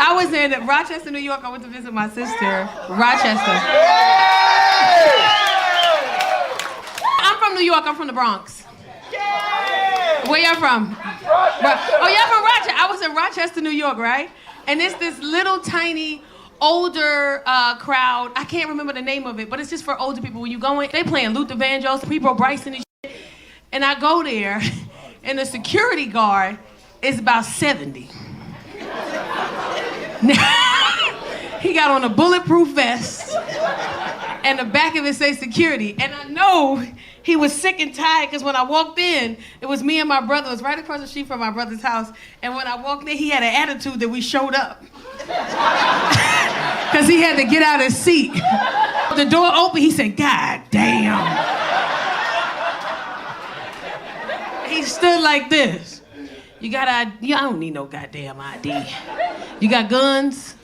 I was in Rochester, New York. I went to visit my sister. Rochester. I'm from New York. I'm from the Bronx. Where y'all from? Oh, y'all from Rochester. I was in Rochester, New York, right? And it's this little tiny older crowd. I can't remember the name of it, but it's just for older people. When you go in, they playing Luther Vandross, Peebo Bryson and shit. And I go there, and the security guard is about 70. He got on a bulletproof vest, and the back of it says security. And I know he was sick and tired, because when I walked in, it was me and my brother. It was right across the street from my brother's house. And when I walked in, he had an attitude that we showed up. Because he had to get out his seat. The door opened, he said, "God damn." He stood like this. You got ID? I don't need no goddamn ID. You got guns?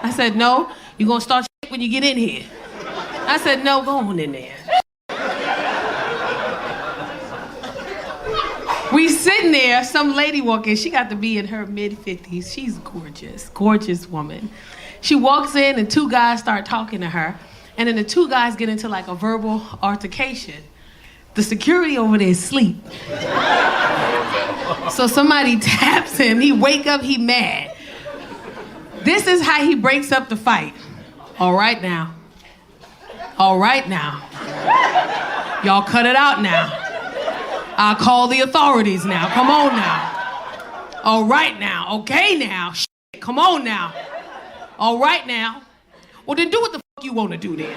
I said, no. You gonna start shit when you get in here? I said, no, go on in there. We sitting there, some lady walk in. She got to be in her mid-50s. She's gorgeous, gorgeous woman. She walks in and two guys start talking to her. And then the two guys get into like a verbal altercation. The security over there is asleep. So somebody taps him, he wake up, he mad. This is how he breaks up the fight. All right now. All right now. Y'all cut it out now. I'll call the authorities now. Come on now. All right now. Okay now. Shit. Come on now. All right now. Well, then do what the fuck you want to do then.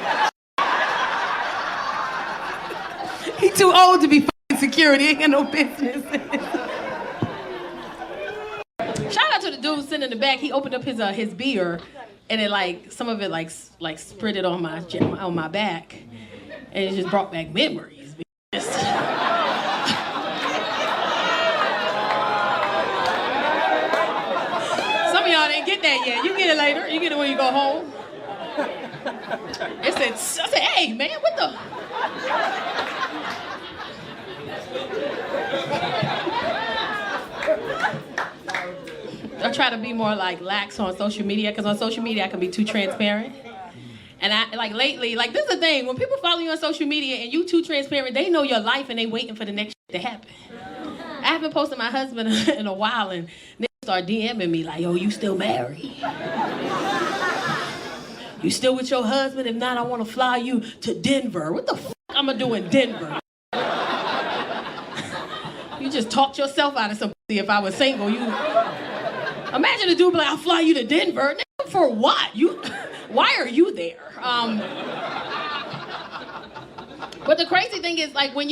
He too old to be fucking security. Ain't got no business. Shout out to the dude sitting in the back. He opened up his beer, and it like some of it like spread it on my back, and it just brought back memories. Some of y'all didn't get that yet. You get it later. You get it when you go home. I said, hey man, what the? I try to be more like lax on social media, because on social media I can be too transparent. And I like lately, like this is the thing, when people follow you on social media and you too transparent, they know your life and they waiting for the next shit to happen. I haven't posted my husband in a while, and they start DMing me like, yo, you still married? You still with your husband? If not, I want to fly you to Denver. What the fuck I'm gonna do in Denver? You just talked yourself out of some pussy. If I was single, you... Imagine a dude be like, I'll fly you to Denver. For what? Why are you there? But the crazy thing is, like, when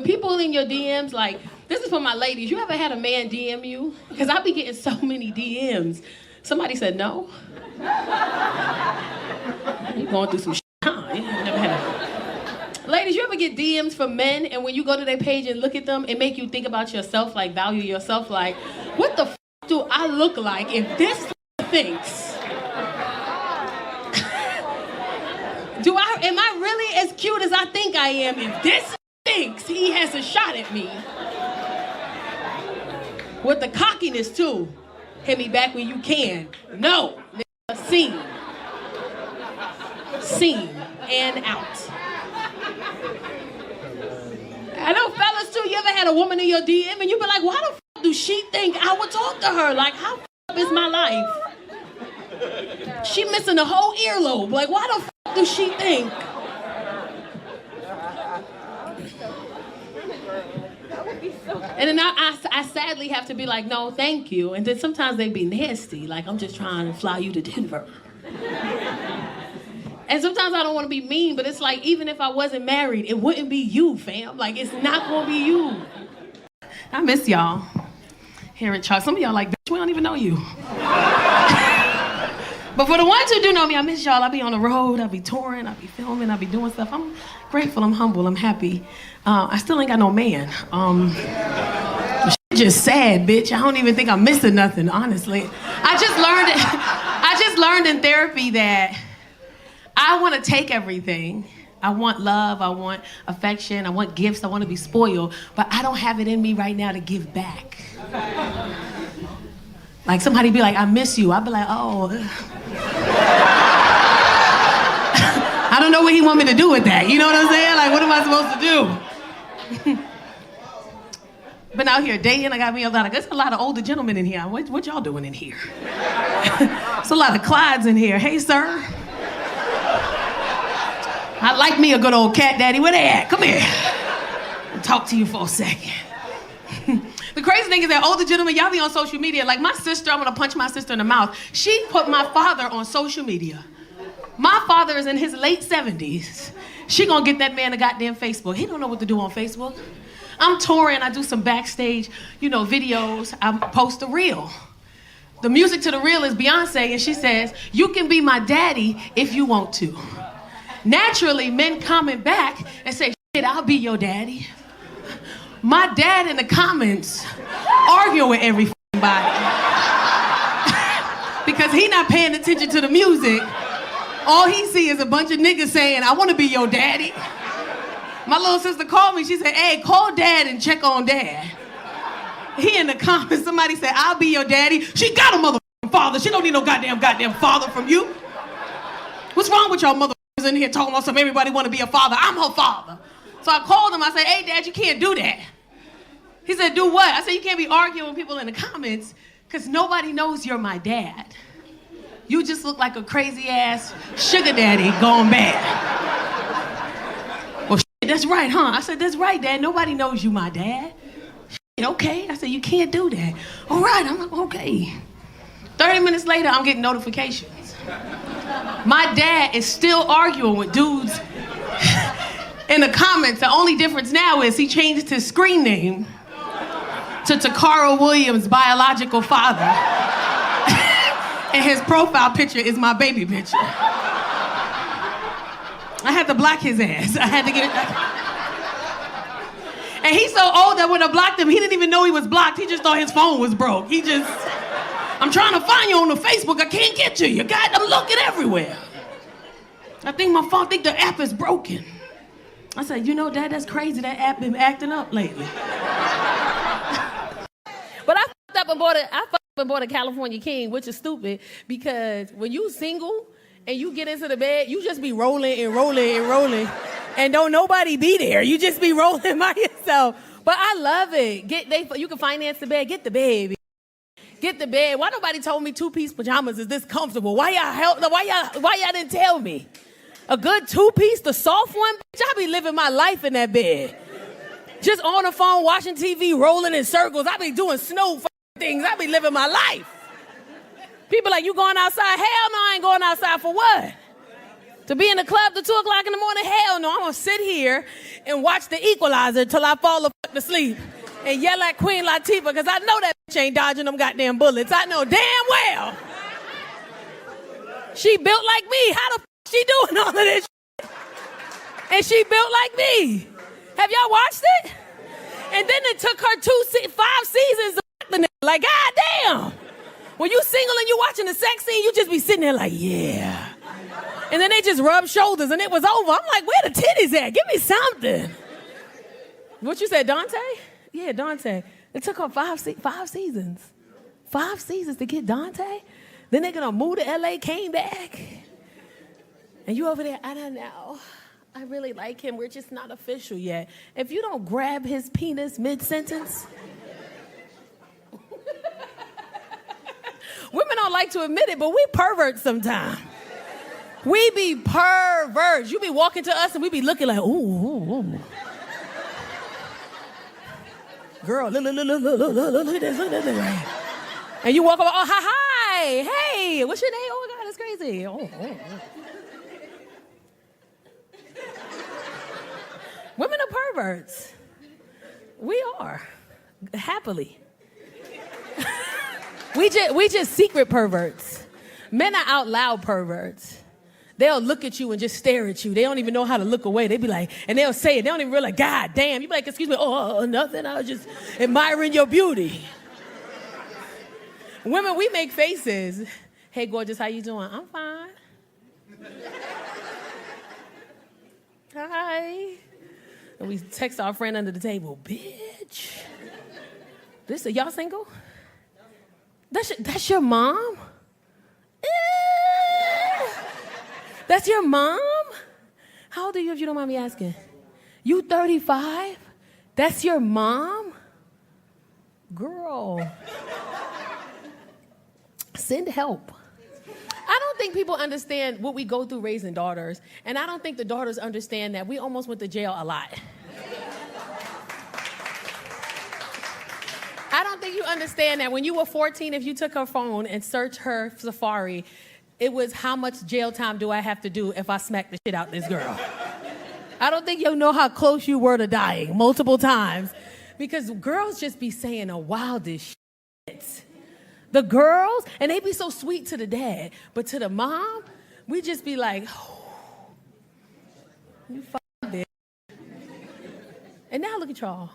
people in your DMs, like, this is for my ladies, you ever had a man DM you? Because I be getting so many DMs. Somebody said no. You going through some shit, huh? You never had a... Ladies, you ever get DMs from men, and when you go to their page and look at them, it make you think about yourself, like value yourself, like, what the f do I look like if this thinks? Am I really as cute as I think I am if this thinks he has a shot at me? With the cockiness too. Hit me back when you can. No, scene. Scene and out. I know fellas too, you ever had a woman in your DM and you be like, why the f do she think I would talk to her? Like, how f is my life? She missing a whole earlobe. Like, why the f do she think? And then I sadly have to be like, no, thank you. And then sometimes they be nasty. Like, I'm just trying to fly you to Denver. And sometimes I don't want to be mean, but it's like, even if I wasn't married, it wouldn't be you, fam. Like, it's not going to be you. I miss y'all. Here at Chuck. Some of y'all like, bitch, we don't even know you. But for the ones who do know me, I miss y'all. I be on the road, I be touring, I be filming, I be doing stuff. I'm grateful, I'm humble, I'm happy. I still ain't got no man. Just sad, bitch. I don't even think I'm missing nothing, honestly. I just learned in therapy that I want to take everything. I want love, I want affection, I want gifts, I want to be spoiled, but I don't have it in me right now to give back. Like somebody be like, I miss you. I'd be like, oh. I don't know what he want me to do with that. You know what I'm saying? Like, what am I supposed to do? Been out here dating. I got me there's a lot of older gentlemen in here. What y'all doing in here? There's a lot of Clydes in here. Hey, sir. I like me a good old cat daddy. Where they at? Come here. I'll talk to you for a second. The crazy thing is that older gentlemen, y'all be on social media. Like my sister, I'm gonna punch my sister in the mouth. She put my father on social media. My father is in his late 70s. She gonna get that man a goddamn Facebook. He don't know what to do on Facebook. I'm touring, I do some backstage, videos. I post a reel. The music to the reel is Beyonce, and she says, you can be my daddy if you want to. Naturally, men comment back and say, shit, I'll be your daddy. My dad in the comments arguing with everybody because he not paying attention to the music. All he see is a bunch of niggas saying, I want to be your daddy. My little sister called me. She said, hey, call dad and check on dad. He in the comments, somebody said, I'll be your daddy. She got a motherfucking father. She don't need no goddamn father from you. What's wrong with y'all motherfuckers in here talking about something everybody want to be a father? I'm her father. So I called him. I said, hey, dad, you can't do that. He said, do what? I said, you can't be arguing with people in the comments because nobody knows you're my dad. You just look like a crazy ass sugar daddy gone bad. Well, shit, that's right, huh? I said, that's right, dad. Nobody knows you my dad. Shit, okay. I said, you can't do that. All right, I'm like, okay. 30 minutes later, I'm getting notifications. My dad is still arguing with dudes in the comments. The only difference now is he changed his screen name to Tacarra Williams' biological father. And his profile picture is my baby picture. I had to block his ass. I had to get it. And he's so old that when I blocked him, he didn't even know he was blocked. He just thought his phone was broke. I'm trying to find you on the Facebook. I can't get to you. God, I'm looking everywhere. I think my phone, the app is broken. I said, Dad, that's crazy. That app been acting up lately. But I fucked up and bought a California King, which is stupid because when you single and you get into the bed, you just be rolling and rolling and rolling and don't nobody be there. You just be rolling by yourself. But I love it. You can finance the bed. Get the bed. Get the bed. Why nobody told me 2-piece pajamas is this comfortable? Why y'all didn't tell me? A good 2-piece, the soft one? Bitch, I be living my life in that bed. Just on the phone, watching TV, rolling in circles. I be doing snow things. I be living my life. People like, you going outside? Hell no, I ain't going outside for what? To be in the club till 2 o'clock in the morning? Hell no, I'm going to sit here and watch The Equalizer till I fall the fuck to sleep and yell at Queen Latifah because I know that bitch ain't dodging them goddamn bullets. I know damn well. She built like me. How the fuck she doing all of this shit? And she built like me. Have y'all watched it? And then it took her 5 seasons to fuck the nigga. Like, goddamn. When you single and you watching the sex scene, you just be sitting there like, yeah. And then they just rub shoulders and it was over. I'm like, where the titties at? Give me something. What you said, Dante? Yeah, Dante. It took her 5 seasons. 5 seasons to get Dante? Then they gonna move to LA, came back. And you over there, I don't know. I really like him. We're just not official yet. If you don't grab his penis mid-sentence. Women don't like to admit it, but we perverts sometimes. We be perverts. You be walking to us and we be looking like, ooh. Girl, look at this, look at this. And you walk over, oh, hi, hey, what's your name? Oh my God, that's crazy. Oh. Women are perverts. We are, happily. We just secret perverts. Men are out loud perverts. They'll look at you and just stare at you. They don't even know how to look away. They be like, and they'll say it. They don't even realize, God damn. You be like, excuse me, nothing. I was just admiring your beauty. Women, we make faces. Hey, gorgeous, how you doing? I'm fine. Hi. And we text our friend under the table, bitch. Y'all single? That's your mom? That's your mom? How old are you if you don't mind me asking? You 35? That's your mom? Girl. Send help. I don't think people understand what we go through raising daughters, and I don't think the daughters understand that we almost went to jail a lot. I don't think you understand that when you were 14, if you took her phone and searched her Safari, it was how much jail time do I have to do if I smack the shit out this girl. I don't think you know how close you were to dying multiple times because girls just be saying the wildest shit. The girls, and they be so sweet to the dad, but to the mom, we just be like, oh, you fucking bitch. And now look at y'all.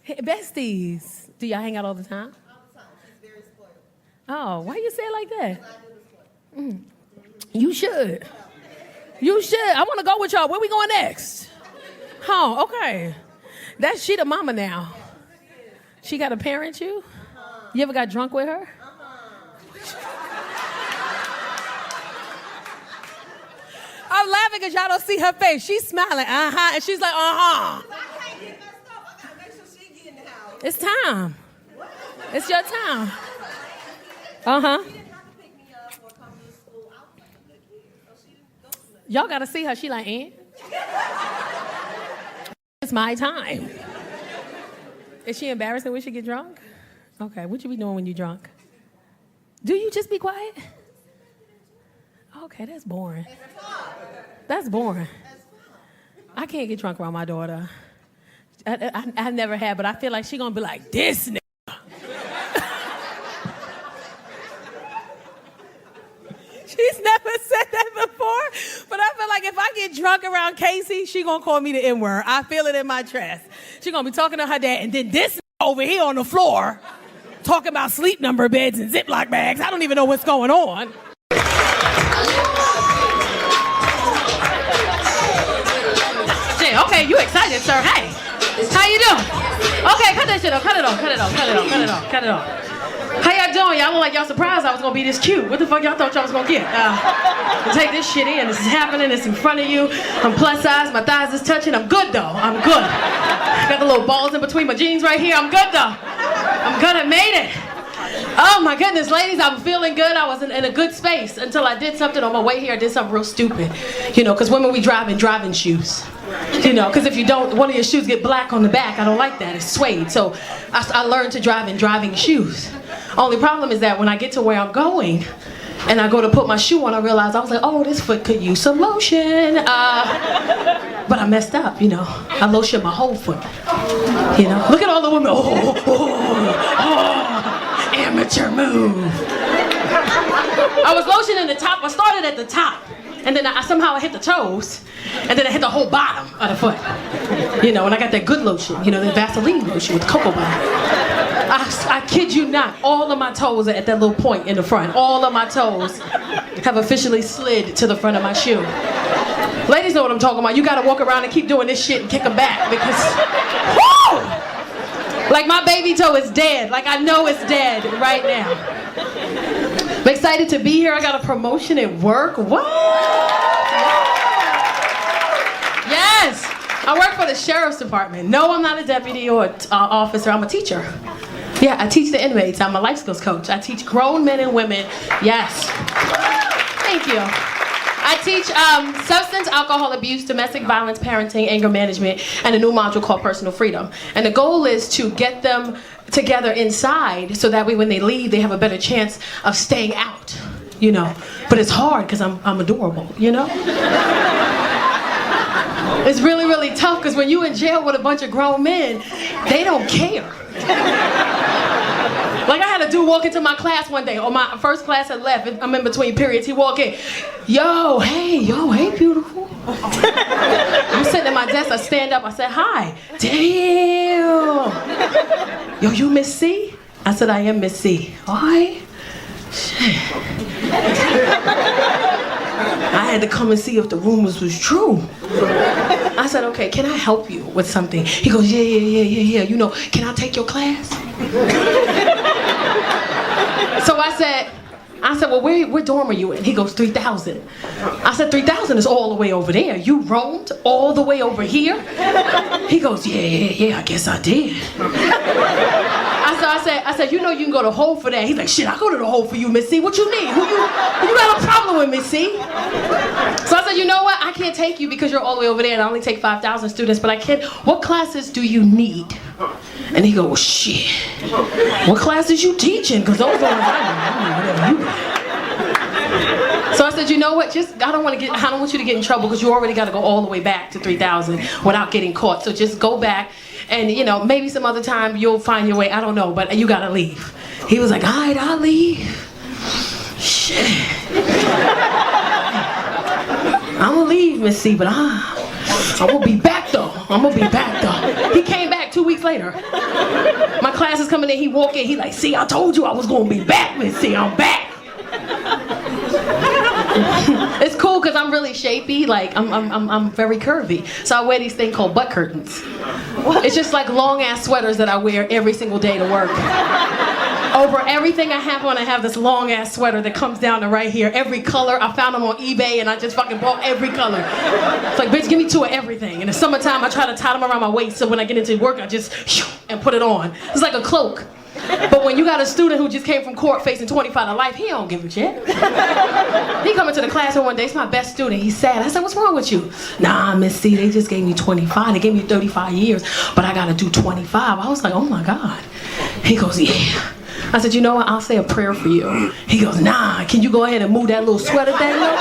Hey, besties. Do y'all hang out all the time? All the time. She's very spoiled. Oh, why you say it like that? You should. You should. I want to go with y'all. Where we going next? Oh, okay. She the mama now. She got to parent you? You ever got drunk with her? I'm laughing because y'all don't see her face. She's smiling, and she's like, I can't get messed up. I gotta make sure she get in the house. It's time. It's your time. She didn't have to pick me up or come to school. I was like a good kid, so she didn't go to that. Y'all gotta see her. She like, it's my time. Is she embarrassed when she get drunk? Okay, what you be doing when you drunk? Do you just be quiet? Okay, that's boring. That's boring. I can't get drunk around my daughter. I never have, but I feel like she gonna be like, this nigga. She's never said that before, but I feel like if I get drunk around Casey, she gonna call me the N-word. I feel it in my chest. She gonna be talking to her dad, and then this over here on the floor talking about sleep number beds and Ziploc bags. I don't even know what's going on. Okay, you excited, sir. Hey, how you doing? Okay, cut that shit off. Cut it off. How y'all doing? Y'all look like y'all surprised I was gonna be this cute. What the fuck y'all thought y'all was gonna get? Take this shit in. This is happening. It's in front of you. I'm plus size. My thighs is touching. I'm good though. I'm good. Got the little balls in between my jeans right here. I'm good though. I'm good. I made it. Oh my goodness, ladies, I'm feeling good. I was in a good space until I did something on my way here. I did something real stupid. You know, because women, we drive in driving shoes. You know, because if you don't, one of your shoes get black on the back. I don't like that. It's suede. So I learned to drive in driving shoes. Only problem is that when I get to where I'm going and I go to put my shoe on, I realize I was like, oh, this foot could use some lotion. But I messed up, you know. I lotioned my whole foot. You know, look at all the women. Amateur move. I was lotioning the top. I started at the top. And then somehow I hit the toes. And then I hit the whole bottom of the foot. You know, and I got that good lotion. You know, the Vaseline lotion with cocoa butter. I kid you not. All of my toes are at that little point in the front. All of my toes have officially slid to the front of my shoe. Ladies know what I'm talking about. You gotta walk around and keep doing this shit and kick them back because, woo! Like my baby toe is dead. Like I know it's dead right now. I'm excited to be here. I got a promotion at work. What? Yes. I work for the sheriff's department. No, I'm not a deputy or officer. I'm a teacher. Yeah, I teach the inmates. I'm a life skills coach. I teach grown men and women. Yes. Thank you. I teach substance, alcohol abuse, domestic violence, parenting, anger management, and a new module called personal freedom. And the goal is to get them together inside so that way when they leave, they have a better chance of staying out, you know. But it's hard because I'm adorable, you know. It's really, really tough because when you're in jail with a bunch of grown men, they don't care. Like I had a dude walk into my class one day, or my first class had left, I'm in between periods, he walked in, hey beautiful. I'm sitting at my desk, I stand up, I said, hi. Damn. Yo, you Miss C? I said, I am Miss C. All right. Shit. I had to come and see if the rumors was true. I said, okay, can I help you with something? He goes, yeah. You know, can I take your class? So I said, well, where dorm are you in? He goes, 3000. I said, 3000 is all the way over there. You roamed all the way over here? He goes, yeah, I guess I did. I said, you know you can go to Hole for that. He's like, shit, I'll go to the Hole for you, Miss C. What you need? Who you got a problem with, Miss C? So I said, you know what? I can't take you because you're all the way over there and I only take 5,000 students, but I can't. What classes do you need? And he goes, well, shit. What classes you teaching? Because those are whatever you got. So I said, you know what? I don't want you to get in trouble because you already got to go all the way back to 3,000 without getting caught. So just go back and, you know, maybe some other time you'll find your way. I don't know, but you got to leave. He was like, all right, I'll leave. Shit. I'm going to leave, Miss C, but I'm going to be back, though. He came back 2 weeks later. My class is coming in. He walked in. He like, see, I told you I was going to be back, Miss C. I'm back. It's cool because I'm really shapy, like I'm very curvy. So I wear these things called butt curtains. It's just like long ass sweaters that I wear every single day to work. Over everything I have on, I have this long ass sweater that comes down to right here. Every color, I found them on eBay and I just fucking bought every color. It's like, bitch, give me 2 of everything. In the summertime, I try to tie them around my waist so when I get into work, I just and put it on. It's like a cloak. But when you got a student who just came from court facing 25 to life, he don't give a shit. He come into the classroom one day, it's my best student, he's sad. I said, what's wrong with you? Nah, Miss C, they just gave me 25. They gave me 35 years, but I gotta do 25. I was like, oh my God. He goes, yeah. I said, you know what, I'll say a prayer for you. He goes, nah, can you go ahead and move that little sweater thing up?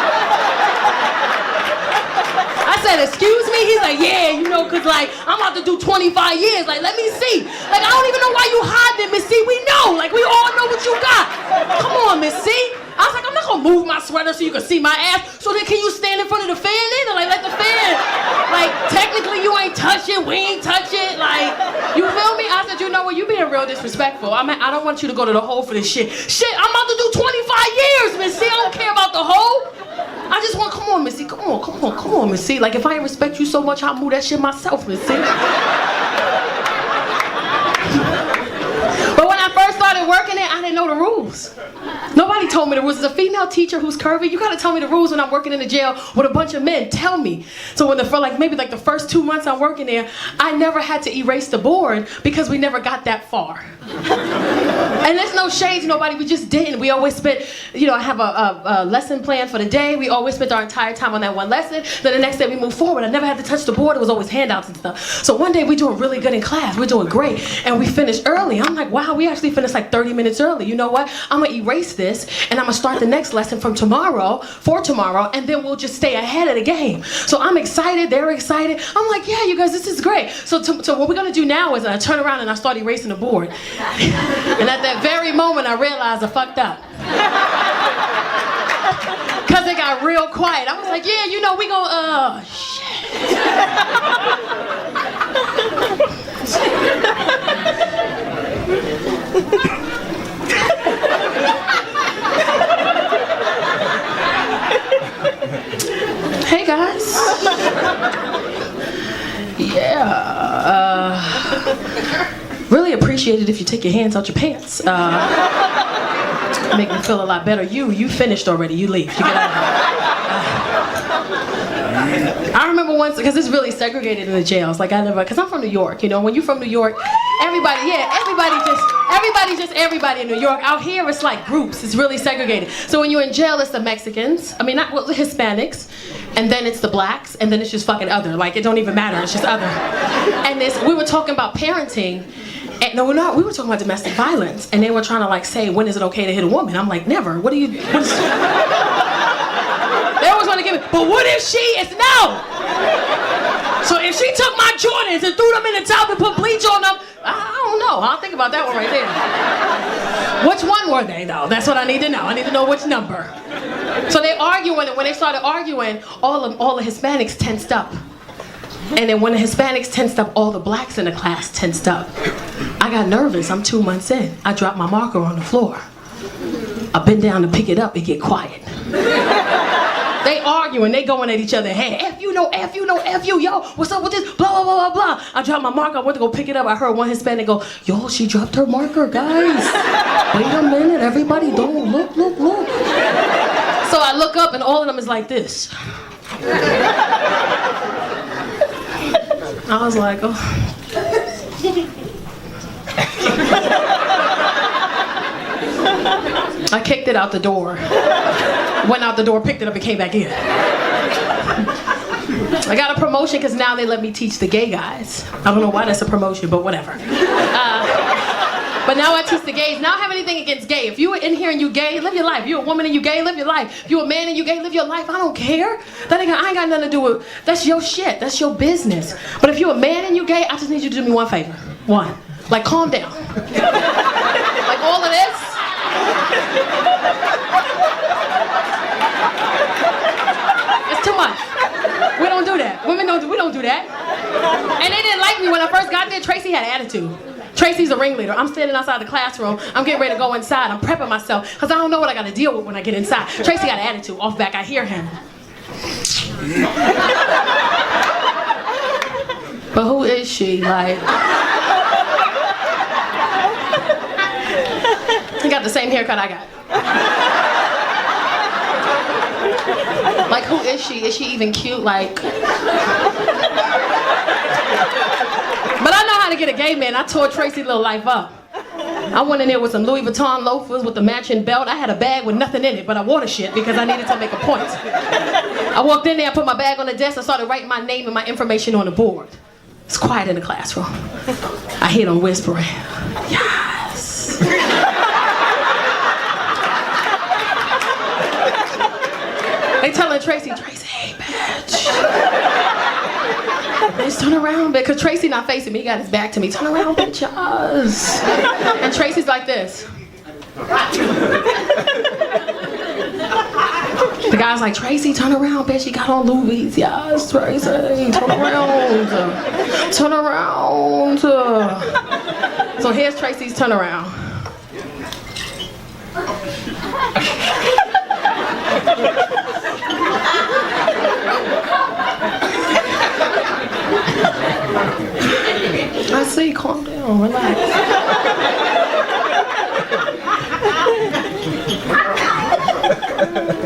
I said, excuse me? He's like, yeah, you know, cause like, I'm about to do 25 years. Like, let me see. Like, I don't even know why you hiding it, Miss C. We know. Like, we all know what you got. Come on, Miss C. I was like, I'm not gonna move my sweater so you can see my ass. So then can you stand in front of the fan then? And like, let the fan, like, technically you ain't touch it, we ain't touch it. Like, you feel me? I said, you know what, you being real disrespectful. I mean, I don't want you to go to the Hole for this shit. Shit, I'm about to do 25 years, Miss C. I don't care about the Hole. I just want, come on, Missy, come on, Missy. Like, if I ain't respect you so much, I'll move that shit myself, Missy. But when I first started working there, I didn't know the rules. Nobody told me the rules. As a female teacher who's curvy, you gotta tell me the rules when I'm working in the jail with a bunch of men. Tell me. So when maybe the first 2 months I'm working there, I never had to erase the board because we never got that far. And there's no shade to nobody, we just didn't. We always spent, you know, I have a lesson plan for the day. We always spent our entire time on that one lesson. Then the next day we moved forward. I never had to touch the board. It was always handouts and stuff. So one day we're doing really good in class. We're doing great. And we finished early. I'm like, wow, we actually finished like 30 minutes early. You know what? I'm gonna erase this and I'm gonna start the next lesson for tomorrow, and then we'll just stay ahead of the game. So I'm excited, they're excited. I'm like, yeah, you guys, this is great. So what we're gonna do now is I turn around and I start erasing the board. And at that very moment, I realized I fucked up. Cause it got real quiet. I was like, yeah, you know, we gon' Hey guys. Yeah. Really appreciate it if you take your hands out your pants. Make me feel a lot better. You finished already. You leave. You get out of here. I remember once, because it's really segregated in the jails. Like because I'm from New York. You know, when you're from New York, everybody just everybody in New York. Out here, it's like groups. It's really segregated. So when you're in jail, it's the Mexicans. I mean, not the Hispanics. And then it's the blacks. And then it's just fucking other. Like, it don't even matter. It's just other. And we were talking about parenting. And no, we're not. We were talking about domestic violence, and they were trying to like say, when is it okay to hit a woman? I'm like, never. They always want to give me, but what if she is no? So if she took my Jordans and threw them in the tub and put bleach on them, I don't know. I'll think about that one right there. Which one were they though? That's what I need to know. I need to know which number. So they arguing, and when they started arguing, all the Hispanics tensed up. And then when the Hispanics tensed up, all the blacks in the class tensed up. I got nervous. I'm 2 months in. I dropped my marker on the floor. I bend down to pick it up. It get quiet. They arguing, they going at each other. Hey, F you, no F you, no F you, yo, what's up with this? Blah, blah, blah, blah, blah. I dropped my marker, I went to go pick it up. I heard one Hispanic go, yo, she dropped her marker, guys. Wait a minute, everybody, don't look, look, look. So I look up and all of them is like this. I was like, oh. I kicked it out the door. Went out the door, picked it up, and came back in. I got a promotion because now they let me teach the gay guys. I don't know why that's a promotion, but whatever. But now I teach the gays. Now I have anything against gay. If you in here and you gay, live your life. If you're a woman and you gay, live your life. If you're a man and you gay, live your life. I don't care. I ain't got nothing to do with, that's your shit. That's your business. But if you're a man and you gay, I just need you to do me one favor. One. Like, calm down. Like all of this. It's too much. We don't do that. Women don't do that. And they didn't like me when I first got there. Tracy had attitude. Tracy's a ringleader. I'm standing outside the classroom. I'm getting ready to go inside. I'm prepping myself because I don't know what I got to deal with when I get inside. Tracy got an attitude. Off back, I hear him. But who is she? Like, he got the same haircut I got. Like, who is she? Is she even cute? Like, but I know how to get a gay man. I tore Tracy's little life up. I went in there with some Louis Vuitton loafers with the matching belt. I had a bag with nothing in it, but I wore the shit because I needed to make a point. I walked in there, I put my bag on the desk, I started writing my name and my information on the board. It's quiet in the classroom. I hear them whispering, yes. They telling Tracy, hey, bitch. Bitch, turn around, bitch. Because Tracy not facing me, he got his back to me. Turn around, bitch, yes. And Tracy's like this. The guy's like, Tracy, turn around, bitch. She got on Louis. Yes, Tracy, turn around. Turn around. So here's Tracy's turnaround. I see, calm down, relax.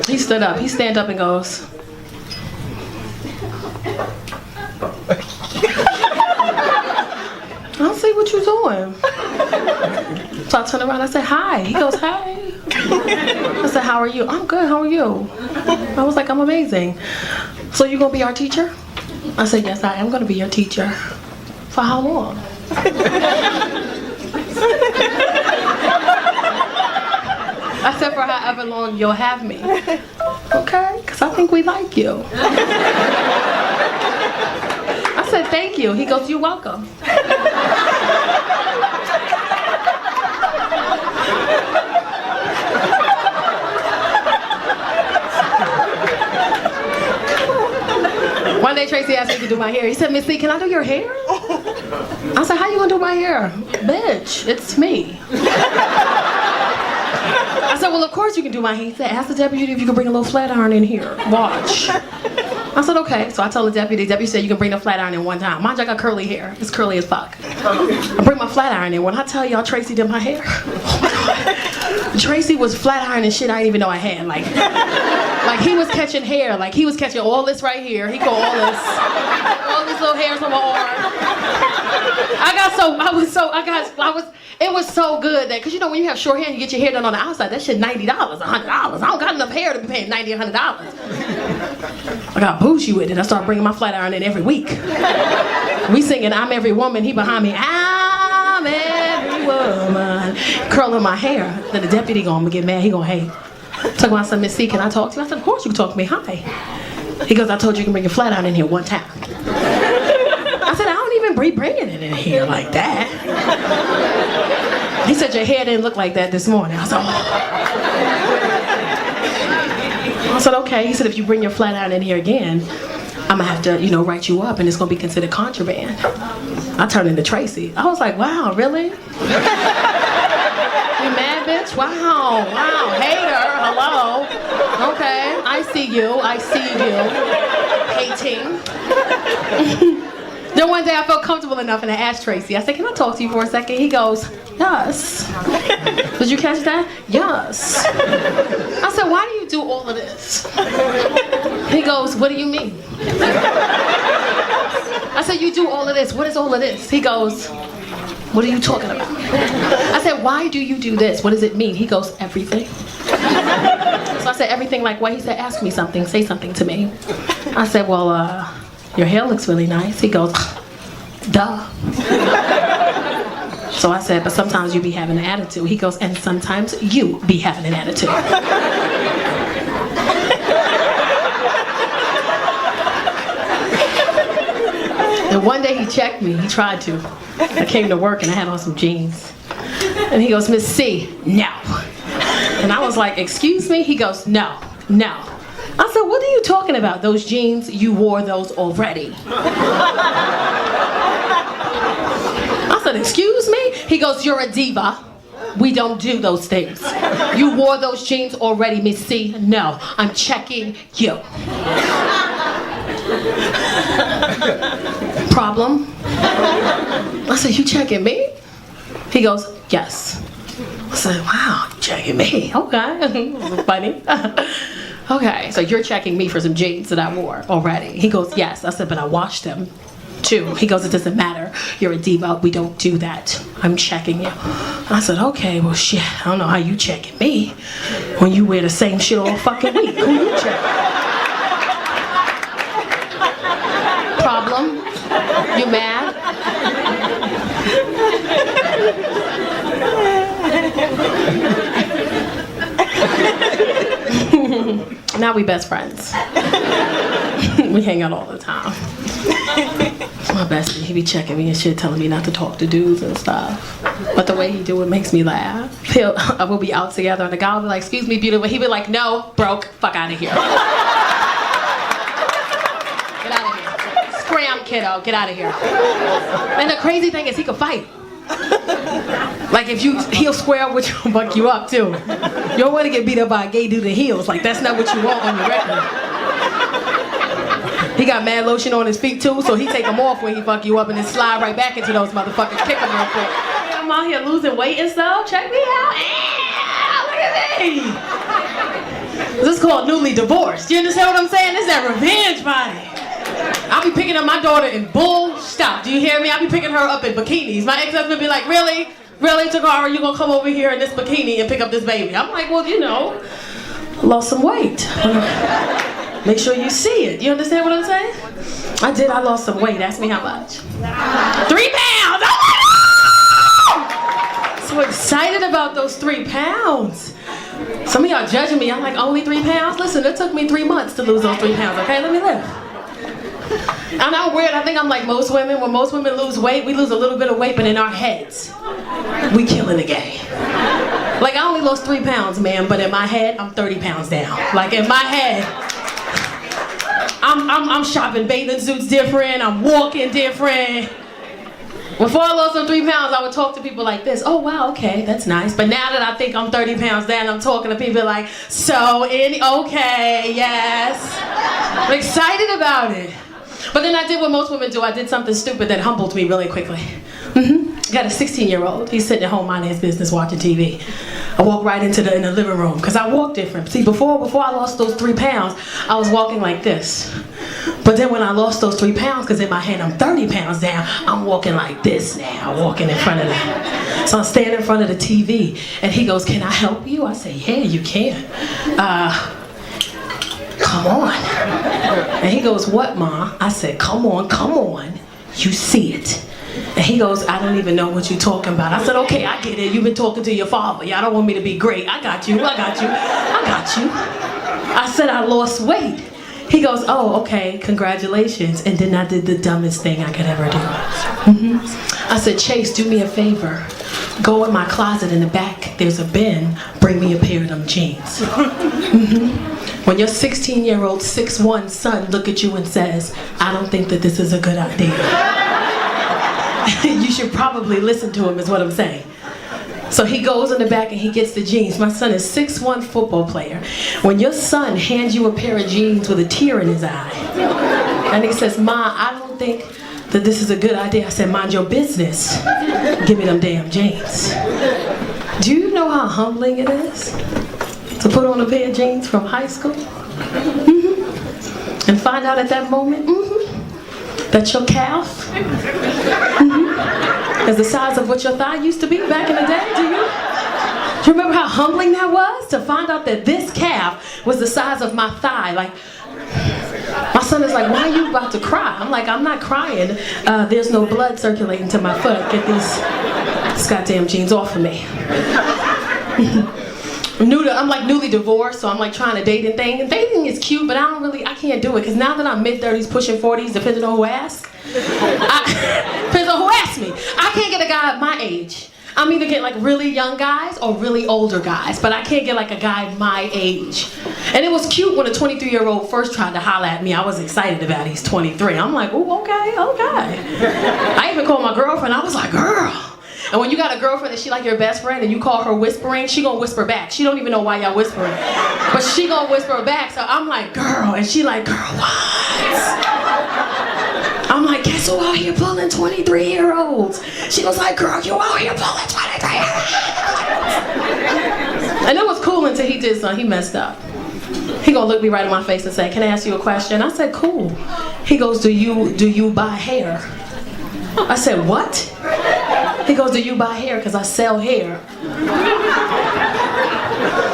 He stood up, he stand up and goes, I see what you're doing. So I turned around, I said, hi. He goes, hi. I said, how are you? I'm good, how are you? I was like, I'm amazing. So you gonna be our teacher? I said, yes, I am gonna be your teacher. For how long? I said, for however long you'll have me. Okay, because I think we like you. I said, thank you. He goes, you're welcome. One day Tracy asked me to do my hair. He said, Miss C, can I do your hair? I said, how you gonna do my hair? Bitch, it's me. I said, well, of course you can do my hair. He said, ask the deputy if you can bring a little flat iron in here. Watch. I said, okay. So I told the deputy said you can bring the flat iron in one time. Mind you, I got curly hair. It's curly as fuck. I bring my flat iron in. When I tell y'all Tracy did my hair, oh my God. Tracy was flat ironing shit I didn't even know I had. Like he was catching hair. Like he was catching all this right here. He got all these little hairs on my arm. It was so good that, cause you know when you have short hair and you get your hair done on the outside, that shit $90, $100. I don't got enough hair to be paying $90, $100. I got bougie with it. I started bringing my flat iron in every week. We singing I'm Every Woman, he behind me, I'm every woman. Curling my hair. Then the deputy gonna get mad, he gonna hate. Talking about some, Miss C, can I talk to you? I said, of course you can talk to me, hi. He goes, I told you you can bring your flat iron in here one time. I said, I don't even be bringing it in here like that. He said, your hair didn't look like that this morning. I said, oh. I said, okay. He said, if you bring your flat iron in here again, I'm gonna have to, write you up and it's gonna be considered contraband. I turned into Tracy. I was like, wow, really? You mad, bitch? Wow, hater, hello. Okay, I see see you. Hating. Then one day I felt comfortable enough and I asked Tracy, I said, can I talk to you for a second? He goes, yes. Did you catch that? Yes. I said, why do you do all of this? He goes, what do you mean? I said, you do all of this. What is all of this? He goes, what are you talking about? I said, why do you do this? What does it mean? He goes, everything. So I said, everything like what? He said, ask me something, say something to me. I said, well, your hair looks really nice. He goes, duh. So I said, but sometimes you be having an attitude. He goes, and sometimes you be having an attitude. And one day he checked me, he tried to. I came to work and I had on some jeans. And he goes, Miss C, no. And I was like, excuse me? He goes, no. I said, what are you talking about? Those jeans, you wore those already. I said, excuse me? He goes, you're a diva. We don't do those things. You wore those jeans already, Miss C. No, I'm checking you. Problem? I said, you checking me? He goes, yes. I said, wow, you checking me? Okay. Funny. Okay, so you're checking me for some jeans that I wore already. He goes, yes. I said, but I washed them too. He goes, it doesn't matter. You're a diva. We don't do that. I'm checking you. I said, okay, well, shit. I don't know how you checking me when you wear the same shit all fucking week. Who you checking? Problem? You mad? Now we best friends. We hang out all the time. My bestie, he be checking me and shit, telling me not to talk to dudes and stuff. But the way he do it makes me laugh. We'll be out together and the guy will be like, excuse me, beautiful. He'll be like, no, broke, fuck out of here. Get out of here. Scram, kiddo, get out of here. And the crazy thing is he can fight. Like if he'll square with you and fuck you up too. You don't want to get beat up by a gay dude in heels. Like that's not what you want on your record. He got mad lotion on his feet too, so he take them off when he fuck you up and then slide right back into those motherfuckers, kick them real quick. I'm out here losing weight and stuff. Check me out. Look at me. This is called newly divorced. You understand what I'm saying? This is that revenge body. I'll be picking up my daughter in bull stop. Do you hear me? I'll be picking her up in bikinis. My ex-husband be like, really? Really, Tacarra, you gonna come over here in this bikini and pick up this baby? I'm like, well, you know, lost some weight. Make sure you see it. You understand what I'm saying? I did. I lost some weight. Ask me how much. 3 pounds. Oh my God! So excited about those 3 pounds. Some of y'all judging me. I'm like, only 3 pounds? Listen, it took me 3 months to lose those 3 pounds. Okay, let me live. I'm not weird. I think I'm like most women. When most women lose weight, we lose a little bit of weight, but in our heads, we killing the game. Like I only lost 3 pounds, man, but in my head, I'm 30 pounds down. Like in my head, I'm shopping bathing suits different. I'm walking different. Before I lost them 3 pounds, I would talk to people like this. Oh wow, okay, that's nice. But now that I think I'm 30 pounds down, I'm talking to people like, okay, yes. I'm excited about it. But then I did what most women do. I did something stupid that humbled me really quickly. Got a 16-year-old. He's sitting at home minding his business, watching TV. I walked right into in the living room because I walk different. See, before I lost those 3 pounds, I was walking like this. But then when I lost those 3 pounds, because in my head I'm 30 pounds down, I'm walking like this now, walking in front of them. So I'm standing in front of the TV, and he goes, "Can I help you?" I say, "Yeah, you can." Come on. And he goes, "What, Ma?" I said, come on, you see it. And he goes, "I don't even know what you're talking about." I said, "Okay, I get it. You've been talking to your father. Y'all don't want me to be great. I got you. I said, "I lost weight." He goes, "Oh, okay, congratulations." And then I did the dumbest thing I could ever do. I said, "Chase, do me a favor. Go in my closet in the back. There's a bin. Bring me a pair of them jeans." When your 16-year-old 6'1" son look at you and says, "I don't think that this is a good idea," you should probably listen to him is what I'm saying. So he goes in the back and he gets the jeans. My son is 6'1" football player. When your son hands you a pair of jeans with a tear in his eye, and he says, "Ma, I don't think that this is a good idea." I said, "Mind your business. Give me them damn jeans." Do you know how humbling it is to put on a pair of jeans from high school? And find out at that moment that your calf is the size of what your thigh used to be back in the day? Do you remember how humbling that was? To find out that this calf was the size of my thigh. Like, my son is like, "Why are you about to cry?" I'm like, "I'm not crying. There's no blood circulating to my foot. Get these goddamn jeans off of me." I'm like newly divorced, so I'm like trying to date and thing. And dating is cute, but I can't do it. Because now that I'm mid-30s, pushing 40s, depending on who asks. Depends on who asks me. I can't get a guy at my age. I'm either getting like really young guys or really older guys, but I can't get like a guy my age. And it was cute when a 23-year-old first tried to holler at me. I was excited about it. He's 23. I'm like, "Ooh, okay. I even called my girlfriend. I was like, "Girl." And when you got a girlfriend that she like your best friend and you call her whispering, she gonna whisper back. She don't even know why y'all whispering, but she gonna whisper back. So I'm like, "Girl," and she like, "Girl, what?" I'm like, "Guess who out here pulling 23-year-olds? She was like, "Girl, you out here pulling 23-year-olds. And it was cool until he did something. He messed up. He gonna look me right in my face and say, "Can I ask you a question?" I said, "Cool." He goes, do you buy hair?" I said, "What?" He goes, "Do you buy hair? Because I sell hair."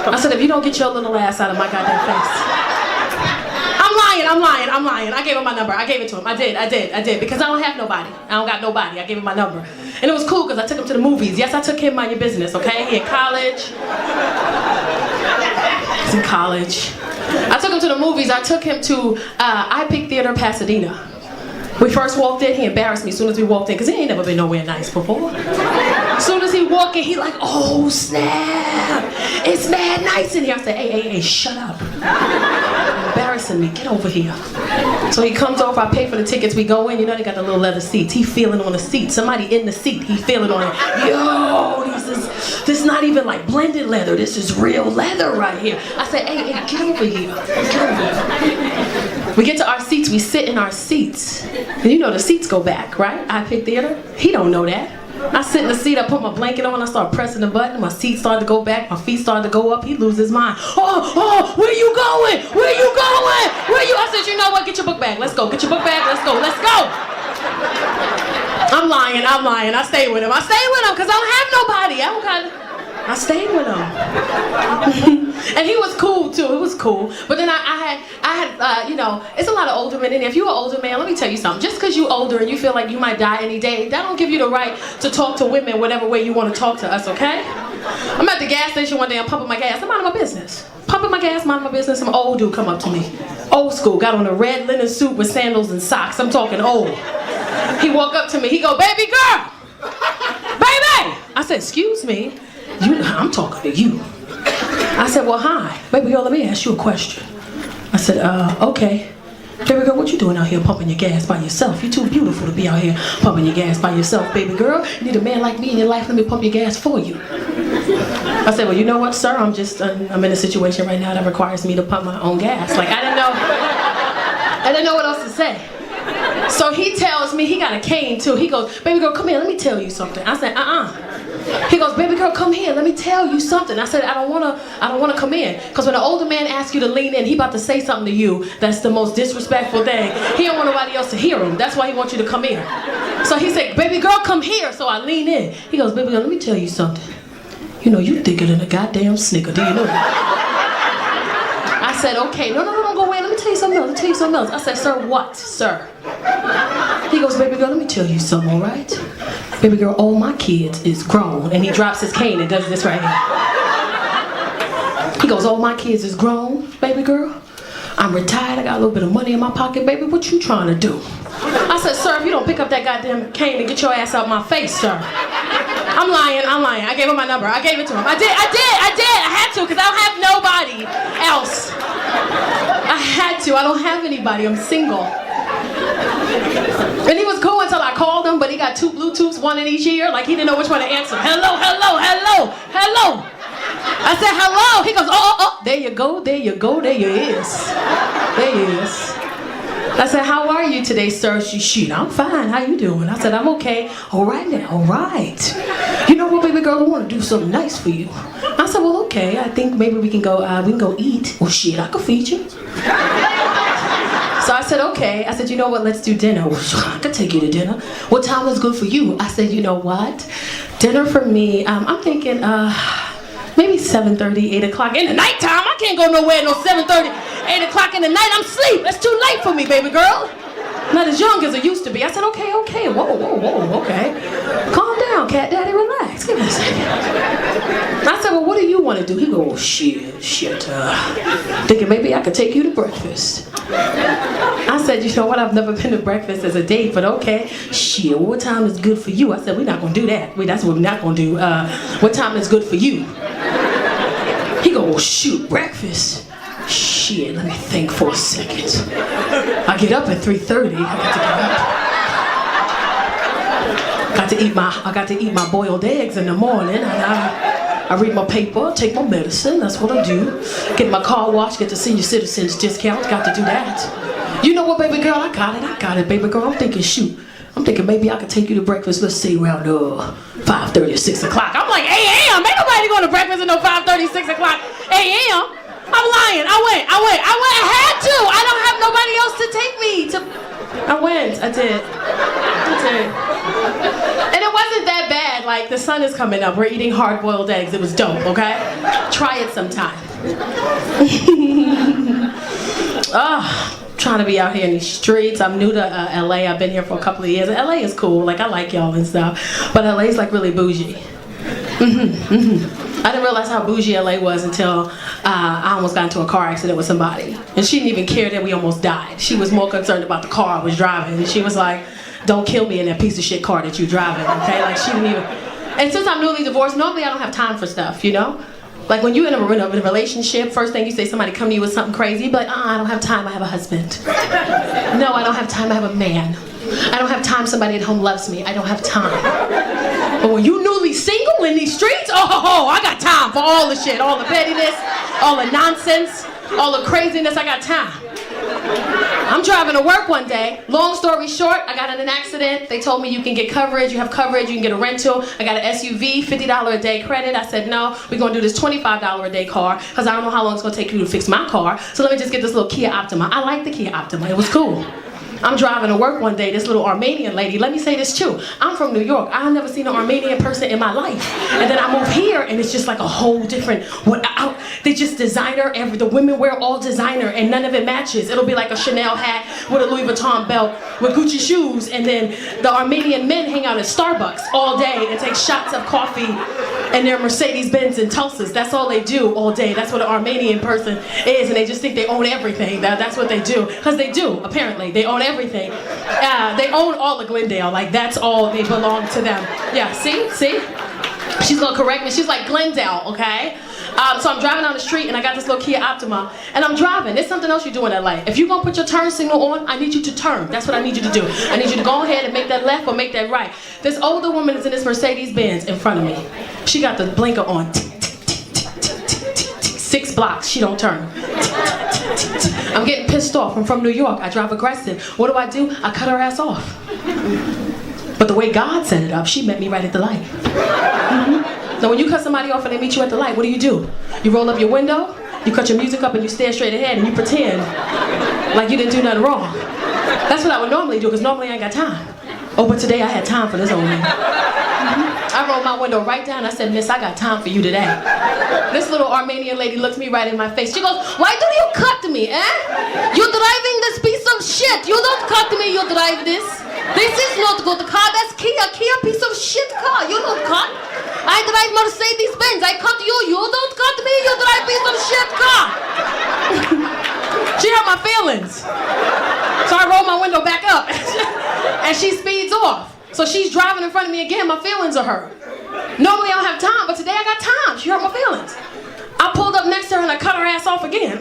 I said, "If you don't get your little ass out of my goddamn face." I'm lying. I gave him my number. I gave it to him. I did. Because I don't have nobody. I don't got nobody. I gave him my number. And it was cool because I took him to the movies. Yes, I took him, mind your business, okay? He in college. He's in college. I took him to the movies. I took him to iPick Theater, Pasadena. We first walked in, he embarrassed me as soon as we walked in, because he ain't never been nowhere nice before. As soon as he walked in, he like, "Oh snap, it's mad nice in here." I said, hey, shut up. You're embarrassing me, get over here. So he comes over, I pay for the tickets, we go in, you know they got the little leather seats. He feeling on the seat, somebody in the seat, he feeling on it. Yo, this is not even like blended leather, this is real leather right here. I said, hey, get over here. We get to our seats, we sit in our seats. And you know the seats go back, right? iPick Theater. He don't know that. I sit in the seat, I put my blanket on, I start pressing the button, my seat started to go back, my feet started to go up, he loses his mind. Oh, where you going? I said, "You know what, get your book bag, let's go, get your book bag, let's go. I'm lying, I stayed with him because I don't have nobody, I stayed with him. And he was cool too, it was cool. But then I had you know, it's a lot of older men in there. If you're an older man, let me tell you something. Just because you're older and you feel like you might die any day, that don't give you the right to talk to women whatever way you want to talk to us, okay? I'm at the gas station one day, I'm pumping my gas, I'm minding my business. Pumping my gas, minding my business, some old dude come up to me. Old school, got on a red linen suit with sandals and socks. I'm talking old. He walked up to me, he go, "Baby girl! Baby!" I said, "Excuse me? I'm talking to you." I said, "Well, hi. Baby girl, let me ask you a question." I said, "Okay. Baby girl, what you doing out here pumping your gas by yourself? You're too beautiful to be out here pumping your gas by yourself, baby girl. You need a man like me in your life, let me pump your gas for you." I said, "Well, you know what, sir? I'm in a situation right now that requires me to pump my own gas." Like, I didn't know what else to say. So he tells me, he got a cane too. He goes, "Baby girl, come here, let me tell you something." I said, He goes, "Baby girl, come here, let me tell you something." I said, I don't wanna come in. Because when an older man asks you to lean in, he about to say something to you that's the most disrespectful thing. He don't want nobody else to hear him. That's why he wants you to come in. So he said, "Baby girl, come here." So I lean in. He goes, "Baby girl, let me tell you something. You know, you thicker than a goddamn Snicker. Do you know that?" I said, "Okay, no, don't go in. Let me tell you something else. I said, "Sir, what, sir?" He goes, "Baby girl, let me tell you something, all right? Baby girl, all my kids is grown." And he drops his cane and does this right here. He goes, "All my kids is grown, baby girl. I'm retired, I got a little bit of money in my pocket, baby. What you trying to do?" I said, "Sir, if you don't pick up that goddamn cane and get your ass out my face, sir." I'm lying. I gave him my number. I gave it to him. I did. I had to, because I don't have nobody else. I had to. I don't have anybody. I'm single. And he was cool until I called him. him, but he got 2 Bluetooths, 1 in each ear. Like he didn't know which one to answer. Hello, hello, hello, hello. I said, hello. He goes, oh, there you go, there you go, there you is. There you is. I said, how are you today, sir? Shit, I'm fine. How you doing? I said, I'm okay. All right now, all right. You know what, baby girl, I want to do something nice for you. I said, well, okay. I think maybe we can go eat. Well, shit, I could feed you. So I said, okay. I said, you know what, let's do dinner. Well, I could take you to dinner. What time is good for you? I said, you know what? Dinner for me, I'm thinking, maybe 7:30, 8 o'clock. In the nighttime, I can't go nowhere no 7:30, 8 o'clock in the night. I'm asleep. That's too late for me, baby girl. Not as young as I used to be. I said, okay. Whoa, okay. Calm down, cat daddy, relax. Give me a second. I said, well, what do you want to do? He goes, shit. Thinking maybe I could take you to breakfast. I said, you know what, I've never been to breakfast as a date, but okay. Shit, what time is good for you? I said, we're not going to do that. That's what we're not going to do. What time is good for you? He goes, shoot, breakfast? Shit, let me think for a second. I get up at 3:30. I got to eat my boiled eggs in the morning. And I read my paper, take my medicine. That's what I do. Get my car washed, get the senior citizens discount. Got to do that. You know what, baby girl? I got it, baby girl. I'm thinking maybe I could take you to breakfast. Let's say around 5:30 or 6 o'clock. I'm like, 8 a.m. Ain't nobody going to breakfast at no 5:30, 6 o'clock, 8 a.m. I'm lying. I went. I had to. I don't have nobody else to take me to. I went. I did. And it wasn't that bad. Like, the sun is coming up. We're eating hard-boiled eggs. It was dope, okay? Try it sometime. Trying to be out here in these streets. I'm new to LA. I've been here for a couple of years. LA is cool. Like, I like y'all and stuff. But LA is like really bougie. I didn't realize how bougie LA was until I almost got into a car accident with somebody. And she didn't even care that we almost died. She was more concerned about the car I was driving. And she was like, don't kill me in that piece of shit car that you're driving, okay? Like, she didn't even... And since I'm newly divorced, normally I don't have time for stuff, you know? Like, when you're in a relationship, first thing you say, somebody come to you with something crazy, but I don't have time, I have a husband. No, I don't have time, I have a man. I don't have time, somebody at home loves me. I don't have time. But when you newly single in these streets, I got time for all the shit, all the pettiness, all the nonsense, all the craziness, I got time. I'm driving to work one day. Long story short, I got in an accident. They told me you can get coverage, you have coverage, you can get a rental. I got an SUV, $50 a day credit. I said, no, we're gonna do this $25 a day car, because I don't know how long it's gonna take you to fix my car. So let me just get this little Kia Optima. I like the Kia Optima, it was cool. I'm driving to work one day, this little Armenian lady, let me say this too, I'm from New York, I've never seen an Armenian person in my life. And then I move here and it's just like a whole different, they just designer, the women wear all designer and none of it matches. It'll be like a Chanel hat with a Louis Vuitton belt with Gucci shoes, and then the Armenian men hang out at Starbucks all day and take shots of coffee and their Mercedes-Benz and Tulsas. That's all they do all day. That's what an Armenian person is, and they just think they own everything. That's what they do, because they do, apparently. They own everything. They own all of Glendale. Like, that's all, they belong to them. Yeah, see? She's gonna correct me. She's like, Glendale, okay? So I'm driving down the street and I got this little Kia Optima and I'm driving. There's something else you do in LA. If you're gonna put your turn signal on, I need you to turn. That's what I need you to do. I need you to go ahead and make that left or make that right. This older woman is in this Mercedes-Benz in front of me. She got the blinker on. 6 blocks, she don't turn. I'm getting pissed off. I'm from New York. I drive aggressive. What do? I cut her ass off. But the way God set it up, she met me right at the light. Now when you cut somebody off and they meet you at the light, what do? You roll up your window, you cut your music up and you stare straight ahead and you pretend like you didn't do nothing wrong. That's what I would normally do, because normally I ain't got time. Oh, but today I had time for this old man. I rolled my window right down. I said, miss, I got time for you today. This little Armenian lady looks me right in my face. She goes, why do you cut me, You're driving this piece of shit. You don't cut me, you drive this. This is not good car, that's Kia piece of shit car. You don't cut. I drive Mercedes-Benz. I cut you. You don't cut me, you drive piece of shit car. She hurt my feelings. So I roll my window back up. And she speeds off. So she's driving in front of me again, my feelings are hurt. Normally I don't have time, but today I got time. She hurt my feelings. I pulled up next to her and I cut her ass off again.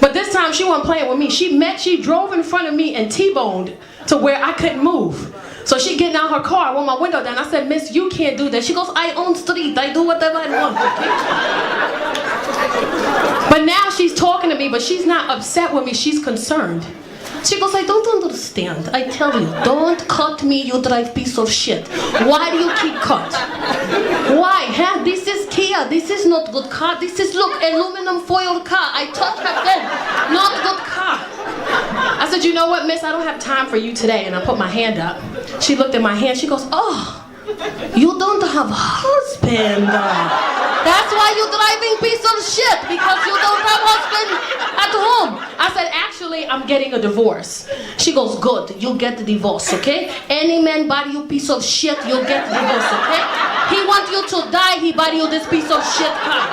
But this time she wasn't playing with me. She drove in front of me and T-boned to where I couldn't move. So she getting out her car, I want my window down. I said, miss, you can't do that. She goes, I own street, I do whatever I want, okay? But now she's talking to me, but she's not upset with me, she's concerned. She goes, I don't understand. I tell you, don't cut me, you drive piece of shit. Why do you keep cut? Why? Huh? This is Kia. This is not good car. This is, look, aluminum foil car. I told her then, not good car. I said, you know what, miss? I don't have time for you today. And I put my hand up. She looked at my hand. She goes, oh, you don't have husband. That's why you're driving piece of shit, because you don't have husband at home. I said, actually, I'm getting a divorce. She goes, good, you'll get the divorce, okay? Any man buy you piece of shit, you'll get the divorce, okay? He want you to die, he buy you this piece of shit car.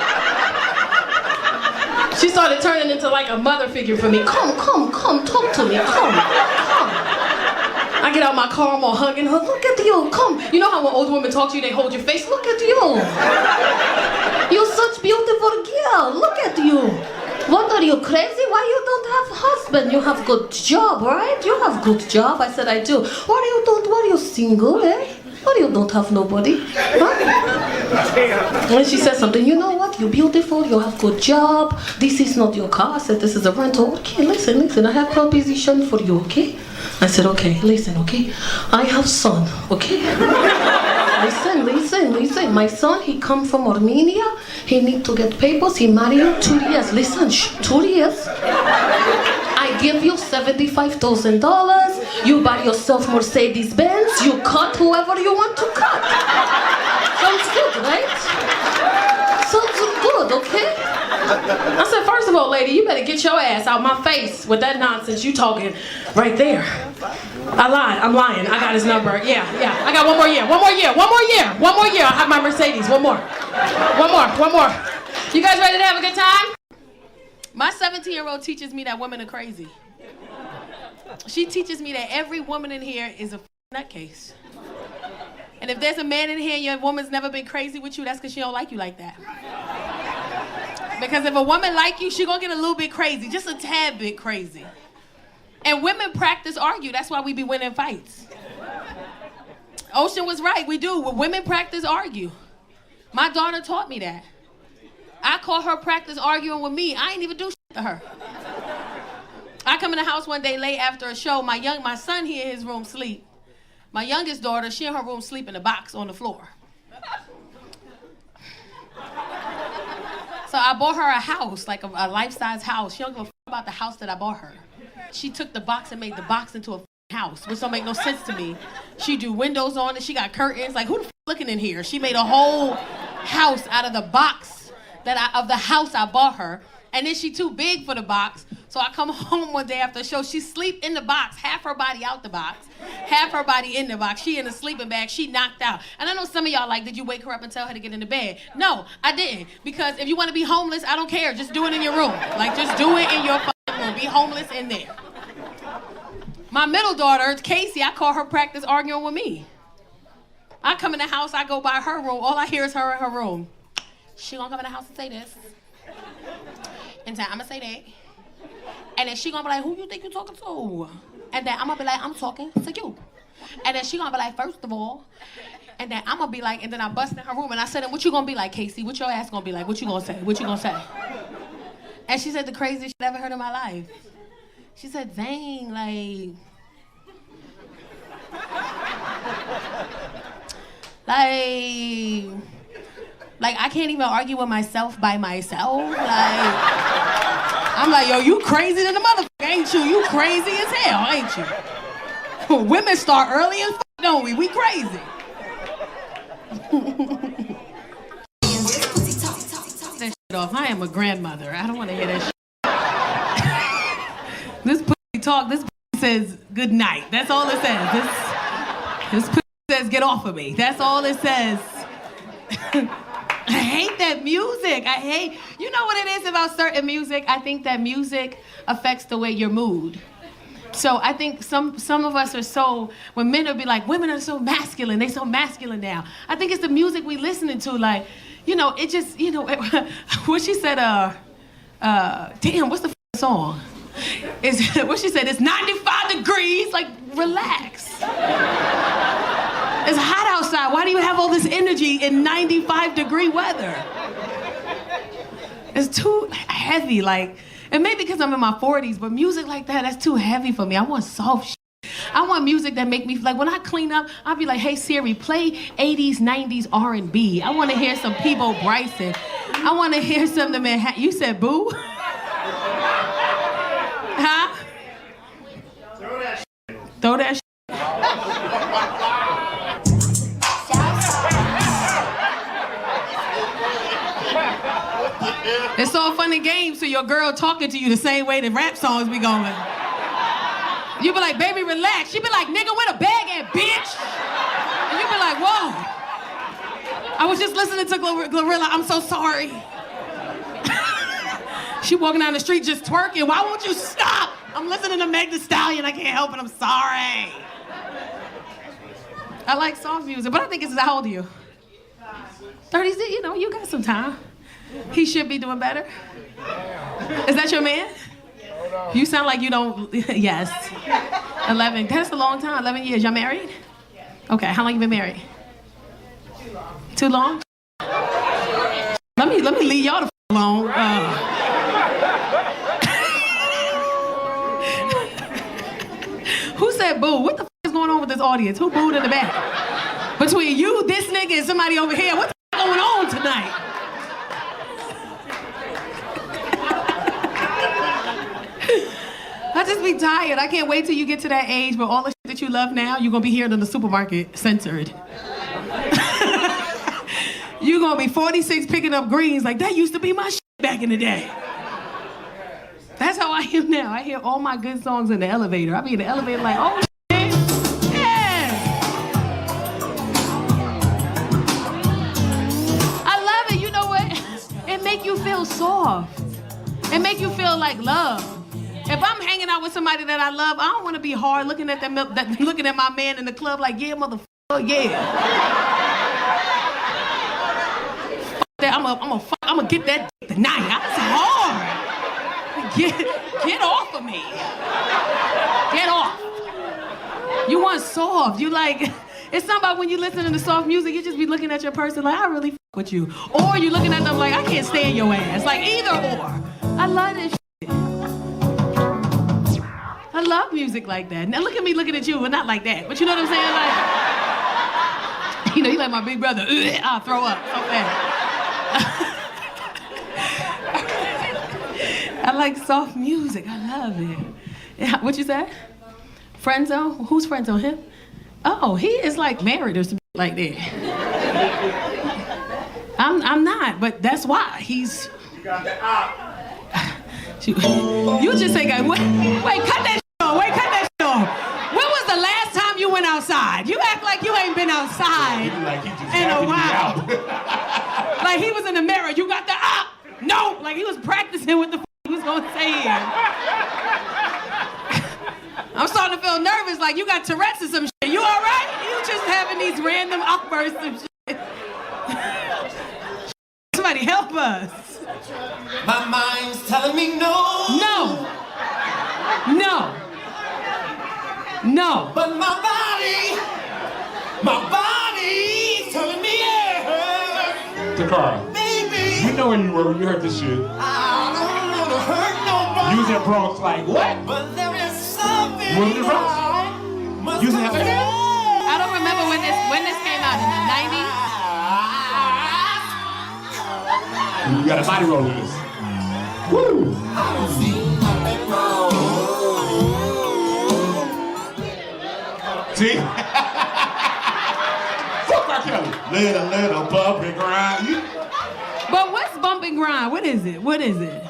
She started turning into like a mother figure for me. Come, talk to me, come. I get out my car, I'm all hugging her. Look at you, come. You know how when old women talk to you, they hold your face? Look at you. You're such beautiful girl. Look at you. What, are you crazy? Why you don't have husband? You have good job, right? You have good job. I said, I do. Why are you single, eh? Why you don't have nobody? Huh? And she said something, you know what? You're beautiful, you have good job. This is not your car. I said, this is a rental. Okay, listen. I have proposition for you, okay? I said, okay, listen, okay? I have son, okay? Listen. My son, he come from Armenia. He need to get papers. He marry you 2 years. Listen, 2 years. I give you $75,000. You buy yourself Mercedes Benz. You cut whoever you want to cut. Sounds good, right? Sounds good, okay? I said, first of all, lady, you better get your ass out my face with that nonsense you talking right there. I lied, I'm lying. I got his number. Yeah. I got one more year. I have my Mercedes. One more. You guys ready to have a good time? My 17-year-old teaches me that women are crazy. She teaches me that every woman in here is a nutcase. And if there's a man in here and your woman's never been crazy with you, that's because she don't like you like that. Because if a woman like you, she gonna get a little bit crazy, just a tad bit crazy. And women practice argue. That's why we be winning fights. Ocean was right, we do. Women practice argue. My daughter taught me that. I caught her practice arguing with me. I ain't even do shit to her. I come in the house one day late after a show. My son, he in his room sleep. My youngest daughter, she in her room sleep in a box on the floor. So I bought her a house, like a life-size house. She don't give a f about the house that I bought her. She took the box and made the box into a house, which don't make no sense to me. She do windows on it. She got curtains. Like, who the f looking in here? She made a whole house out of the box of the house I bought her. And then she too big for the box. So I come home one day after the show. She sleep in the box, half her body out the box, half her body in the box. She in a sleeping bag. She knocked out. And I know some of y'all like, did you wake her up and tell her to get in the bed? No, I didn't. Because if you want to be homeless, I don't care. Just do it in your room. Like, just do it in your fucking room. Be homeless in there. My middle daughter, Casey, I call her practice arguing with me. I come in the house, I go by her room. All I hear is her in her room. She gonna come in the house and say this. And then I'm gonna say that. And then she gonna be like, who you think you talking to? And then I'm gonna be like, I'm talking to you. And then she gonna be like, first of all. And then I'm gonna be like, and then I bust in her room and I said, what you gonna be like, Casey? What your ass gonna be like? What you gonna say? What you gonna say? And she said the craziest shit I ever heard in my life. She said, dang, like I can't even argue with myself by myself. I'm like, yo, you crazy than the motherfucker, ain't you? You crazy as hell, ain't you? Women start early as fuck, don't we? We crazy. That shit off. I am a grandmother. I don't want to hear that shit. This pussy talk, this pussy says good night. That's all it says. This pussy says get off of me. That's all it says. I hate that music. You know what it is about certain music? I think that music affects the way your mood. So I think some of us are so, when men will be like, women are so masculine, they so masculine now. I think it's the music we listening to, like, you know, it just, you know, what she said, damn, what's the song? What she said, it's 95 degrees, like, relax. It's hot outside. Why do you have all this energy in 95-degree weather? It's too heavy, like, and maybe because I'm in my 40s, but music like that, that's too heavy for me. I want soft shit. I want music that make me, like, when I clean up, I'll be like, hey Siri, play 80s, 90s R&B. I want to hear some Peabo Bryson. I want to hear something, man. You said boo? Huh? Throw that shit. Throw that shit. It's all fun and games to your girl talking to you the same way the rap songs be going. You be like, baby, relax. She be like, nigga, where the bag at, bitch? And you be like, whoa. I was just listening to Glorilla. I'm so sorry. She walking down the street just twerking. Why won't you stop? I'm listening to Meg Thee Stallion. I can't help it. I'm sorry. I like soft music, but I think it's, how old are you? 30s, you know, you got some time. He should be doing better. Is that your man? You sound like you don't, yes. 11, that's a long time, 11 years. Y'all married? Okay, how long you been married? Too long? Let me leave y'all the alone. Who said boo? What the is going on with this audience? Who booed in the back? Between you, this nigga, and somebody over here, what the going on tonight? I just be tired. I can't wait till you get to that age where all the shit that you love now, you're gonna be hearing in the supermarket censored. You're gonna be 46 picking up greens like that used to be my shit back in the day. That's how I am now. I hear all my good songs in the elevator. I be in the elevator like, oh shit, yeah. I love it. You know what? It make you feel soft. It make you feel like love. If I'm hanging out with somebody that I love, I don't want to be hard looking at them, looking at my man in the club like, yeah, motherfucker, yeah. I'm gonna get that dick tonight. That's hard. Get off of me. Get off. You want soft. You like, it's not about when you listen to soft music, you just be looking at your person like, I really with you. Or you looking at them like, I can't stand your ass. Like either or. I love this shit. I love music like that. Now look at me looking at you, but not like that. But you know what I'm saying? Like, you know, you like my big brother. I'll throw up so fast. I like soft music. I love it. Yeah, what you said? Friend zone? Who's friend zone? Him? Oh, he is like married or something like that. I'm not, but that's why he's. You got the op. You just say, wait, cut that shit off. Wait, cut that shit off. When was the last time you went outside? You act like you ain't been outside in a while. Like he was in the mirror. You got the op. No, like he was practicing what the he was gonna say here. I'm starting to feel nervous, like you got Tourette's or some shit. You all right? You just having these random outbursts of shit. Somebody help us. My mind's telling me no. No. No. No. But my body's telling me yes. Tacarra, Baby, we know where you were when you heard this shit. I don't want to hurt nobody. You was in Bronx like, what? But there is something. You was in the Bronx? You was in L.A.? I don't remember when this came out, in the 90s. You got a body roll with this. Woo! See? Fuck R. Kelly. Little bump and grind. But what's bump and grind? What is it? What is it?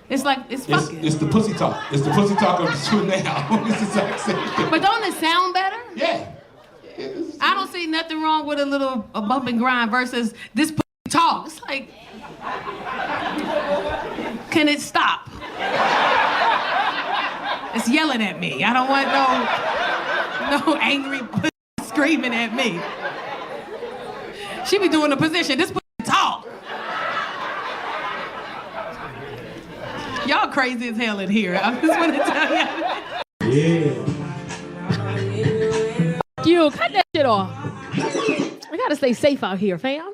It's like, it's fucking. It's the pussy talk. It's the pussy talk of the shooting now. It's the exact same thing. But don't it sound better? Yeah. I don't see nothing wrong with a bump and grind versus this pussy talk. It's like, can it stop? It's yelling at me. I don't want no angry pussy screaming at me. She be doing the position. This pussy talk. Y'all crazy as hell in here. I just want to tell you. Yeah. You cut that shit off. I gotta stay safe out here, fam.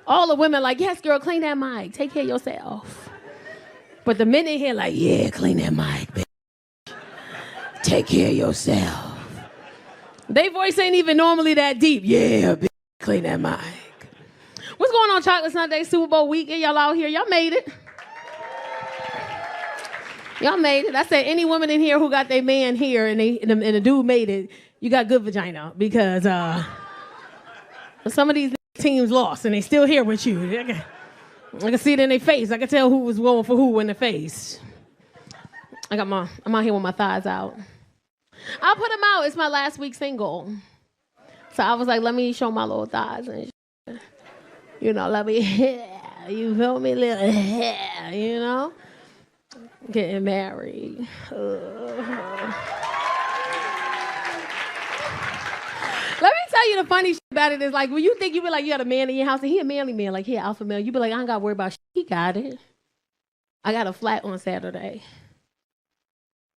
All the women like, yes, girl, clean that mic. Take care of yourself. But the men in here like, yeah, clean that mic, bitch. Take care of yourself. They voice ain't even normally that deep. Yeah, bitch, clean that mic. What's going on, Chocolate Sunday, Super Bowl weekend? Y'all out here, y'all made it. Y'all made it. I said any woman in here who got their man here and the dude made it, you got good vagina because some of these teams lost and they still here with you. I can see it in their face. I can tell who was going for who in the face. I'm out here with my thighs out. I'll put them out. It's my last week single. So I was like, let me show my little thighs and shit. You know, let me, you feel me? Little, you know? Getting married. Let me tell you the funny shit about it is like when you think you be like you got a man in your house and he a manly man, like he an alpha male, you be like, I don't gotta worry about shit. He got it. I got a flat on Saturday.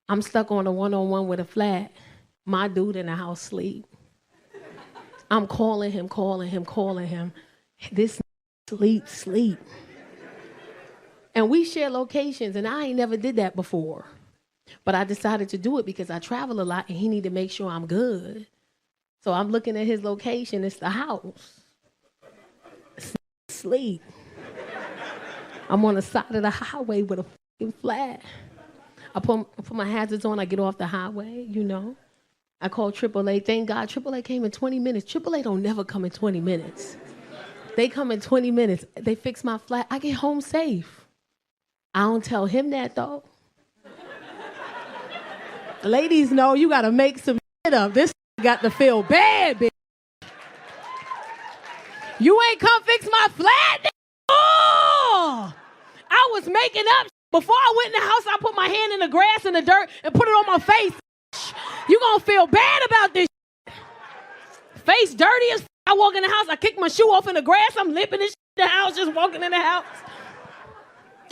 I'm stuck on a one-on-one with a flat. My dude in the house sleep. I'm calling him. This sleep. And we share locations, and I ain't never did that before. But I decided to do it because I travel a lot, and he need to make sure I'm good. So I'm looking at his location. It's the house. Sleep. I'm on the side of the highway with a fucking flat. I put my hazards on. I get off the highway, you know. I call AAA. Thank God AAA came in 20 minutes. AAA don't never come in 20 minutes. They come in 20 minutes. They fix my flat. I get home safe. I don't tell him that, though. Ladies know you got to make some shit up. This got to feel bad, bitch. You ain't come fix my flat? Oh! I was making up. Before I went in the house, I put my hand in the grass and the dirt and put it on my face. You gonna feel bad about this shit. Face dirty as I walk in the house, I kick my shoe off in the grass, I'm limping this shit in the house, just walking in the house.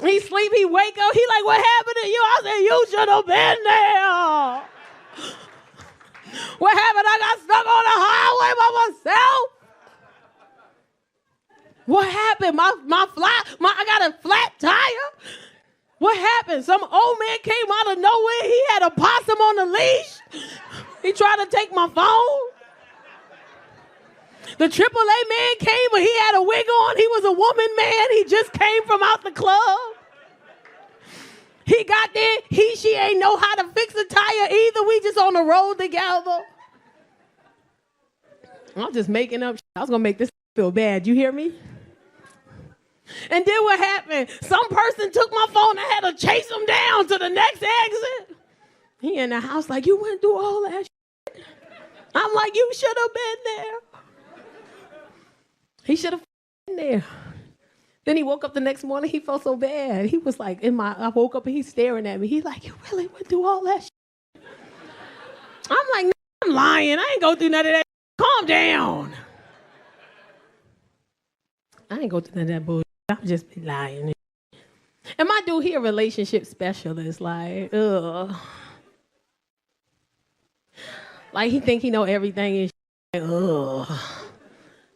He sleep, he wake up, he like, what happened to you? I said, you should have been there. What happened? I got stuck on the highway by myself. What happened? I got a flat tire. What happened? Some old man came out of nowhere. He had a possum on the leash. He tried to take my phone. The AAA man came, but he had a wig on. He was a woman man. He just came from out the club. He got there. She ain't know how to fix a tire either. We just on the road together. I'm just making up shit. I was going to make this feel bad. You hear me? And then what happened? Some person took my phone and had to chase him down to the next exit. He in the house like, you went through all that shit. I'm like, you should have been there. He should have been there. Then he woke up the next morning. He felt so bad. He was like, I woke up and he's staring at me. He's like, you really went through all that shit? I'm like, no, I'm lying. I ain't go through none of that. Calm down. I ain't go through none of that bullshit. I'm just be lying. And my dude, he a relationship specialist. Like, ugh. Like, he think he know everything and shit. Like, ugh.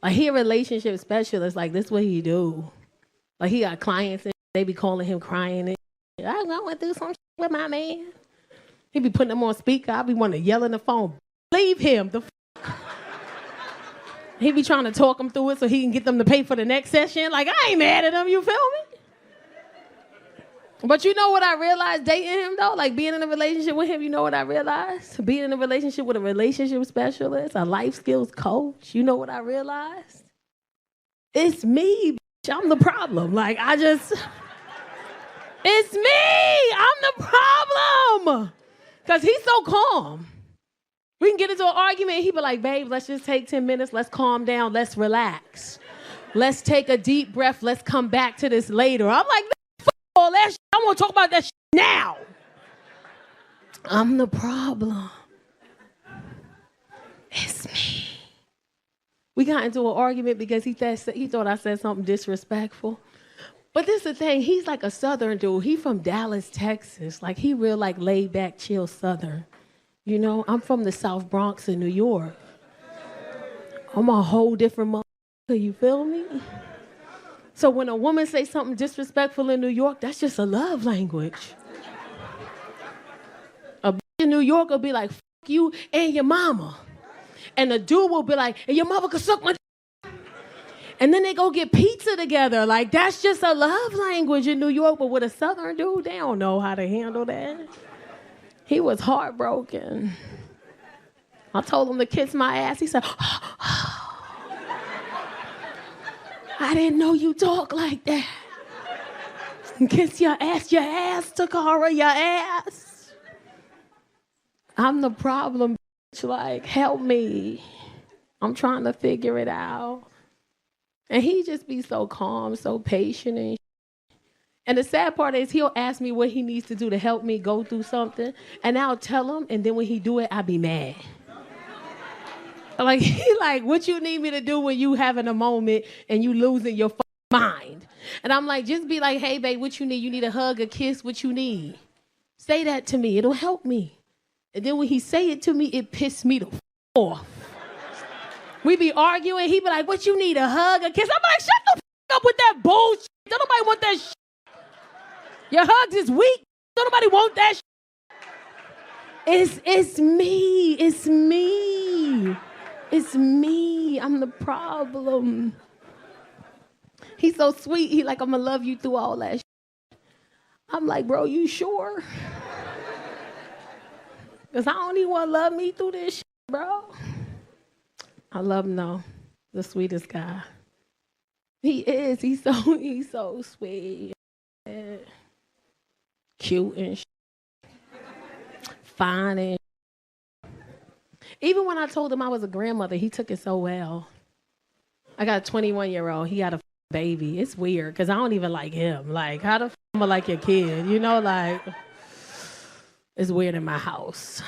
Like, he a relationship specialist. Like, this what he do. Like, he got clients and they be calling him crying. And I went through some shit with my man. He be putting them on speaker. I be wanting to yell in the phone. Leave him. He be trying to talk them through it so he can get them to pay for the next session. Like, I ain't mad at him, you feel me? But you know what I realized dating him, though? Like, being in a relationship with him, you know what I realized? Being in a relationship with a relationship specialist, a life skills coach, you know what I realized? It's me, bitch. I'm the problem. Like, it's me. I'm the problem. Because he's so calm. We can get into an argument and he be like, babe, let's just take 10 minutes. Let's calm down. Let's relax. Let's take a deep breath. Let's come back to this later. I'm like, fuck all that shit. I want to talk about that shit now. I'm the problem. It's me. We got into an argument because he thought I said something disrespectful. But this is the thing. He's like a Southern dude. He from Dallas, Texas. Like, he real like laid back, chill Southern. You know, I'm from the South Bronx in New York. I'm a whole different motherfucker, you feel me? So when a woman say something disrespectful in New York, that's just a love language. A bitch in New York will be like, fuck you and your mama. And a dude will be like, and your mother can suck my d-. And then they go get pizza together. Like, that's just a love language in New York. But with a Southern dude, they don't know how to handle that. He was heartbroken. I told him to kiss my ass. He said, I didn't know you talk like that. Kiss your ass, Tacarra, your ass. I'm the problem, bitch. Like, help me. I'm trying to figure it out. And he just be so calm, so patient. And the sad part is he'll ask me what he needs to do to help me go through something. And I'll tell him, and then when he do it, I be mad. Like, he like, what you need me to do when you having a moment and you losing your mind? And I'm like, just be like, hey, babe, what you need? You need a hug, a kiss, what you need? Say that to me. It'll help me. And then when he say it to me, it piss me the off. We be arguing. He be like, what you need, a hug, a kiss? I'm like, shut the up with that bullshit. Don't nobody want that shit. Your hugs is weak. Don't nobody want that shit. It's me. It's me. It's me. I'm the problem. He's so sweet. He like, I'm gonna love you through all that shit. I'm like, bro, you sure? Because I don't even want to love me through this shit, bro. I love him, though. The sweetest guy. He is. He's so sweet. Cute and shit. Fine and shit. Even when I told him I was a grandmother, he took it so well. I got a 21-year-old. He had a baby. It's weird because I don't even like him. Like, how the am I like your kid? You know, like, it's weird in my house.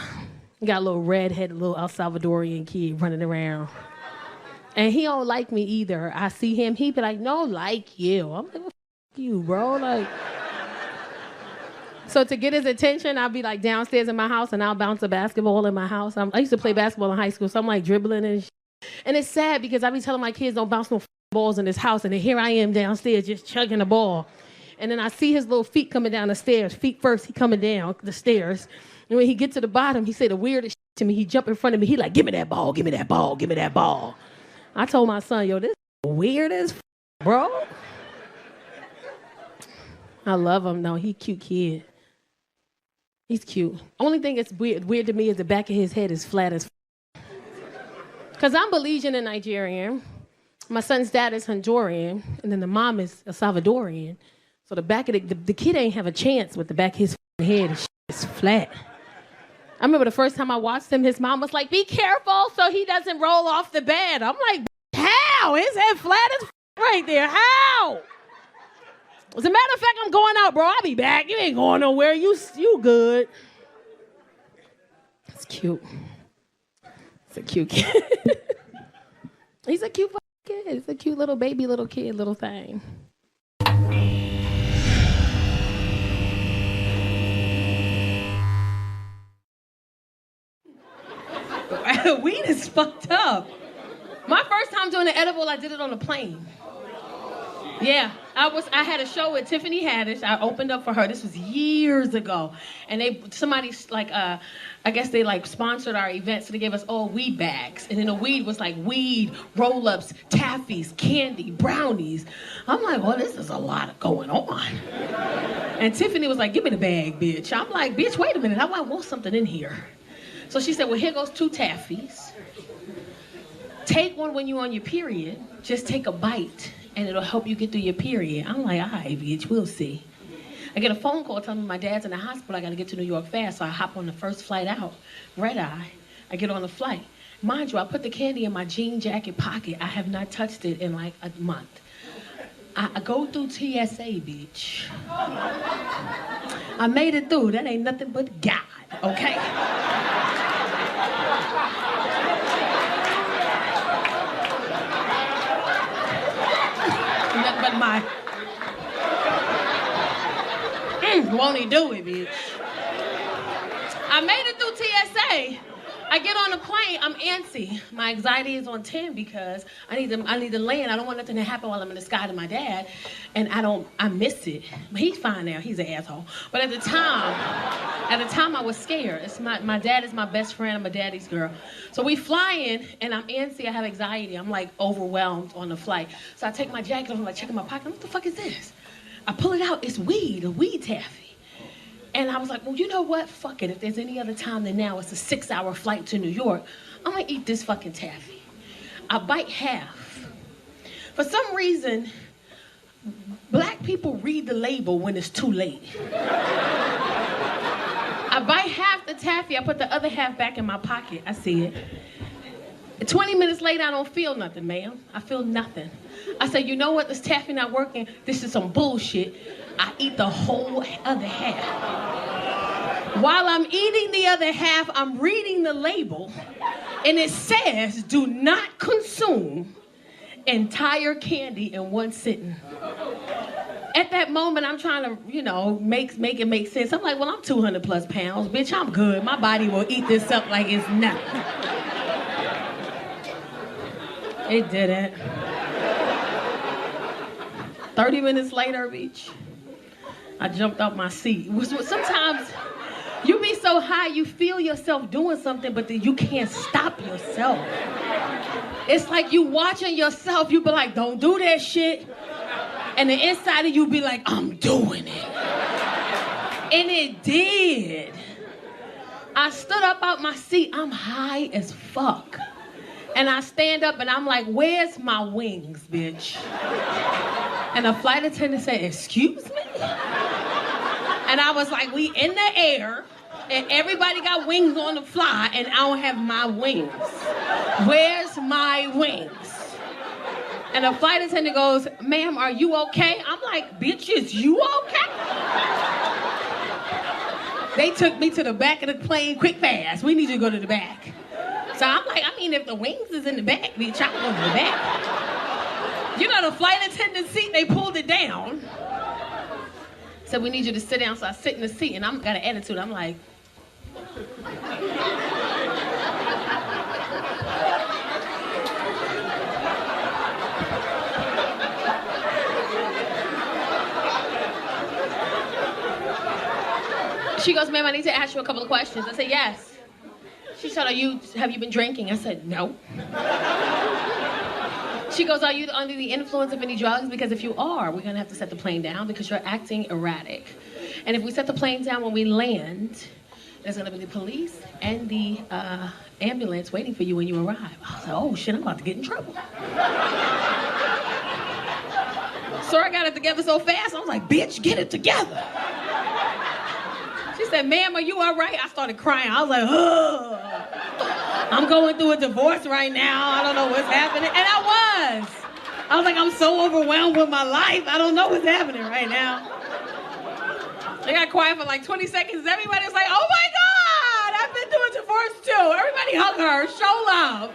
Got a little redheaded, little El Salvadorian kid running around. And he don't like me either. I see him, he be like, no, like you. I'm like, well, f you, bro. Like, so to get his attention, I'll be like downstairs in my house and I'll bounce a basketball in my house. I used to play basketball in high school, so I'm like dribbling and shit. And it's sad because I be telling my kids don't bounce no balls in this house, and then here I am downstairs just chugging the ball. And then I see his little feet coming down the stairs. Feet first, he coming down the stairs. And when he get to the bottom, he say the weirdest shit to me. He jump in front of me. He like, give me that ball, give me that ball, give me that ball. I told my son, yo, this is weird as bro. I love him, though. He cute kid. He's cute. Only thing that's weird to me is the back of his head is flat as because I'm Belizean and Nigerian. My son's dad is Honduran, and then the mom is a Salvadorian. So the back of the kid ain't have a chance with the back of his head is flat. I remember the first time I watched him, his mom was like, be careful so he doesn't roll off the bed. I'm like, how? His head flat as right there. How? As a matter of fact, I'm going out, bro. I'll be back. You ain't going nowhere. You good. It's cute. It's a cute kid. He's a cute kid. He's a cute little baby, little kid, little thing. Weed is fucked up. My first time doing an edible, I did it on a plane. Yeah, I had a show with Tiffany Haddish. I opened up for her. This was years ago. And somebody like, I guess they like sponsored our event, so they gave us all weed bags. And then the weed was like weed, roll-ups, taffies, candy, brownies. I'm like, well, this is a lot going on. And Tiffany was like, give me the bag, bitch. I'm like, bitch, wait a minute. I want something in here. So she said, well, here goes 2 taffies. Take one when you're on your period. Just take a bite, and it'll help you get through your period. I'm like, all right, bitch, we'll see. I get a phone call telling me my dad's in the hospital. I got to get to New York fast, so I hop on the first flight out. Red eye. I get on the flight. Mind you, I put the candy in my jean jacket pocket. I have not touched it in like a month. I go through TSA, bitch. I made it through. That ain't nothing but God, okay? Nothing but my... won't he do it, bitch? I made it through TSA. I get on the plane, I'm antsy. My anxiety is on 10 because I need to land. I don't want nothing to happen while I'm in the sky to my dad. And I miss it. But he's fine now, he's an asshole. But at the time I was scared. My dad is my best friend, I'm a daddy's girl. So we flying and I'm antsy, I have anxiety. I'm like overwhelmed on the flight. So I take my jacket off, I'm like checking my pocket. What the fuck is this? I pull it out, it's weed, a weed taffy. And I was like, well, you know what? Fuck it. If there's any other time than now, it's a 6-hour flight to New York. I'm gonna eat this fucking taffy. I bite half. For some reason, black people read the label when it's too late. I bite half the taffy, I put the other half back in my pocket. I see it. 20 minutes later, I don't feel nothing, ma'am. I feel nothing. I said, you know what? This taffy not working. This is some bullshit. I eat the whole other half. While I'm eating the other half, I'm reading the label, and it says, do not consume entire candy in one sitting. At that moment, I'm trying to, make it make sense. I'm like, well, I'm 200 plus pounds. Bitch, I'm good. My body will eat this up like it's nothing. It didn't. 30 minutes later, bitch, I jumped out my seat. Sometimes you be so high, you feel yourself doing something, but then you can't stop yourself. It's like you watching yourself, you be like, don't do that shit. And the inside of you be like, I'm doing it. And it did. I stood up out my seat, I'm high as fuck. And I stand up and I'm like, where's my wings, bitch? And the flight attendant said, excuse me? And I was like, we in the air, and everybody got wings on the fly, and I don't have my wings. Where's my wings? And the flight attendant goes, ma'am, are you okay? I'm like, bitch, is you okay? They took me to the back of the plane quick fast. We need you to go to the back. So I'm like, if the wings is in the back, bitch, I'm going to the back. You know, the flight attendant seat, they pulled it down. So we need you to sit down. So I sit in the seat, and I got an attitude. I'm like, she goes, ma'am, I need to ask you a couple of questions. I said, yes. She said, have you been drinking? I said, no. She goes, are you under the influence of any drugs? Because if you are, we're gonna have to set the plane down because you're acting erratic. And if we set the plane down when we land, there's gonna be the police and the ambulance waiting for you when you arrive. I was like, oh shit, I'm about to get in trouble. So I got it together so fast, I was like, bitch, get it together. She said, ma'am, are you all right? I started crying. I was like, ugh. I'm going through a divorce right now. I don't know what's happening. And I was like, I'm so overwhelmed with my life. I don't know what's happening right now. I got quiet for like 20 seconds. Everybody was like, oh my God, I've been through a divorce too. Everybody hug her, show love.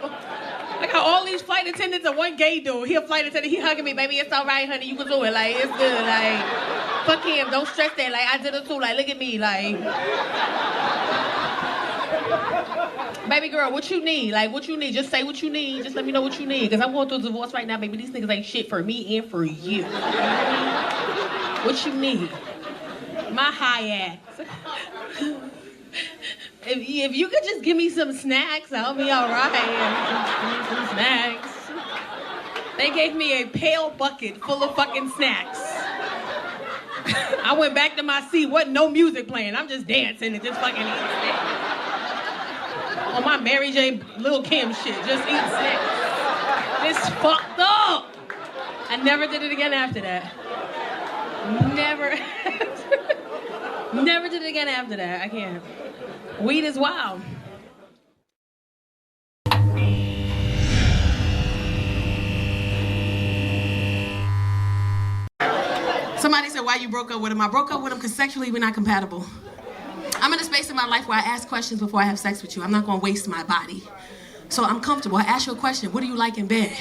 I got all these flight attendants and one gay dude. He a flight attendant, he hugging me, baby, it's all right, honey, you can do it. Like, it's good, like, fuck him, don't stress that. Like, I did it too, like, look at me, like. Baby girl, what you need? Like, what you need? Just say what you need. Just let me know what you need. Because I'm going through a divorce right now, baby. These niggas ain't shit for me and for you. What you need? My high ass. If you could just give me some snacks, I'll be all right. Give me some snacks. They gave me a pail bucket full of fucking snacks. I went back to my seat. Wasn't no music playing. I'm just dancing and just fucking eating snacks. On my Mary J. Lil Kim shit, just eating snacks. This fucked up. I never did it again after that. Never did it again after that. I can't. Weed is wild. Somebody said, why you broke up with him? I broke up with him because sexually we're not compatible. I'm in a space in my life where I ask questions before I have sex with you. I'm not gonna waste my body. So I'm comfortable. I ask you a question, what do you like in bed?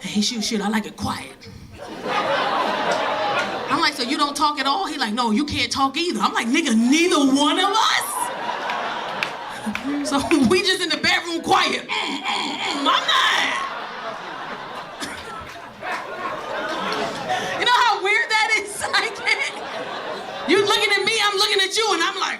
And he shit, I like it quiet. I'm like, so you don't talk at all? He like, no, you can't talk either. I'm like, nigga, neither one of us? So we just in the bedroom quiet. I'm not. You know how weird that is? I can't. You looking at me, I'm looking at you, and I'm like.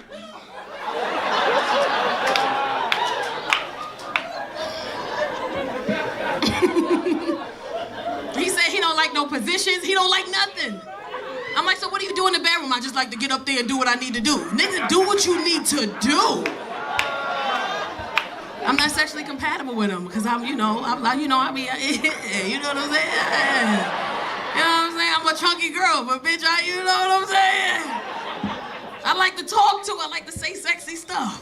He said he don't like no positions, he don't like nothing. I'm like, so what do you do in the bedroom? I just like to get up there and do what I need to do. Nigga, do what you need to do. I'm not sexually compatible with him because I be, you know what I'm saying? You know what I'm saying? I'm a chunky girl, but bitch, you know what I'm saying? I like to talk to, I like to say sexy stuff.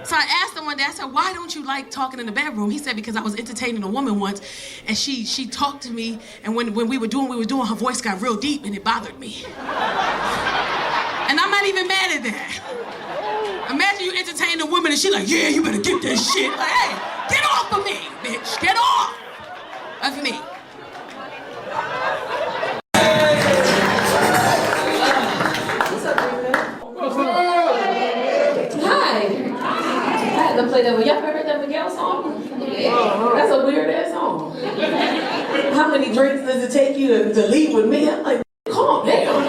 So I asked him one day, I said, why don't you like talking in the bedroom? He said, because I was entertaining a woman once, and she talked to me, and when we were doing, her voice got real deep, and it bothered me. And I'm not even mad at that. Imagine you entertain a woman, and she like, yeah, you better get that shit. Like, hey, get off of me, bitch, get off of me. To play that one. Y'all ever heard that Miguel song? Yeah. That's a weird ass song. How many drinks does it take you to leave with me? I'm like, calm down.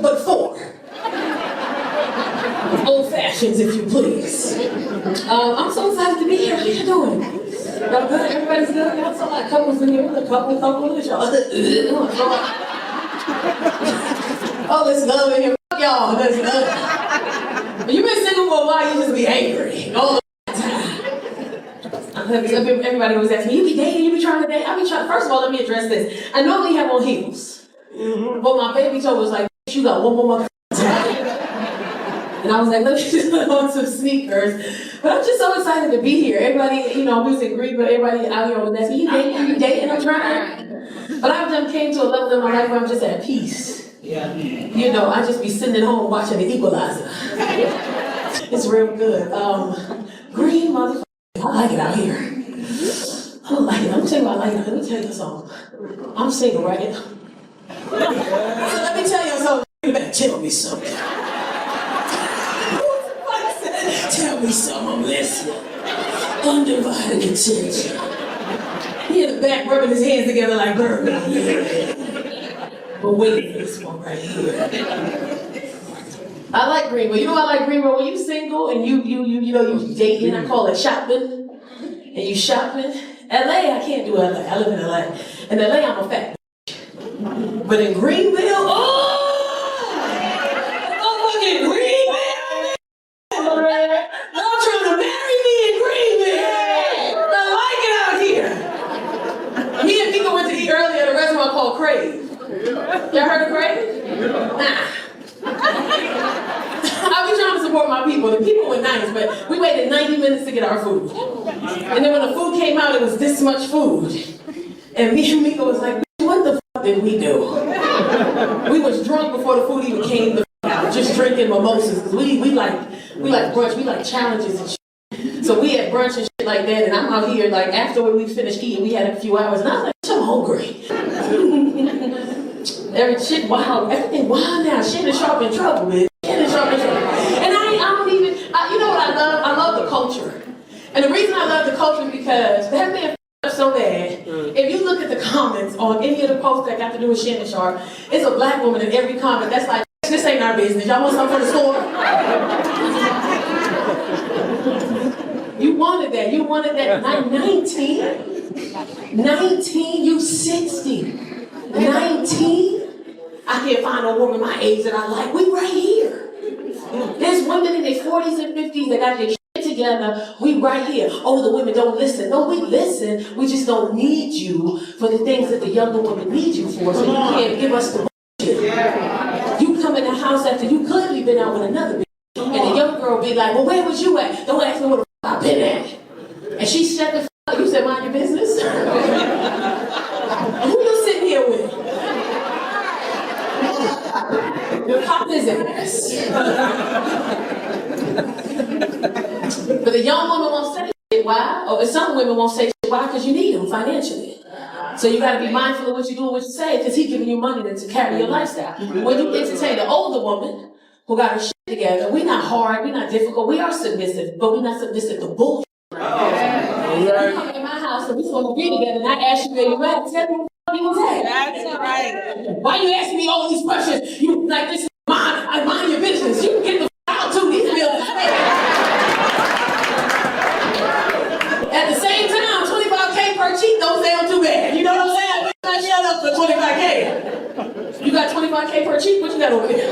But 4. Old fashions, if you please. I'm so excited to be here. How you doing? Y'all good? Everybody's good? Y'all saw like couples in here. A couple of y'all. Oh, let's love in here. Fuck y'all. Let's love. You've been single for a while, you just be angry all the time. Everybody always asks me, you be dating, you be trying to date? I be trying. First of all, let me address this. I normally have on heels. But my baby toe was like, you got one more time. And I was like, let me just put on some sneakers. But I'm just so excited to be here. Everybody, you know, we was in Greek, but everybody out here was asking, you dating, I'm trying. But I've done came to a level in my life where I'm just at peace. Yeah. You know, I just be sitting at home watching The Equalizer. It's real good. Green motherfucker. I like it out here. I don't like it. I'm gonna tell you why I like it. Let me tell you something. I'm single, right? So let me tell you something. You better tell me something. Tell me something, I'm listening. Undivided attention. He in the back rubbing his hands together like Birdman. Yeah. But wait for this one right here. I like Greenville. You know I like Greenville? When you single and you dating, I call it shopping. And you shopping. LA, I can't do LA. I live in LA. In LA, I'm a fat bitch. But in Greenville, look at Greenville. Y'all trying to marry me in Greenville. I like it out here. Me and Mika went to eat earlier at a restaurant called Crave. Y'all heard of Crave? Nah. I be trying to support my people. The people were nice, but we waited 90 minutes to get our food. And then when the food came out, it was this much food. And me and Mika was like, what the fuck did we do? We was drunk before the food even came out, just drinking mimosas. Cause we like brunch, we like challenges and shit. So we had brunch and shit like that, and I'm out here like after we finished eating, we had a few hours, and I was like, I'm hungry. Everything wild now. Shannon Sharp in trouble, man. Shannon Sharp in trouble. And I don't even, you know what I love? I love the culture. And the reason I love the culture is because that man up so bad. If you look at the comments on any of the posts that got to do with Shannon Sharp, it's a black woman in every comment that's like, this ain't our business. Y'all want something from the store? You wanted that. You wanted that. 19, you 60. 19? I can't find a woman my age that I like. We right here. There's women in their 40s and 50s that got their shit together. We right here. Oh, the women don't listen. No, we listen. We just don't need you for the things that the younger women need you for. So you can't give us the shit. You come in the house after you clearly been out with another bitch. And the young girl be like, well, where was you at? Don't ask me where the f*** I've been at. And she shut the f*** up. You said, mind your business. Who you sitting here with? Pop his ass. But the young woman won't say shit. Why? Or some women won't say shit. Why? Because you need him financially. So you got to be mindful of what you do and what you say, because he's giving you money to carry your lifestyle. When you entertain the older woman, who got her shit together. We're not hard, we're not difficult, we are submissive, but we're not submissive to bullshit. You come in my house and we supposed to be together and I ask you where you at, tell me what you was at. That's right. Why you asking me all these questions? You like this is I mind your business. You can get the out too. These bills is paid. At the same time, 25K per cheek don't sound too bad. You know what I'm saying? I shut up for 25K. You got 25K per cheek? What you got over there?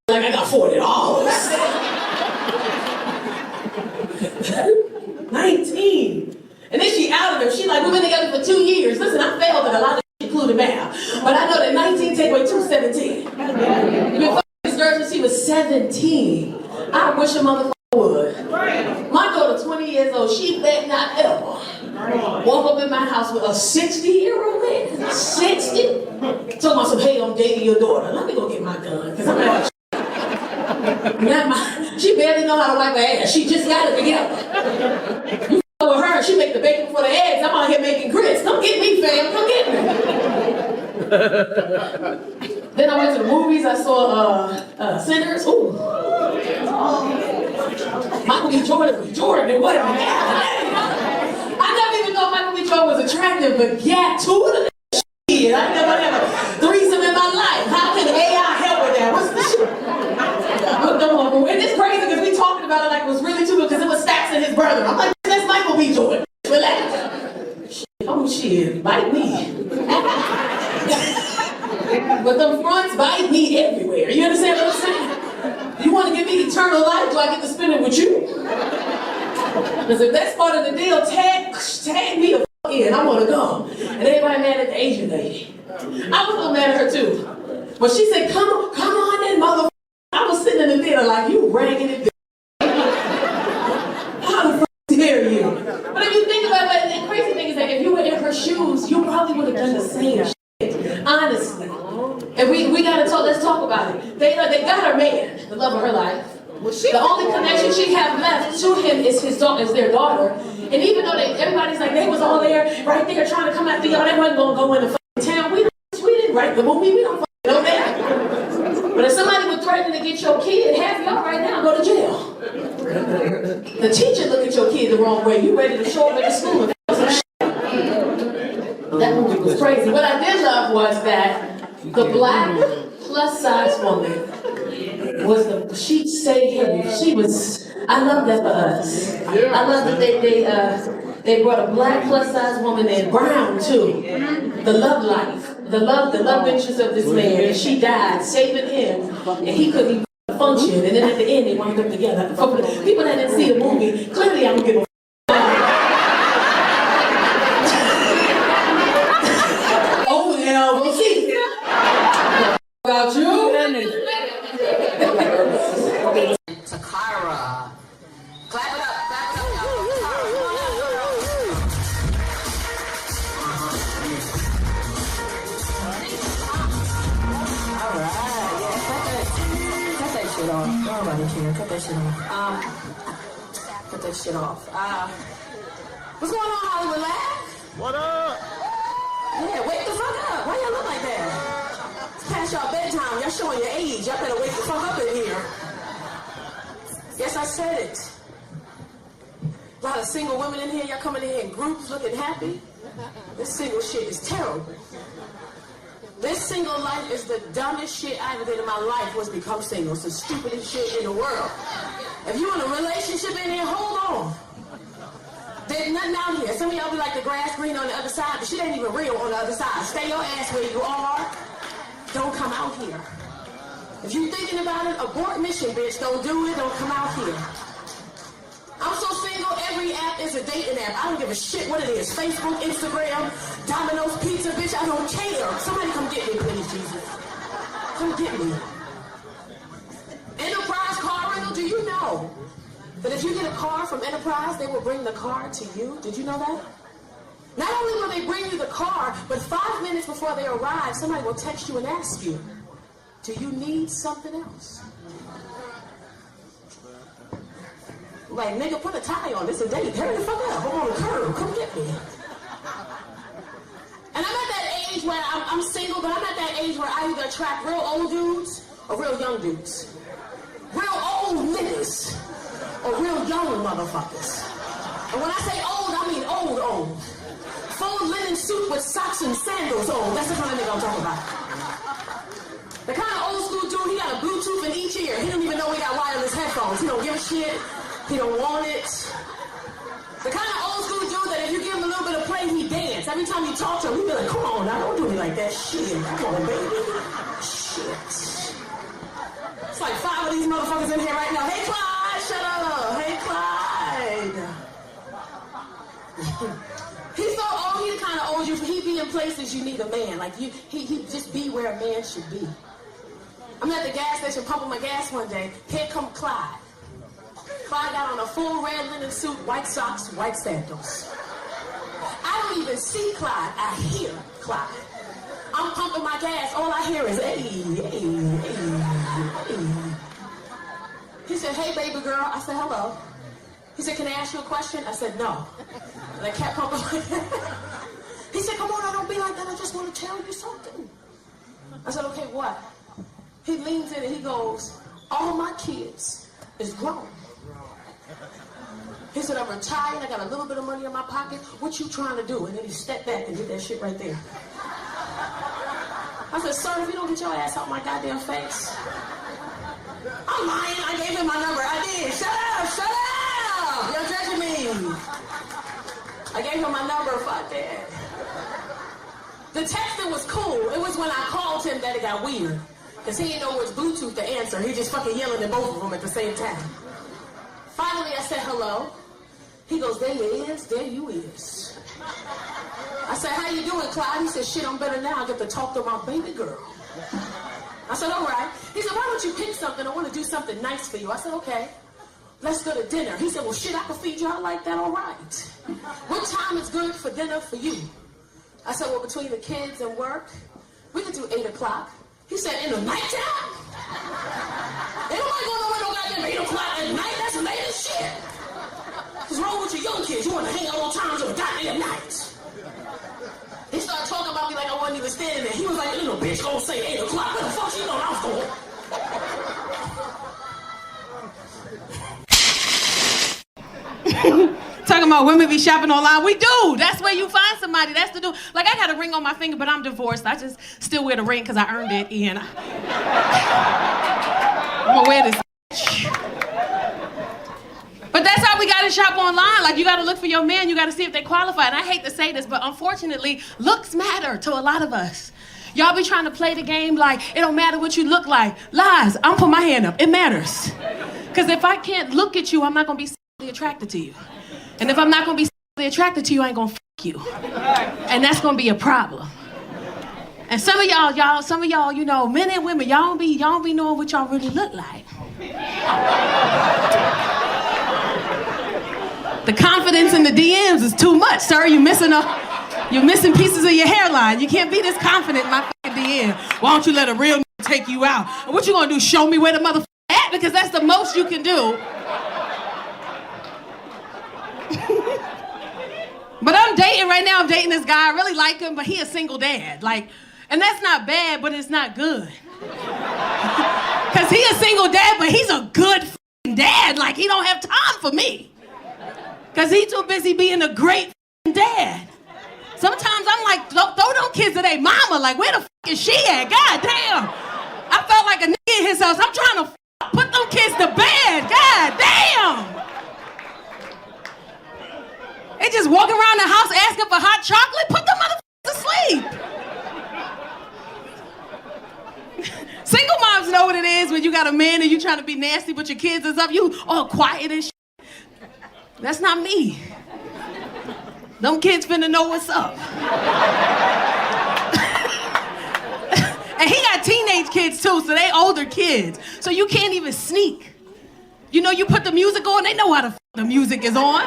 Like I got $40. 19. And then she outed her. She like, we've been together for 2 years. Listen, I failed at a lot of shit, including math. But I know that 19 take away 217. You've been fucking this girl since she was 17. I wish a motherfucker would. My daughter, 20 years old, she bet not ever walk up in my house with a 60-year-old man. 60? Talking about some, hey, I'm dating your daughter. Let me go get my gun. Because I'm like, she barely know how to wipe her ass. She just got it together. You f*** with her, she make the bacon for the eggs. I'm out here making grits. Come get me, fam. Come get me. Then I went to the movies. I saw Sinners. Ooh. Michael B. Jordan was Jordan. What? I never even thought Michael B. Jordan was attractive, but yeah, two of them shit. I never had a threesome in my life. How can AI help with that? What's the shit? And it's crazy because we talking about it like it was really too good because it was Stacks and his brother. I'm like, that's Michael B. Jordan. Relax. Oh shit, bite me. But the fronts bite me everywhere. You understand what I'm saying? You want to give me eternal life, do I get to spend it with you? Because if that's part of the deal, tag me the fuck in. I want to go. And everybody mad at the Asian lady. I was a little mad at her too. But she said, come on in, motherfucker. I was sitting in the theater like, you ragging it. How the fuck dare you? But if you think about it, the crazy thing is that if you were in her shoes, you probably would have done the same shit. Honestly. And we gotta talk, let's talk about it. They got her man, the love of her life. The only connection she have left to him is their daughter. And even though everybody's like, they was all there, right there trying to come after y'all, they wasn't gonna go in the fucking town. We didn't write the movie, we don't fucking know that. But if somebody would threaten to get your kid, half y'all right now go to jail. The teacher look at your kid the wrong way. You ready to show up at the school and some shit. That movie was crazy. What I did love was that the black plus size woman was she saved him. She was, I love that for us. I love that they brought a black plus size woman and brown too. The love life, the love interest of this man, and she died, saving him, and he couldn't even function. And then at the end, they wound up together. For people that didn't see the movie, clearly I don't give a oh hell, we'll see. About you? Tacarra. Clap it up, y'all. Alright, yeah, cut that shit off. Nobody care. Cut that shit off. Cut that shit off. What's going on, Hollywood Lab? What up? Yeah, wake the fuck up. Why y'all look like that? It's past y'all bedtime. Y'all showing your age. Y'all better wake the fuck up in here. Yes, I said it. A lot of single women in here. Y'all coming in here in groups looking happy. This single shit is terrible. This single life is the dumbest shit I ever did in my life was become single. It's the stupidest shit in the world. If you in a relationship in here, hold on. There's nothing out here. Some of y'all be like the grass green on the other side, but shit ain't even real on the other side. Stay your ass where you are. Don't come out here. If you thinking about it, abort mission, bitch. Don't do it. Don't come out here. I'm so single, every app is a dating app. I don't give a shit what it is. Facebook, Instagram, Domino's Pizza, bitch. I don't care. Somebody come get me, please, Jesus. Come get me. Enterprise car rental, do you know that if you get a car from Enterprise, they will bring the car to you? Did you know that? Not only will they bring you the car, but 5 minutes before they arrive, somebody will text you and ask you, do you need something else? Like, nigga, put a tie on. This a date. Hurry the fuck up. I'm on the curb. Come get me. And I'm at that age where I'm single, but I'm at that age where I either attract real old dudes or real young dudes? Real old niggas or real young motherfuckers? And when I say old, I mean old, old. Full linen suit with socks and sandals on. That's the kind of nigga I'm talking about. The kind of old school dude, he got a Bluetooth in each ear. He don't even know he got wireless headphones. He don't give a shit. He don't want it. The kind of old school dude that if you give him a little bit of play, he dance. Every time you talk to him, he be like, come on now, don't do me like that. Shit, come on, baby. Shit. It's like 5 of these motherfuckers in here right now. Hey, Clyde, shut up. Hey, Clyde. He's so old, he the kind of old he be in places you need a man. Like, he just be where a man should be. I'm at the gas station pumping my gas one day. Here come Clyde. Clyde got on a full red linen suit, white socks, white sandals. I don't even see Clyde, I hear Clyde. I'm pumping my gas, all I hear is, hey, hey, hey, hey. He said, hey, baby girl. I said, hello. He said, can I ask you a question? I said, no. And I kept pumping my gas. He said, come on, I don't be like that. I just want to tell you something. I said, okay, what? He leans in and he goes, all my kids is grown. He said, I'm retired. I got a little bit of money in my pocket. What you trying to do? And then he stepped back and did that shit right there. I said, sir, if you don't get your ass out my goddamn face. I'm lying. I gave him my number. I did. Shut up. Shut up. You're judging me. I gave him my number. Fuck that. The texting was cool. It was when I called him that it got weird. Because he didn't know which Bluetooth to answer. He just fucking yelling at both of them at the same time. Finally, I said, hello. He goes, there you is. There you is. I said, how you doing, Clyde? He said, shit, I'm better now. I get to talk to my baby girl. I said, all right. He said, why don't you pick something? I want to do something nice for you. I said, okay. Let's go to dinner. He said, well, shit, I can feed you out like that. All right. What time is good for dinner for you? I said, well, between the kids and work, we could do 8 o'clock. He said, in the nighttime? Ain't nobody going nowhere no goddamn 8 o'clock at night. That's late as shit. What's wrong with your young kids? You want to hang out all times of the goddamn night. He started talking about me like I wasn't even standing there. He was like, little bitch, gonna say 8 o'clock. Where the fuck you know I was going? Talking about women be shopping online. We do. That's where you find somebody. That's the dude. Like, I got a ring on my finger, but I'm divorced. I just still wear the ring because I earned it. And I'm gonna wear this. But that's how we gotta shop online. Like, you gotta look for your man. You gotta see if they qualify. And I hate to say this, but unfortunately, looks matter to a lot of us. Y'all be trying to play the game like it don't matter what you look like. Lies. I'm putting my hand up. It matters. Because if I can't look at you, I'm not gonna be sexually attracted to you. And if I'm not gonna be sexually attracted to you, I ain't gonna fuck you. And that's gonna be a problem. And some of y'all, you know, men and women, y'all don't be knowing what y'all really look like. The confidence in the DMs is too much, sir. You're missing pieces of your hairline. You can't be this confident in my fucking DM. Why don't you let a real take you out? And what you gonna do, show me where the motherfucker at? Because that's the most you can do. But I'm dating right now. I'm dating this guy. I really like him, but he a single dad. Like, and that's not bad, but it's not good. Because he a single dad, but he's a good f***ing dad. Like, he don't have time for me. Because he too busy being a great f***ing dad. Sometimes I'm like, throw them kids to their mama. Like, where the f*** is she at? God damn. I felt like a nigga in his house. I'm trying to put them kids to bed. God damn. They just walk around the house asking for hot chocolate. Put them motherfuckers to sleep. Single moms know what it is when you got a man and you trying to be nasty, but your kids is up. You all quiet and shit. That's not me. Them kids finna know what's up. And he got teenage kids too, so they older kids. So you can't even sneak. You know, you put the music on, they know how the music is on.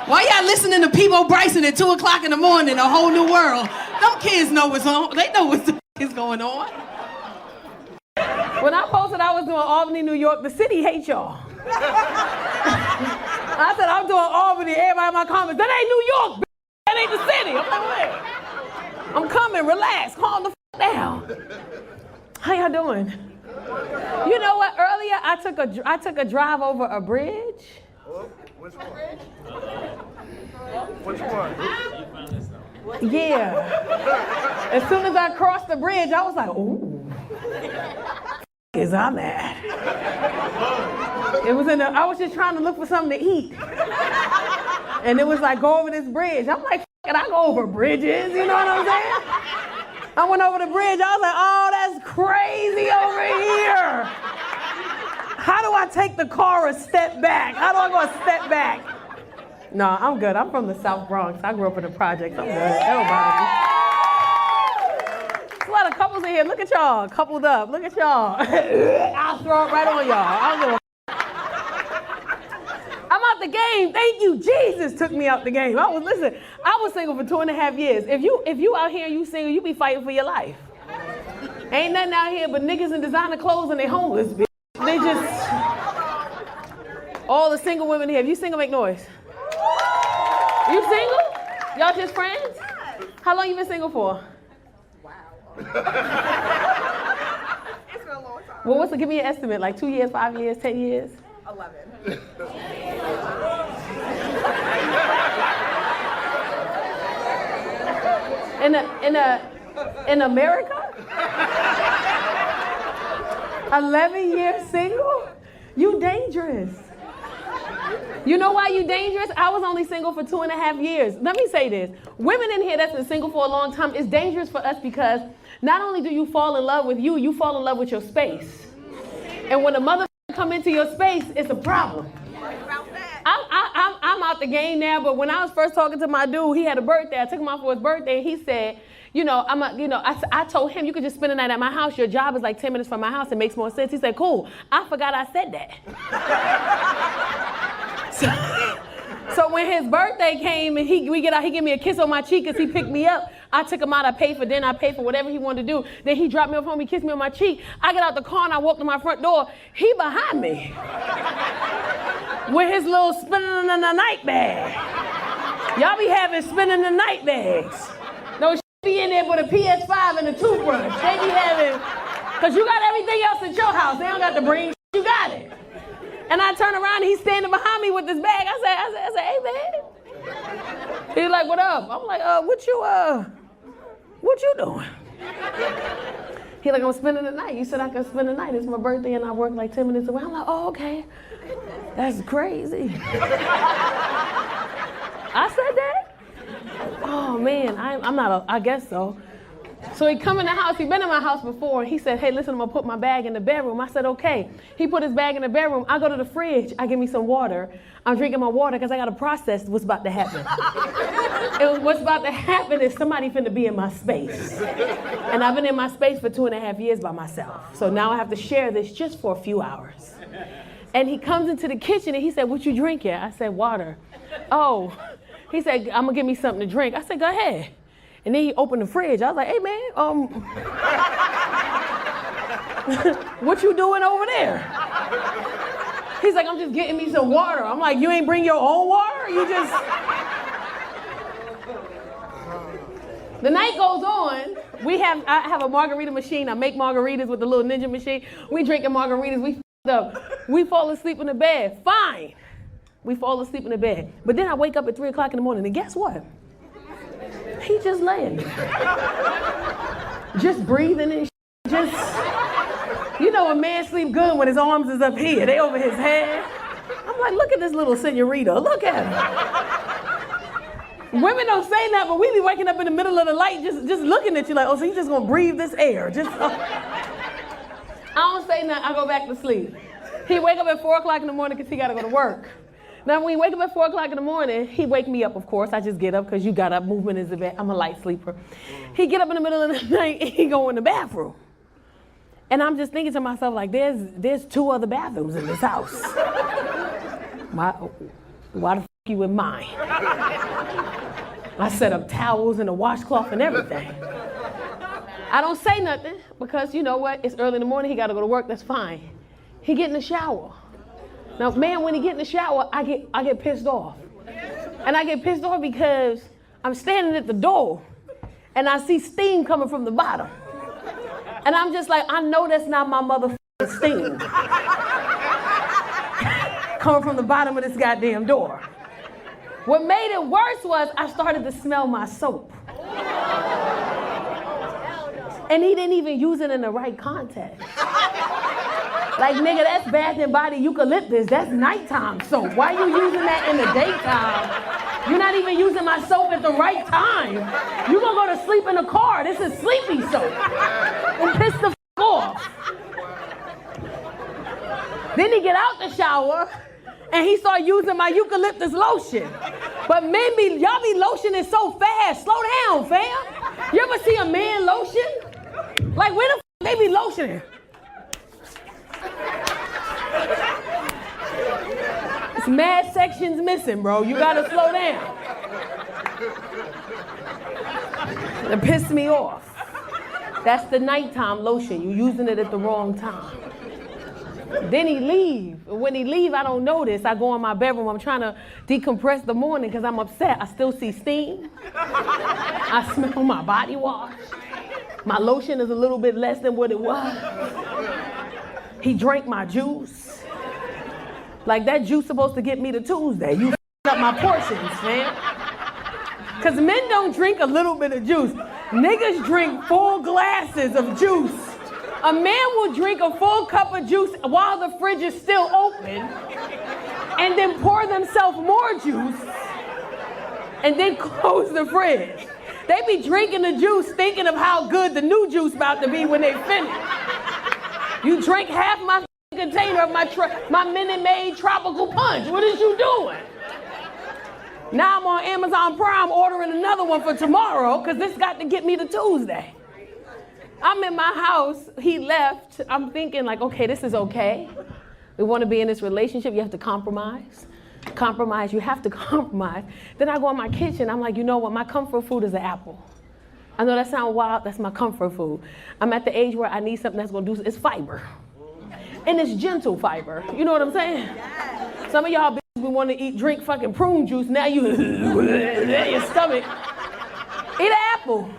Why y'all listening to Peebo Bryson at 2 o'clock in the morning, a whole new world? Them kids know what's on. They know what the is going on. When I posted I was doing Albany, New York, the city hates y'all. I said, I'm doing Albany. Everybody in my comments, that ain't New York, bitch. That ain't the city. I'm like, wait. I'm coming, relax, calm the f*** down. How y'all doing? You know what? Earlier I took a drive over a bridge. Which one? Which one? Yeah. As soon as I crossed the bridge, I was like, ooh. Is I'm at? It was I was just trying to look for something to eat. And it was like, go over this bridge. I'm like, can I go over bridges? You know what I'm saying? I went over the bridge. I was like, oh, that's crazy over here. How do I take the car a step back? How do I go a step back? No, I'm good. I'm from the South Bronx. I grew up in the projects. I'm good. That don't bother me. There's a lot of couples in here. Look at y'all. Coupled up. Look at y'all. I'll throw it right on y'all. I don't give a I'm out the game. Thank you. Jesus took me out the game. I was single for 2.5 years. If you out here and you single, you be fighting for your life. Ain't nothing out here but niggas in designer clothes and they homeless, bitch. They just, all the single women here. If you single, make noise. You single? Y'all just friends? How long you been single for? Wow. It's been a long time. Well, give me an estimate, like 2 years, 5 years, 10 years? 11. In America? 11 years single? You dangerous. You know why you dangerous? I was only single for 2.5 years. Let me say this. Women in here that's been single for a long time, it's dangerous for us because not only do you fall in love with you, you fall in love with your space. And when a mother come into your space, it's a problem. I'm out the game now, but when I was first talking to my dude, he had a birthday. I took him out for his birthday, and he said, I told him, you could just spend the night at my house. Your job is like 10 minutes from my house. It makes more sense. He said, cool. I forgot I said that. So when his birthday came and he gave me a kiss on my cheek because he picked me up. I took him out. I paid for dinner. I paid for whatever he wanted to do. Then he dropped me off home. He kissed me on my cheek. I get out the car and I walk to my front door. He behind me with his little spinning in the night bag. Y'all be having spinning the night bags. No be in there with a PS5 and a toothbrush. They be having, because you got everything else at your house. They don't got to bring you got it. And I turn around and he's standing behind me with this bag. I said, hey man. He's like, what up? I'm like, what you doing? He's like, I'm spending the night. You said I could spend the night. It's my birthday and I work like 10 minutes away. I'm like, oh, okay. That's crazy. I said that? Oh man, I guess so. So he come in the house, he been in my house before, he said, hey, listen, I'm gonna put my bag in the bedroom. I said, okay. He put his bag in the bedroom. I go to the fridge, I give me some water. I'm drinking my water because I gotta process what's about to happen. What's about to happen is somebody finna be in my space. And I've been in my space for 2.5 years by myself. So now I have to share this just for a few hours. And he comes into the kitchen and he said, what you drinking? I said, water. Oh, he said, I'm gonna give me something to drink. I said, go ahead. And then he opened the fridge. I was like, hey man, what you doing over there? He's like, I'm just getting me some water. I'm like, you ain't bring your own water? You just... The night goes on. I have a margarita machine. I make margaritas with the little ninja machine. We drinking margaritas. We f***ed up. We fall asleep in the bed. Fine. We fall asleep in the bed. But then I wake up at 3 o'clock in the morning, and guess what? He just laying there. Just breathing and just, you know, a man sleep good when his arms is up here. They over his head. I'm like, look at this little senorita. Look at her. Women don't say that, but we be waking up in the middle of the night just looking at you like, oh, so you just gonna breathe this air. I don't say nothing. I go back to sleep. He wake up at 4 o'clock in the morning because he got to go to work. Now, when he wake up at 4 o'clock in the morning, he wake me up, of course. I just get up because you got up. Movement is a bit. I'm a light sleeper. He get up in the middle of the night and he go in the bathroom. And I'm just thinking to myself, like, there's 2 other bathrooms in this house. Why the f*** you in mine? I set up towels and a washcloth and everything. I don't say nothing because, you know what? It's early in the morning. He got to go to work. That's fine. He get in the shower. Now, man, when he get in the shower, I get pissed off. And I get pissed off because I'm standing at the door and I see steam coming from the bottom. And I'm just like, I know that's not my motherfucking steam. Coming from the bottom of this goddamn door. What made it worse was I started to smell my soap. And he didn't even use it in the right context. Like, nigga, that's Bath and Body eucalyptus. That's nighttime soap. Why are you using that in the daytime? You're not even using my soap at the right time. You gonna go to sleep in the car. This is sleepy soap. And piss the off. Then he get out the shower and he started using my eucalyptus lotion. But men y'all be lotioning so fast. Slow down, fam. You ever see a man lotion? Like, where the they be lotioning? It's mad sections missing, bro. You gotta slow down. It pissed me off. That's the nighttime lotion. You using it at the wrong time. Then he leave. When he leave, I don't notice. I go in my bedroom. I'm trying to decompress the morning because I'm upset. I still see steam. I smell my body wash. My lotion is a little bit less than what it was. He drank my juice. Like, that juice supposed to get me to Tuesday. You up my portions, man. Because men don't drink a little bit of juice. Niggas drink full glasses of juice. A man will drink a full cup of juice while the fridge is still open and then pour themselves more juice and then close the fridge. They be drinking the juice thinking of how good the new juice about to be when they finish. You drink half my container of my Minute Maid tropical punch. What is you doing? Now I'm on Amazon Prime ordering another one for tomorrow because this got to get me to Tuesday. I'm in my house, he left. I'm thinking like, okay, this is okay. We want to be in this relationship, you have to compromise. You have to compromise. Then I go in my kitchen, I'm like, you know what, my comfort food is an apple. I know that sounds wild, that's my comfort food. I'm at the age where I need something that's gonna do, it's fiber. And it's gentle fiber, you know what I'm saying? Some of y'all bitches we want to drink fucking prune juice, now you, your stomach. Eat an apple.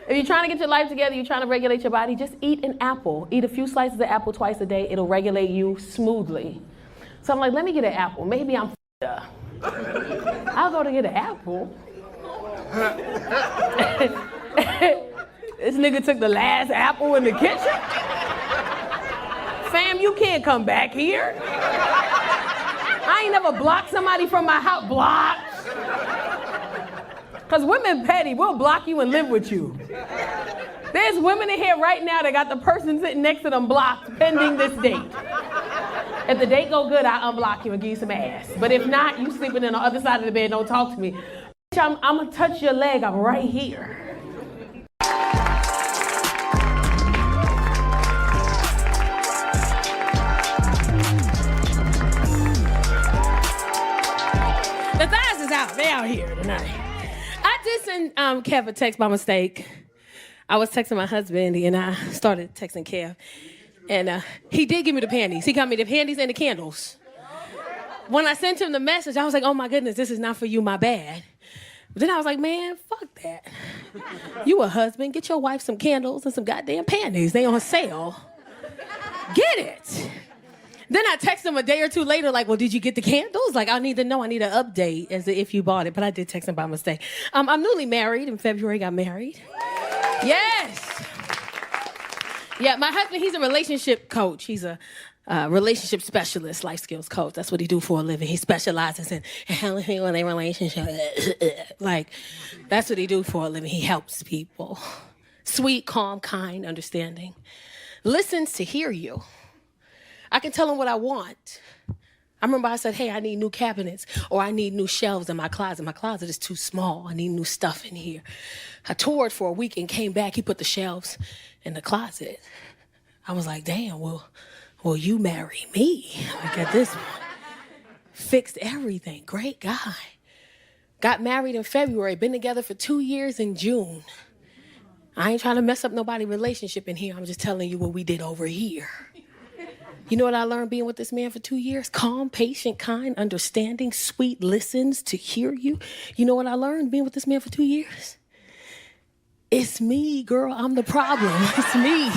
If you're trying to get your life together, you're trying to regulate your body, just eat an apple. Eat a few slices of apple twice a day. It'll regulate you smoothly. So I'm like, let me get an apple. Maybe I'm f***ed up. I'll go to get an apple. This nigga took the last apple in the kitchen. Fam, you can't come back here. I ain't never blocked somebody from my house. Blocked. Because women petty, we'll block you and live with you. There's women in here right now that got the person sitting next to them blocked pending this date. If the date go good, I unblock you and give you some ass. But if not, you sleeping on the other side of the bed, don't talk to me. I'm gonna touch your leg, I'm right here. The thighs is out, they out here tonight. I just sent Kev a text by mistake. I was texting my husband and I started texting Kev. And he did give me the panties. He got me the panties and the candles. When I sent him the message, I was like, oh my goodness, this is not for you, my bad. But then I was like, man, fuck that. You a husband, get your wife some candles and some goddamn panties. They on sale. Get it. Then I text him a day or two later, like, well, did you get the candles? Like, I need to know. I need an update as if you bought it. But I did text him by mistake. I'm newly married. In February, got married. Yes. Yeah, my husband, he's a relationship coach. He's a relationship specialist, life skills coach. That's what he do for a living. He specializes in helping people in their relationship. Like, that's what he do for a living. He helps people. Sweet, calm, kind, understanding. Listens to hear you. I can tell him what I want. I remember I said, hey, I need new cabinets or I need new shelves in my closet. My closet is too small. I need new stuff in here. I toured for a week and came back. He put the shelves in the closet. I was like, damn, will you marry me? Like at this point. Fixed everything. Great guy. Got married in February. Been together for 2 years in June. I ain't trying to mess up nobody's relationship in here. I'm just telling you what we did over here. You know what I learned being with this man for 2 years? Calm, patient, kind, understanding, sweet, listens to hear you. You know what I learned being with this man for 2 years? It's me, girl. I'm the problem. It's me.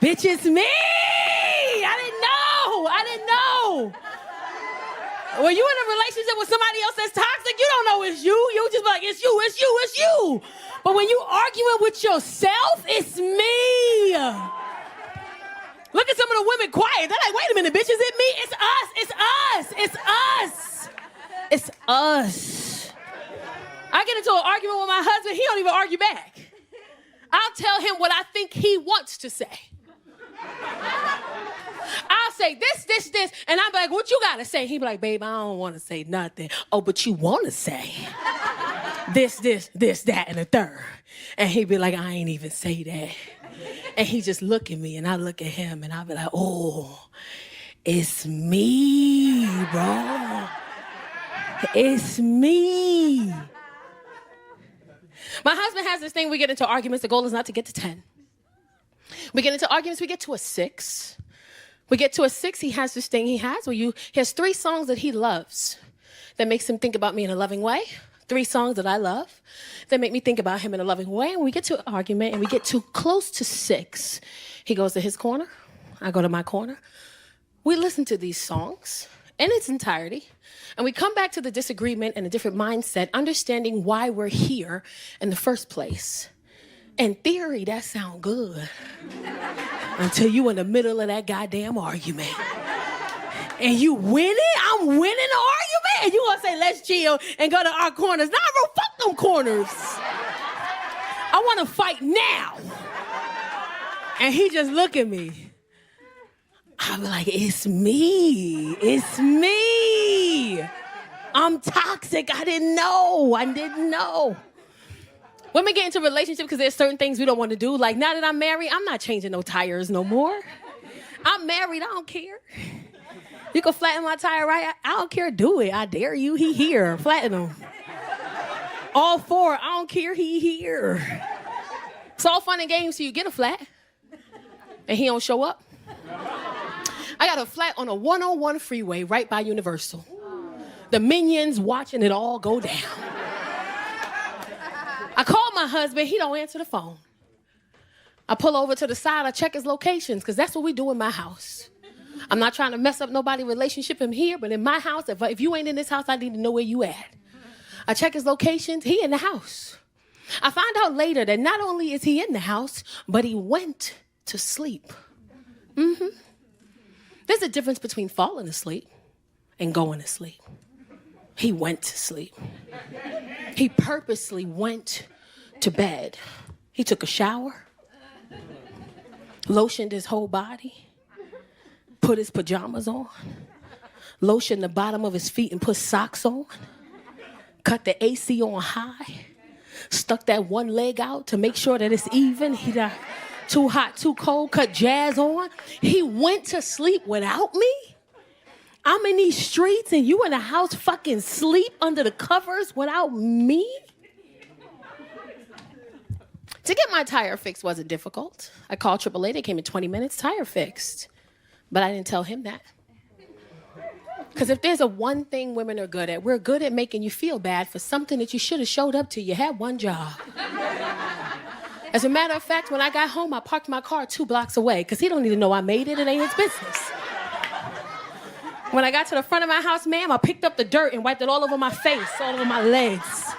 Bitch, it's me. I didn't know. When you in a relationship with somebody else that's toxic, you don't know it's you. You just be like, it's you. But when you arguing with yourself, it's me. Look at some of the women quiet. They're like, wait a minute, bitch, is it me? It's us. I get into an argument with my husband, he don't even argue back. I'll tell him what I think he wants to say. I'll say this, and I'm like, what you gotta say? He be like, babe, I don't wanna say nothing. Oh, but you wanna say this, that, and the third. And he be like, I ain't even say that. And he just look at me, and I look at him, and I be like, oh, it's me, bro. It's me. My husband has this thing, we get into arguments, the goal is not to get to 10. We get into arguments, we get to a 6. We get to a 6, he has this thing he has has 3 songs that he loves that makes him think about me in a loving way. 3 songs that I love that make me think about him in a loving way. And we get to an argument and we get too close to 6. He goes to his corner, I go to my corner. We listen to these songs in its entirety, and we come back to the disagreement and a different mindset, understanding why we're here in the first place. In theory, that sounds good until you in the middle of that goddamn argument. And you win it? I'm winning the argument? And you gonna say, let's chill and go to our corners. Nah, bro, fuck them corners. I wanna fight now. And he just look at me. I'm like, it's me. I'm toxic. I didn't know. Women get into relationships because there's certain things we don't want to do. Like, now that I'm married, I'm not changing no tires no more. I'm married, I don't care. You can flatten my tire, right? I don't care, do it. I dare you, he here, flatten him. All 4, I don't care, he here. It's all fun and games till you get a flat. And he don't show up. I got a flat on a 101 freeway right by Universal. The minions watching it all go down. I call my husband, he don't answer the phone. I pull over to the side, I check his locations, because that's what we do in my house. I'm not trying to mess up nobody's relationship in here, but in my house, if you ain't in this house, I need to know where you at. I check his locations, he in the house. I find out later that not only is he in the house, but he went to sleep. There's a difference between falling asleep and going to sleep. He went to sleep. He purposely went to bed. He took a shower, lotioned his whole body, put his pajamas on, lotioned the bottom of his feet and put socks on, cut the AC on high, stuck that one leg out to make sure that it's even. He got too hot, too cold, cut jazz on. He went to sleep without me. I'm in these streets and you in the house fucking sleep under the covers without me? To get my tire fixed wasn't difficult. I called AAA, they came in 20 minutes, tire fixed. But I didn't tell him that. Because if there's a one thing women are good at, we're good at making you feel bad for something that you should have showed up to. You had one job. As a matter of fact, when I got home, I parked my car 2 blocks away because he don't even know I made it. It ain't his business. When I got to the front of my house, ma'am, I picked up the dirt and wiped it all over my face, all over my legs.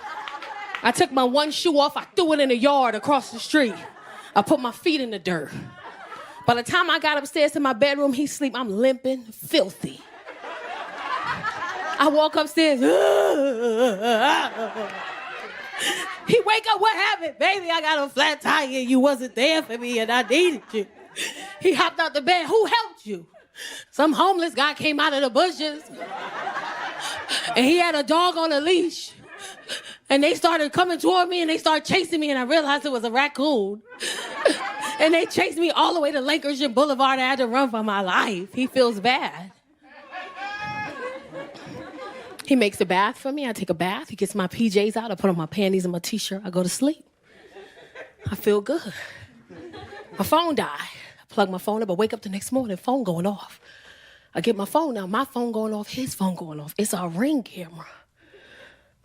I took my one shoe off, I threw it in the yard across the street. I put my feet in the dirt. By the time I got upstairs to my bedroom, he sleep, I'm limping, filthy. I walk upstairs. He wake up, what happened? Baby, I got a flat tire. You wasn't there for me and I needed you. He hopped out the bed. Who helped you? Some homeless guy came out of the bushes. And he had a dog on a leash. And they started coming toward me and they started chasing me and I realized it was a raccoon. And they chased me all the way to Lancashire Boulevard. I had to run for my life. He feels bad. He makes a bath for me. I take a bath. He gets my PJs out. I put on my panties and my t-shirt. I go to sleep. I feel good. My phone died. I plug my phone up. I wake up the next morning, phone going off. I get my phone now. My phone going off, his phone going off. It's our Ring camera.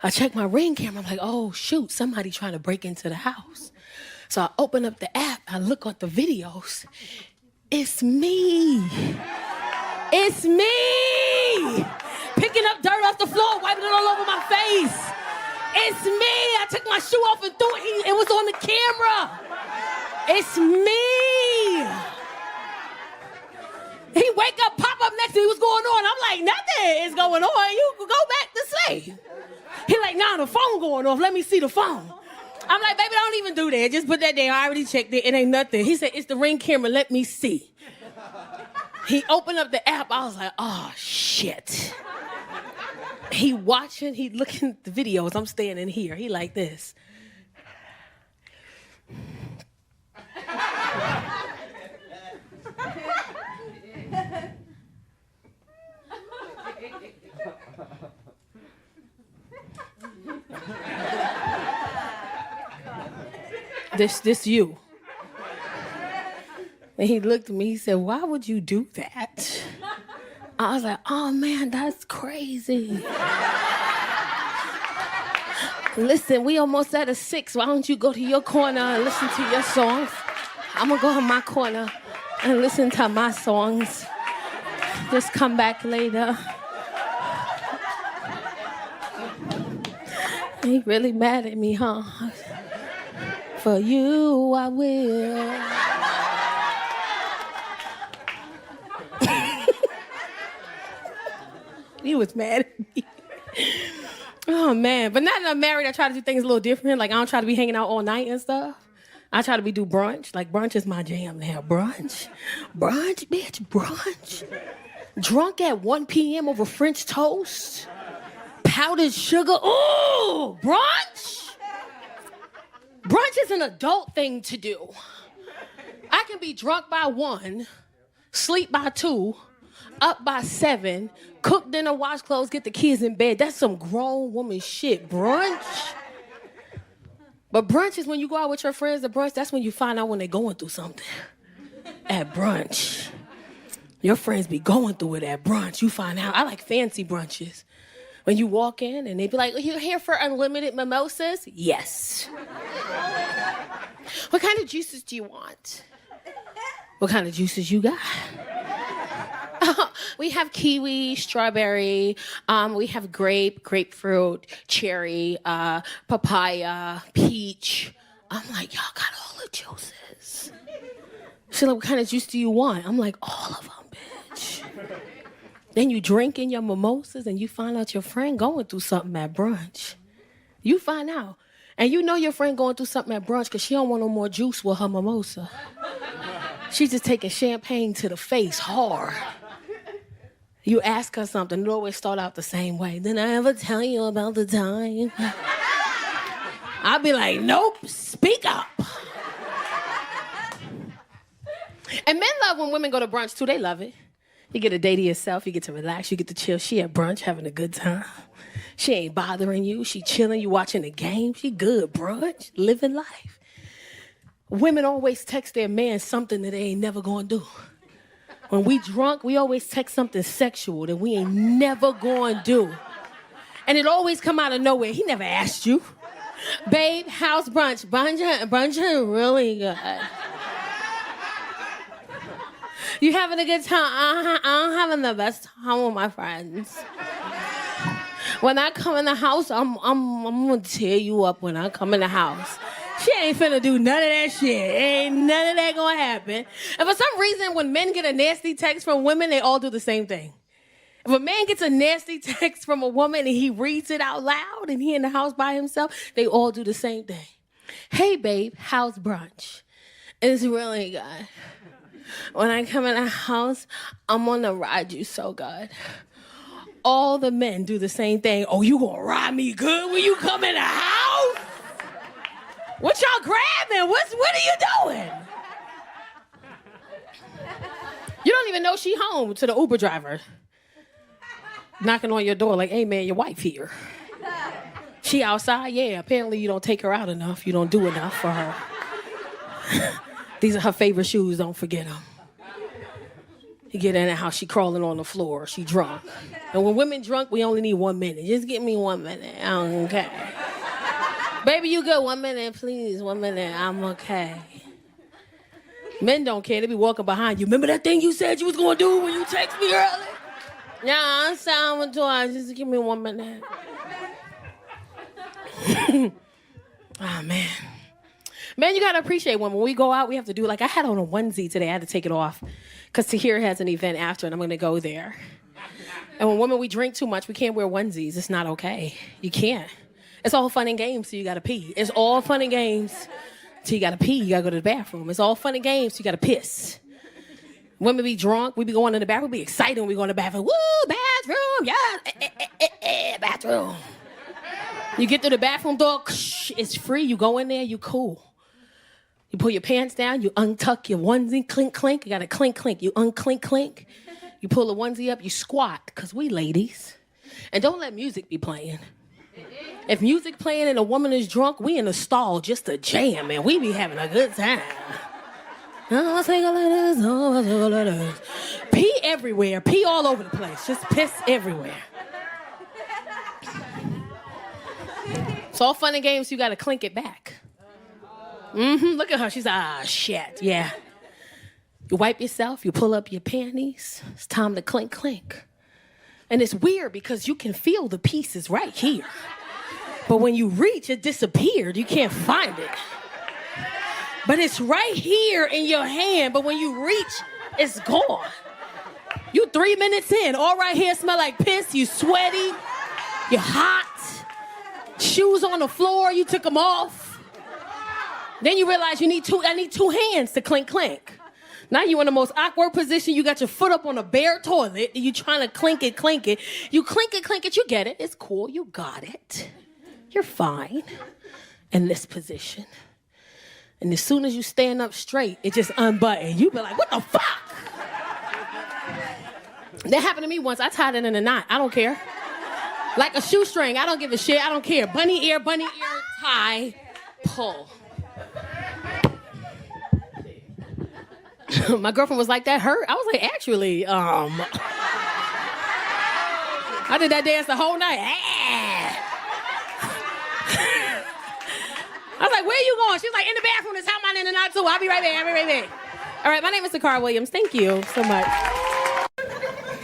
I check my Ring camera. I'm like, oh, shoot, somebody trying to break into the house. So I open up the app. I look at the videos. It's me. It's me. Picking up dirt off the floor, wiping it all over my face. It's me. I took my shoe off and threw it. It was on the camera. It's me. He wake up, pop up next to me. What's going on? I'm like, nothing is going on. You go back to sleep. He like, nah, the phone going off. Let me see the phone. I'm like, baby, don't even do that. Just put that there. I already checked it. It ain't nothing. He said, it's the Ring camera. Let me see. He opened up the app. I was like, oh, shit. He watching. He looking at the videos. I'm standing here. He like this. This you. And he looked at me, he said, why would you do that? I was like, oh man, that's crazy. Listen, we almost at a 6. Why don't you go to your corner and listen to your songs? I'm gonna go in my corner and listen to my songs. Just come back later. He really mad at me, huh? For you, I will. He was mad at me. Oh, man. But now that I'm married, I try to do things a little different. Like, I don't try to be hanging out all night and stuff. I try to do brunch. Like, brunch is my jam now. Brunch, bitch, brunch. Drunk at 1 p.m. over French toast. Powdered sugar. Ooh, brunch. Brunch is an adult thing to do. I can be drunk by 1, sleep by 2, up by 7, cook dinner, wash clothes, get the kids in bed. That's some grown woman shit. Brunch. But brunch is when you go out with your friends to brunch. That's when you find out when they're going through something. At brunch. Your friends be going through it at brunch. You find out. I like fancy brunches. When you walk in and they be like, you here for unlimited mimosas? Yes. What kind of juices do you want? What kind of juices you got? We have kiwi, strawberry, we have grapefruit, cherry, papaya, peach. I'm like, y'all got all the juices. She's like, what kind of juice do you want? I'm like, all of them, bitch. Then you drink in your mimosas and you find out your friend going through something at brunch. You find out. And you know your friend going through something at brunch because she don't want no more juice with her mimosa. She's just taking champagne to the face hard. You ask her something, it always start out the same way. Did I ever tell you about the time? I'll be like, nope, speak up. And men love when women go to brunch too. They love it. You get a day to yourself. You get to relax. You get to chill. She at brunch having a good time. She ain't bothering you. She chilling. You watching the game. She good. Brunch. Living life. Women always text their man something that they ain't never gonna do. When we drunk, we always text something sexual that we ain't never gonna do. And it always come out of nowhere. He never asked you. Babe, how's brunch? Brunch is really good. You having a good time? I'm having the best time with my friends. When I come in the house, I'm gonna tear you up when I come in the house. She ain't finna do none of that shit. Ain't none of that gonna happen. And for some reason, when men get a nasty text from women, they all do the same thing. If a man gets a nasty text from a woman and he reads it out loud and he in the house by himself, they all do the same thing. Hey, babe, how's brunch? It's really good. When I come in the house, I'm gonna ride you so good. All the men do the same thing. Oh, you gonna ride me good when you come in the house? What y'all grabbing? What are you doing? You don't even know she home to the Uber driver. Knocking on your door like, hey man, your wife here. She outside? Yeah, apparently you don't take her out enough. You don't do enough for her. These are her favorite shoes, don't forget them. You get in the house, she crawling on the floor, she drunk. And when women drunk, we only need 1 minute. Just give me 1 minute, I'm okay. Baby, you good? 1 minute, please, 1 minute, I'm okay. Men don't care, they be walking behind you. Remember that thing you said you was gonna do when you text me earlier? Nah, I'm sound twice, just give me 1 minute. Oh, man. Man, you gotta appreciate when we go out, we have to do, like I had on a onesie today, I had to take it off because Tacarra has an event after and I'm gonna go there. And when women, we drink too much, we can't wear onesies, it's not okay. You can't. It's all fun and games, so you gotta pee. It's all fun and games, so you gotta pee, you gotta go to the bathroom. It's all fun and games, so you gotta piss. Women be drunk, we be going to the bathroom, we be excited when we go in the bathroom. Woo, bathroom, yeah, bathroom. You get to the bathroom door, it's free, you go in there, you cool. You pull your pants down, you untuck your onesie, clink, clink. You got to clink, clink. You unclink, clink. You pull the onesie up, you squat, because we ladies. And don't let music be playing. If music playing and a woman is drunk, we in the stall just to jam, man. We be having a good time. Pee everywhere. Pee all over the place. Just piss everywhere. It's all fun and games, so you got to clink it back. Look at her. She's like, shit, yeah. You wipe yourself, you pull up your panties. It's time to clink, clink. And it's weird because you can feel the pieces right here. But when you reach, it disappeared. You can't find it. But it's right here in your hand. But when you reach, it's gone. You 3 minutes in, all right here smell like piss. You sweaty, you're hot. Shoes on the floor, you took them off. Then you realize I need two hands to clink, clink. Now you're in the most awkward position. You got your foot up on a bare toilet. And you trying to clink it, clink it. You clink it, you get it. It's cool, you got it. You're fine in this position. And as soon as you stand up straight, it just unbuttoned. You be like, what the fuck? That happened to me once. I tied it in a knot. I don't care. Like a shoestring. I don't give a shit. I don't care. Bunny ear, tie, pull. My girlfriend was like, that hurt? I was like, actually, I did that dance the whole night. I was like, where are you going? She was like, in the bathroom. It's hot, mine in the knot too. I'll be right back. All right, my name is Tacarra Williams. Thank you so much.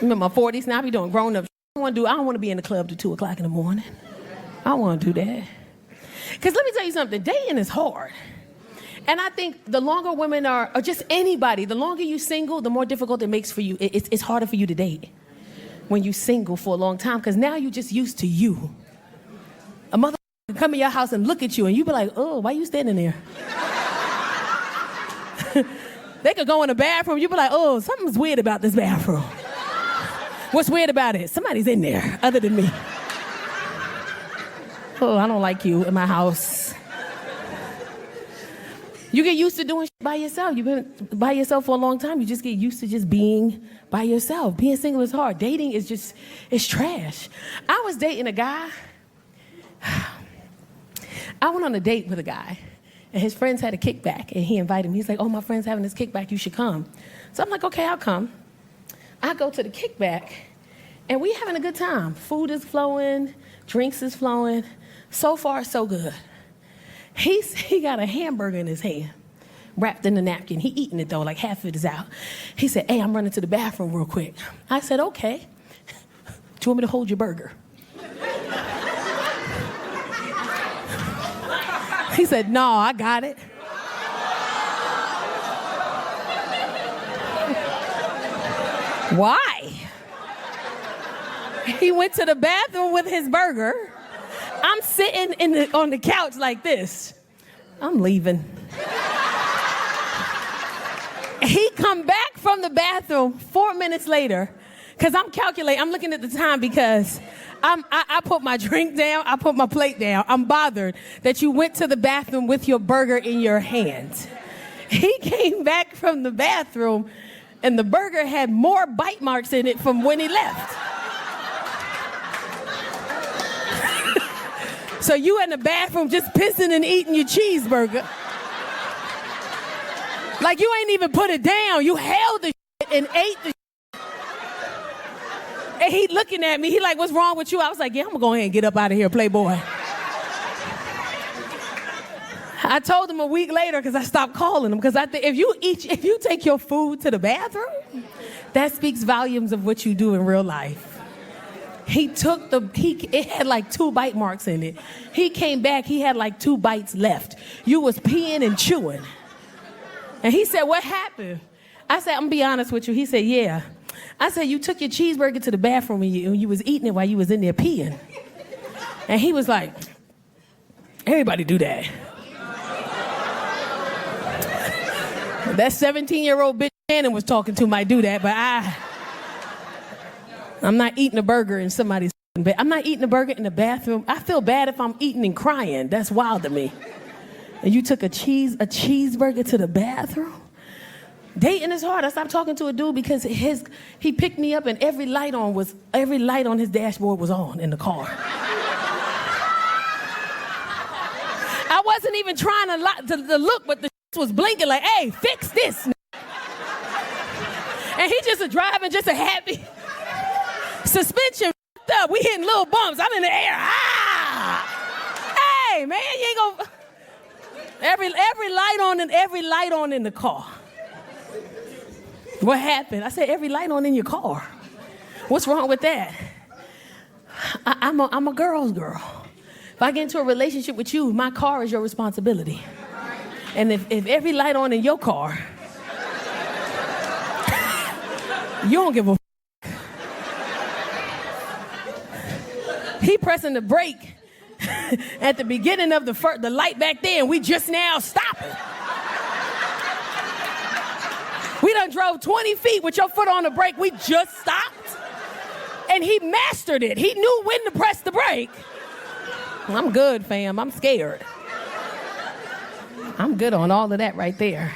I'm in my 40s now. I be doing grown-up. I don't want to be in the club till 2 o'clock in the morning. I don't want to do that. Because let me tell you something. Dating is hard. And I think the longer women are, or just anybody, the longer you single, the more difficult it makes for you. It's harder for you to date when you single for a long time because now you're just used to you. A mother can come in your house and look at you and you be like, oh, why you standing there? They could go in the bathroom. You be like, oh, something's weird about this bathroom. What's weird about it? Somebody's in there other than me. Oh, I don't like you in my house. You get used to doing shit by yourself. You've been by yourself for a long time. You just get used to just being by yourself. Being single is hard. Dating is just, it's trash. I was dating a guy. I went on a date with a guy, and his friends had a kickback, and he invited me. He's like, oh, my friend's having this kickback. You should come. So I'm like, okay, I'll come. I go to the kickback, and we having a good time. Food is flowing. Drinks is flowing. So far, so good. He got a hamburger in his hand, wrapped in a napkin. He eating it, though, like half of it is out. He said, hey, I'm running to the bathroom real quick. I said, okay. Do you want me to hold your burger? He said, no, I got it. Why? He went to the bathroom with his burger. I'm sitting on the couch like this. I'm leaving. He come back from the bathroom 4 minutes later, because I'm calculating, I'm looking at the time because I put my drink down, I put my plate down. I'm bothered that you went to the bathroom with your burger in your hand. He came back from the bathroom and the burger had more bite marks in it from when he left. So you in the bathroom just pissing and eating your cheeseburger. Like you ain't even put it down. You held the shit and ate the shit And he looking at me. He like, what's wrong with you? I was like, yeah, I'm gonna go ahead and get up out of here, playboy. I told him a week later because I stopped calling him. Because I think if you take your food to the bathroom, that speaks volumes of what you do in real life. It had like 2 bite marks in it. He came back, he had like 2 bites left. You was peeing and chewing. And he said, what happened? I said, I'm gonna be honest with you. He said, yeah. I said, you took your cheeseburger to the bathroom and you was eating it while you was in there peeing. And he was like, everybody do that. That 17-year-old bitch Shannon was talking to might do that, but I'm not eating a burger in somebody's bed. I'm not eating a burger in the bathroom. I feel bad if I'm eating and crying. That's wild to me. And you took a cheeseburger to the bathroom? Dating is hard. I stopped talking to a dude because he picked me up and every light on his dashboard was on in the car. I wasn't even trying to look, but the was blinking like, hey, fix this. And he just a driving, just a happy. Suspension up. We hitting little bumps. I'm in the air. Hey, man, you ain't gonna. Every light on in the car. What happened? I said, every light on in your car. What's wrong with that? I'm a girl's girl. If I get into a relationship with you, my car is your responsibility. And if every light on in your car, you don't give a f. He pressing the brake at the beginning of the light back there, and we just now stopping. We done drove 20 feet with your foot on the brake. We just stopped. And he mastered it. He knew when to press the brake. I'm good, fam. I'm scared. I'm good on all of that right there.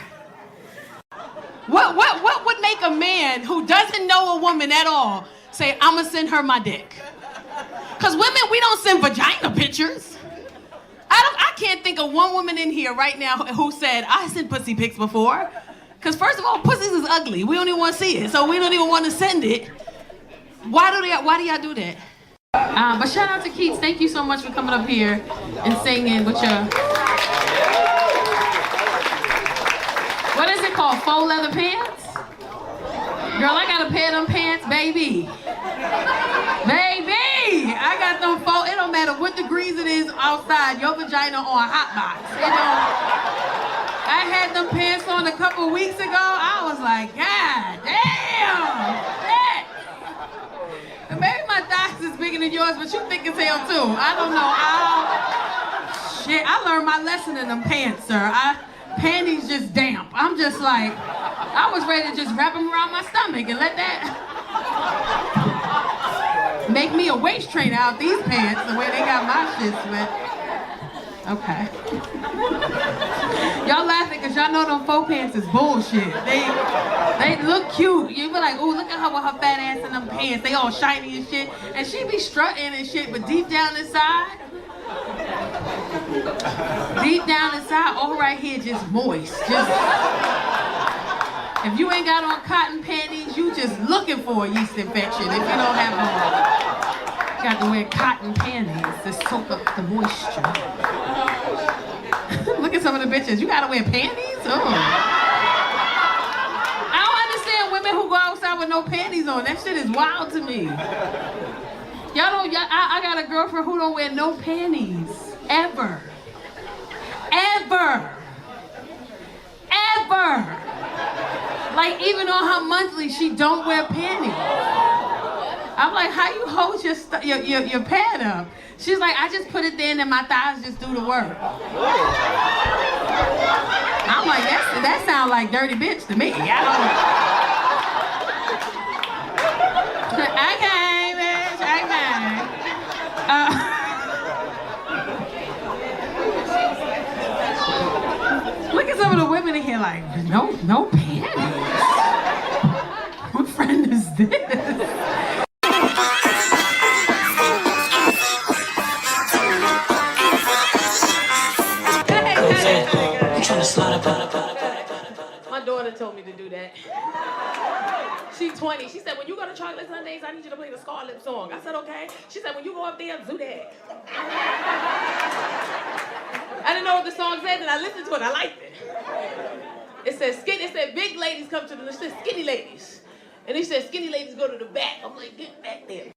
What would make a man who doesn't know a woman at all say, I'ma send her my dick? Because women, we don't send vagina pictures. I can't think of one woman in here right now who said, I sent pussy pics before. Because first of all, pussies is ugly. We don't even want to see it. So we don't even want to send it. Why do y'all do that? But shout out to Keats. Thank you so much for coming up here and singing with your... What is it called? Faux leather pants? Girl, I got a pair of them pants, baby. Baby! I got them faux. It don't matter what degrees it is outside. Your vagina on a hot box. I had them pants on a couple weeks ago. I was like, God damn! Shit! And maybe my thighs is bigger than yours, but you thick as hell too. I don't know. Shit, I learned my lesson in them pants, sir. Panties just damp. I'm just like, I was ready to just wrap them around my stomach and let that make me a waist trainer out these pants the way they got my shit sweat. Okay. Y'all laughing because y'all know them faux pants is bullshit. They look cute. You be like, ooh, look at her with her fat ass in them pants. They all shiny and shit. And she be strutting and shit, but deep down inside, all right here just moist. If you ain't got on cotton panties, you just looking for a yeast infection if you don't have on. You got to wear cotton panties to soak up the moisture. Look at some of the bitches. You got to wear panties? Oh. I don't understand women who go outside with no panties on. That shit is wild to me. I got a girlfriend who don't wear no panties. Ever. Like, even on her monthly, she don't wear panties. I'm like, how you hold your pad up? She's like, I just put it there and then my thighs just do the work. I'm like, that sounds like dirty bitch to me. I don't... Okay, bitch, okay. Look at some of the women in here like, no panties. What friend is this? My daughter told me to do that. She's 20. She said, when you go to Chocolate Sundays, I need you to play the Scarlet song. I said, okay. She said, when you go up there, do that. I didn't know what the song said, and I listened to it. I liked it. It said big ladies come to the, it said skinny ladies. And he said, skinny ladies go to the back. I'm like, get back there.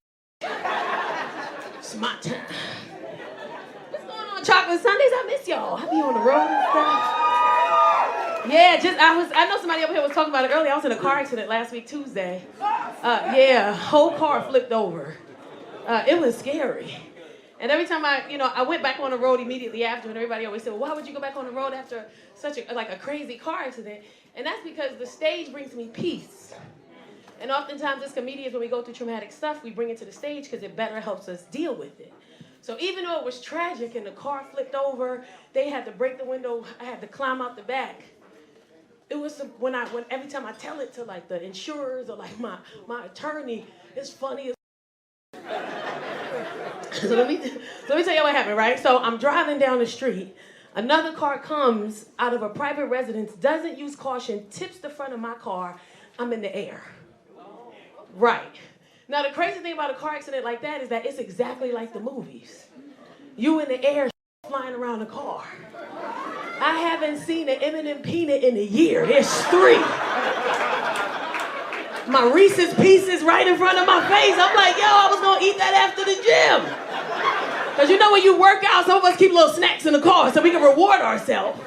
It's my time. What's going on, Chocolate Sundays? I miss y'all. I be on the road and stuff. Yeah, I know somebody over here was talking about it earlier. I was in a car accident last week, Tuesday. Whole car flipped over. It was scary. And every time I went back on the road immediately after, and everybody always said, well, why would you go back on the road after such a crazy car accident? And that's because the stage brings me peace. And oftentimes as comedians, when we go through traumatic stuff, we bring it to the stage because it better helps us deal with it. So even though it was tragic and the car flipped over, they had to break the window, I had to climb out the back. It was when every time I tell it to like the insurers or like my attorney, it's funny as So let me tell you what happened, right? So I'm driving down the street. Another car comes out of a private residence, doesn't use caution, tips the front of my car. I'm in the air. Right. Now the crazy thing about a car accident like that is that it's exactly like the movies. You in the air flying around the car. I haven't seen an M&M peanut in a year. There's 3. My Reese's Pieces right in front of my face. I'm like, yo, I was gonna eat that after the gym. Because you know when you work out, some of us keep little snacks in the car so we can reward ourselves.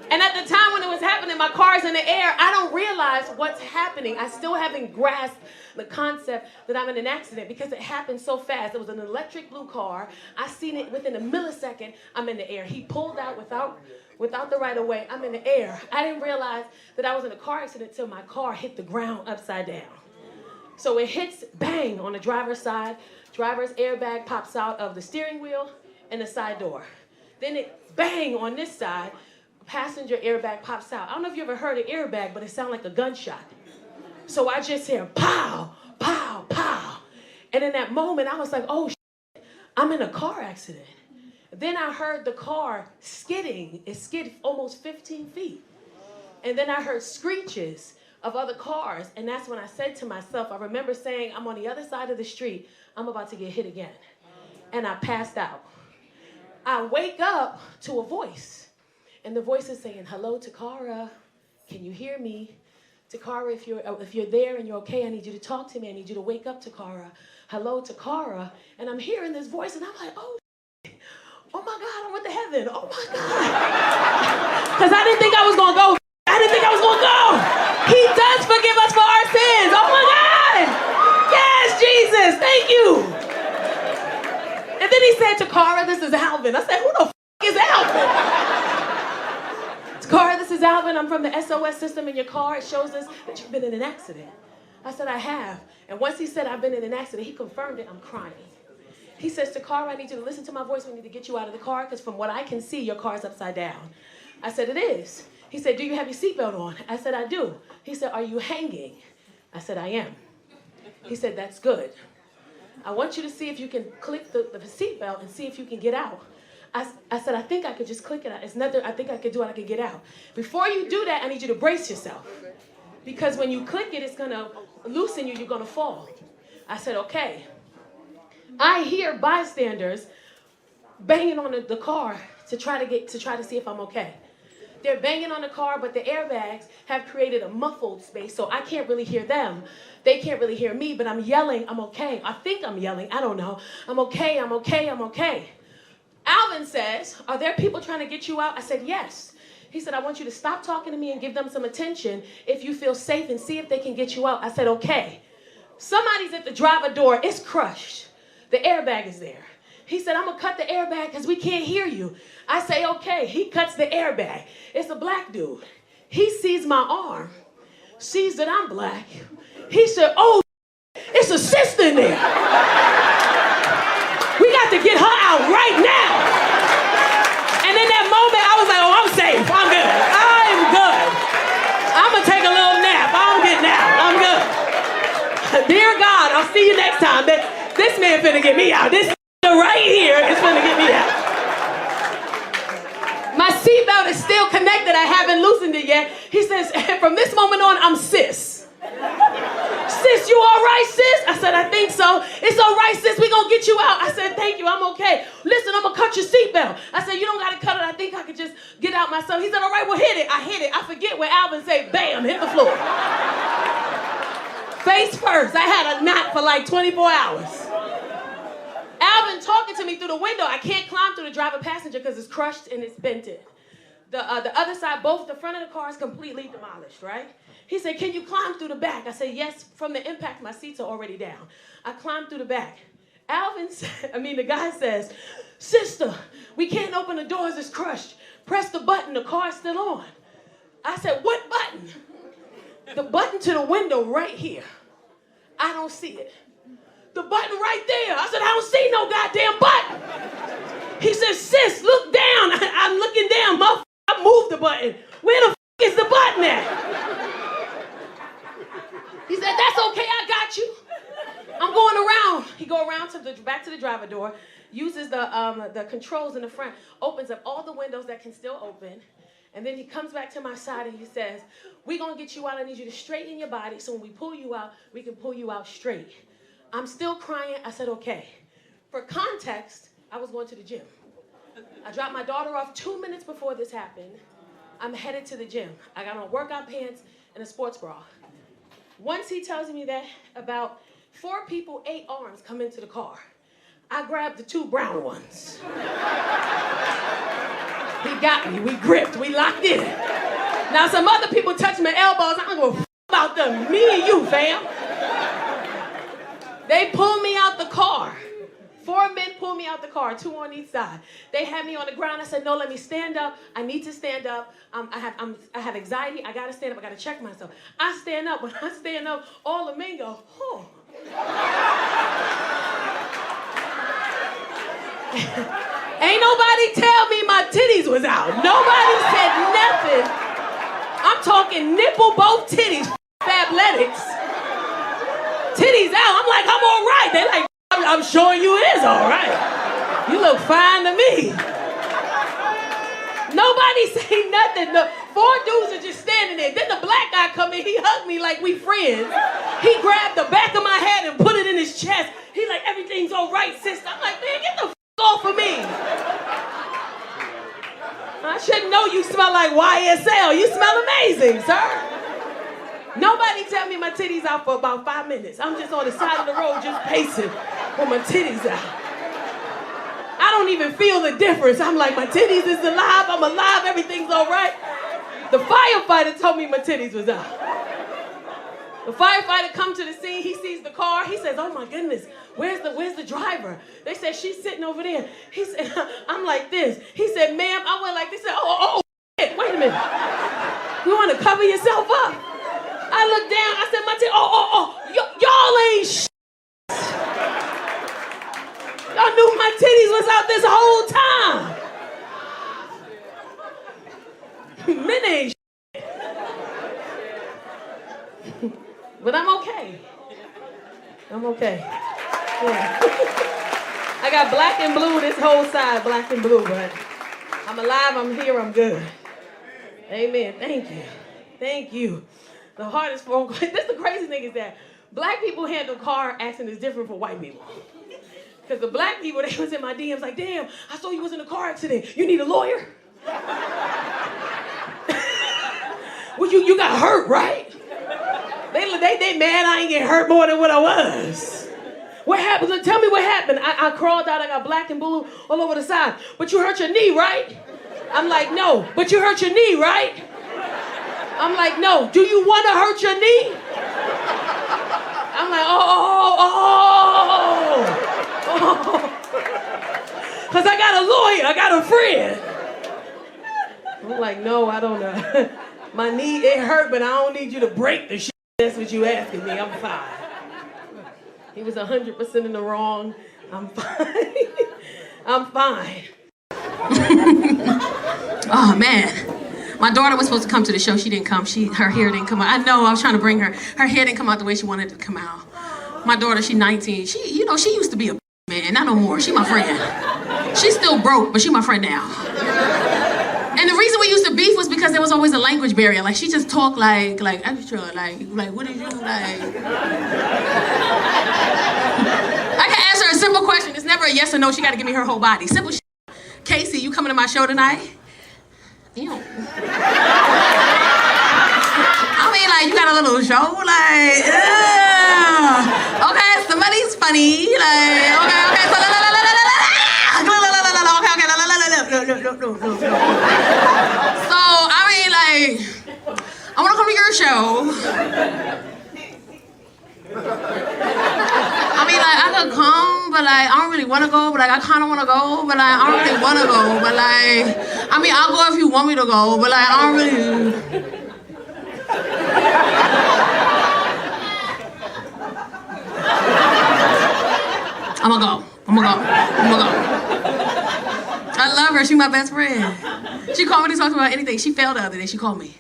And at the time when it was happening, my car's in the air, I don't realize what's happening. I still haven't grasped the concept that I'm in an accident because it happened so fast. It was an electric blue car. I seen it within a millisecond, I'm in the air. He pulled out without the right of way, I'm in the air. I didn't realize that I was in a car accident until my car hit the ground upside down. So it hits bang on the driver's side. Driver's airbag pops out of the steering wheel and the side door. Then it bang on this side. Passenger airbag pops out. I don't know if you ever heard an airbag, but it sounded like a gunshot. So I just hear pow, pow, pow. And in that moment, I was like, oh, shit, I'm in a car accident. Then I heard the car skidding. It skid almost 15 feet. And then I heard screeches of other cars. And that's when I said to myself, I remember saying, I'm on the other side of the street. I'm about to get hit again. And I passed out. I wake up to a voice. And the voice is saying, hello, Tacarra, can you hear me? Tacarra, if you're there and you're okay, I need you to talk to me. I need you to wake up, Tacarra. Hello, Tacarra. And I'm hearing this voice, and I'm like, oh my God, I went to heaven. Oh, my God. Because I didn't think I was going to go. I didn't think I was going to go. He does forgive us for our sins. Oh, my God. Yes, Jesus, thank you. And then he said, Tacarra, this is Alvin. I said, who the is Alvin? Tacarra, this is Alvin. I'm from the SOS system in your car. It shows us that you've been in an accident. I said, I have. And once he said I've been in an accident, he confirmed it. I'm crying. He says, Tacarra, I need you to listen to my voice. We need to get you out of the car because from what I can see, your car's upside down. I said, it is. He said, do you have your seatbelt on? I said, I do. He said, are you hanging? I said, I am. He said, that's good. I want you to see if you can click the seatbelt and see if you can get out. I said, I think I could just click it out. It's nothing, I think I could do it, I could get out. Before you do that, I need you to brace yourself. Because when you click it, it's gonna loosen you, you're gonna fall. I said, okay. I hear bystanders banging on the car to try to see if I'm okay. They're banging on the car, but the airbags have created a muffled space, so I can't really hear them. They can't really hear me, but I'm yelling, I'm okay. I think I'm yelling, I don't know. I'm okay, I'm okay, I'm okay. Alvin says, are there people trying to get you out? I said, yes. He said, I want you to stop talking to me and give them some attention if you feel safe and see if they can get you out. I said, okay. Somebody's at the driver door. It's crushed. The airbag is there. He said, I'm going to cut the airbag because we can't hear you. I say, okay. He cuts the airbag. It's a black dude. He sees my arm, sees that I'm black. He said, oh, it's a sister in there. We got to get her out right now. And in that moment, I was like, oh, I'm safe. I'm good. I'm good. I'm going to take a little nap. I'm getting out. I'm good. Dear God, I'll see you next time. This man finna get me out. This right here is finna get me out. My seatbelt is still connected. I haven't loosened it yet. He says, from this moment on, I'm sis. Sis, you all right, sis? I said, I think so. It's all right, sis. We gonna get you out. I said, thank you. I'm okay. Listen, I'm gonna cut your seatbelt. I said, you don't gotta cut it. I think I could just get out myself. He said, all right, well, hit it. I hit it. I forget where Alvin said, bam, hit the floor. Face first. I had a knot for like 24 hours. Alvin talking to me through the window. I can't climb through the driver passenger because it's crushed and it's bented. The other side, both the front of the car is completely demolished, right? He said, can you climb through the back? I said, yes, from the impact, my seats are already down. I climbed through the back. The guy says, sister, we can't open the doors, it's crushed. Press the button, the car's still on. I said, what button? The button to the window right here. I don't see it. The button right there. I said, I don't see no goddamn button. He said, sis, look down. I'm looking down, motherfucker. I moved the button. Where the is the button at? He said, that's okay, I got you. I'm going around. He go around back to the driver door, uses the controls in the front, opens up all the windows that can still open, and then he comes back to my side and he says, we're gonna get you out. I need you to straighten your body so when we pull you out, we can pull you out straight. I'm still crying. I said, okay. For context, I was going to the gym. I dropped my daughter off 2 minutes before this happened. I'm headed to the gym. I got on workout pants and a sports bra. Once he tells me that, about 4 people, 8 arms come into the car. I grabbed the 2 brown ones. He got me, we gripped, we locked in. Now some other people touch my elbows, I don't give a about them, me and you, fam. They pulled me out the car. 4 men pulled me out the car, 2 on each side. They had me on the ground. I said, no, let me stand up. I need to stand up. I have anxiety. I got to stand up. I got to check myself. I stand up. When I stand up, all the men go, oh. Ain't nobody tell me my titties was out. Nobody said nothing. I'm talking nipple, both titties, fabletics. Titties out. I'm like, I'm all right. They like, I'm showing you it is all right. You look fine to me. Nobody say nothing. The 4 dudes are just standing there. Then the black guy come in. He hugged me like we friends. He grabbed the back of my head and put it in his chest. He like, everything's all right, sister. I'm like, man, get the off of me. I shouldn't know you smell like YSL. You smell amazing, sir. Nobody tell me my titties out for about 5 minutes. I'm just on the side of the road just pacing with my titties out. I don't even feel the difference. I'm like, my titties is alive, I'm alive, everything's all right. The firefighter told me my titties was out. The firefighter comes to the scene, he sees the car, he says, oh my goodness, where's the driver? They said, she's sitting over there. He said, I'm like this. He said, ma'am, I went like this. Oh, shit, wait a minute. You want to cover yourself up? I looked down, I said, my titties, y'all ain't shit. Y'all knew my titties was out this whole time. Men ain't shit. But I'm okay. I'm okay. Yeah. I got black and blue, this whole side, black and blue, but I'm alive, I'm here, I'm good. Amen, thank you. Thank you. The hardest phone call, this the crazy thing is that black people handle car accidents different from white people. Because the black people, they was in my DMs like, damn, I saw you was in a car accident. You need a lawyer? Well, you got hurt, right? They mad I ain't get hurt more than what I was. What happened? Look, tell me what happened. I crawled out, I got black and blue all over the side. But you hurt your knee, right? I'm like, no. But you hurt your knee, right? I'm like, no. Do you want to hurt your knee? I'm like, because I got a lawyer, I got a friend. I'm like, no, I don't know. My knee, it hurt, but I don't need you to break the shit. That's what you asking me. I'm fine. He was 100% in the wrong. I'm fine. I'm fine. Oh, man. My daughter was supposed to come to the show. She didn't come. Her hair didn't come out. I know, I was trying to bring her. Her hair didn't come out the way she wanted it to come out. My daughter, she's 19. She used to be a man. Not no more. She my friend. She's still broke, but she my friend now. And the reason we used to beef was because because there was always a language barrier. Like she just talked like extra, like what did you like? I can ask her a simple question. It's never a yes or no. She got to give me her whole body. Simple shit. Casey, you coming to my show tonight? Ew. I mean, like, you got a little show, like, okay, somebody's funny, like, okay, so so, I mean, like, I want to come to your show. I mean, like, I could come, but like, I don't really want to go, but like, I kind of want to go, but like, I don't really want to go, but like, I mean, I'll go if you want me to go, but like, I don't really. I'm gonna go. I love her, she's my best friend. She called me to talk about anything. She failed the other day, she called me.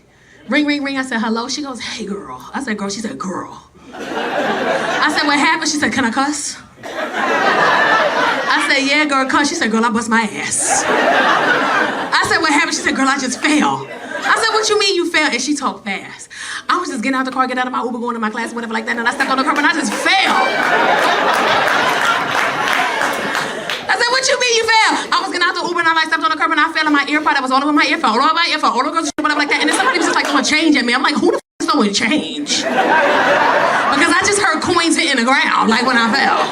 Ring, ring, ring, I said, hello? She goes, hey, girl. I said, girl, she said, girl. I said, what happened? She said, can I cuss? I said, yeah, girl, cuss. She said, girl, I bust my ass. I said, what happened? She said, girl, I just fell. I said, what you mean you fell? And she talked fast. I was just getting out the car, getting out of my Uber, going to my class, whatever like that, and I stepped on the curb and I just fell. I said, what you mean you fell? I was getting out the Uber and I like stepped on the curb and I fell and my earpod that was all over my earphone, all over my earphone, all over whatever like that, and then somebody was just like throwing change at me. I'm like, who the f is throwing change? Because I just heard coins hitting the ground, like when I fell.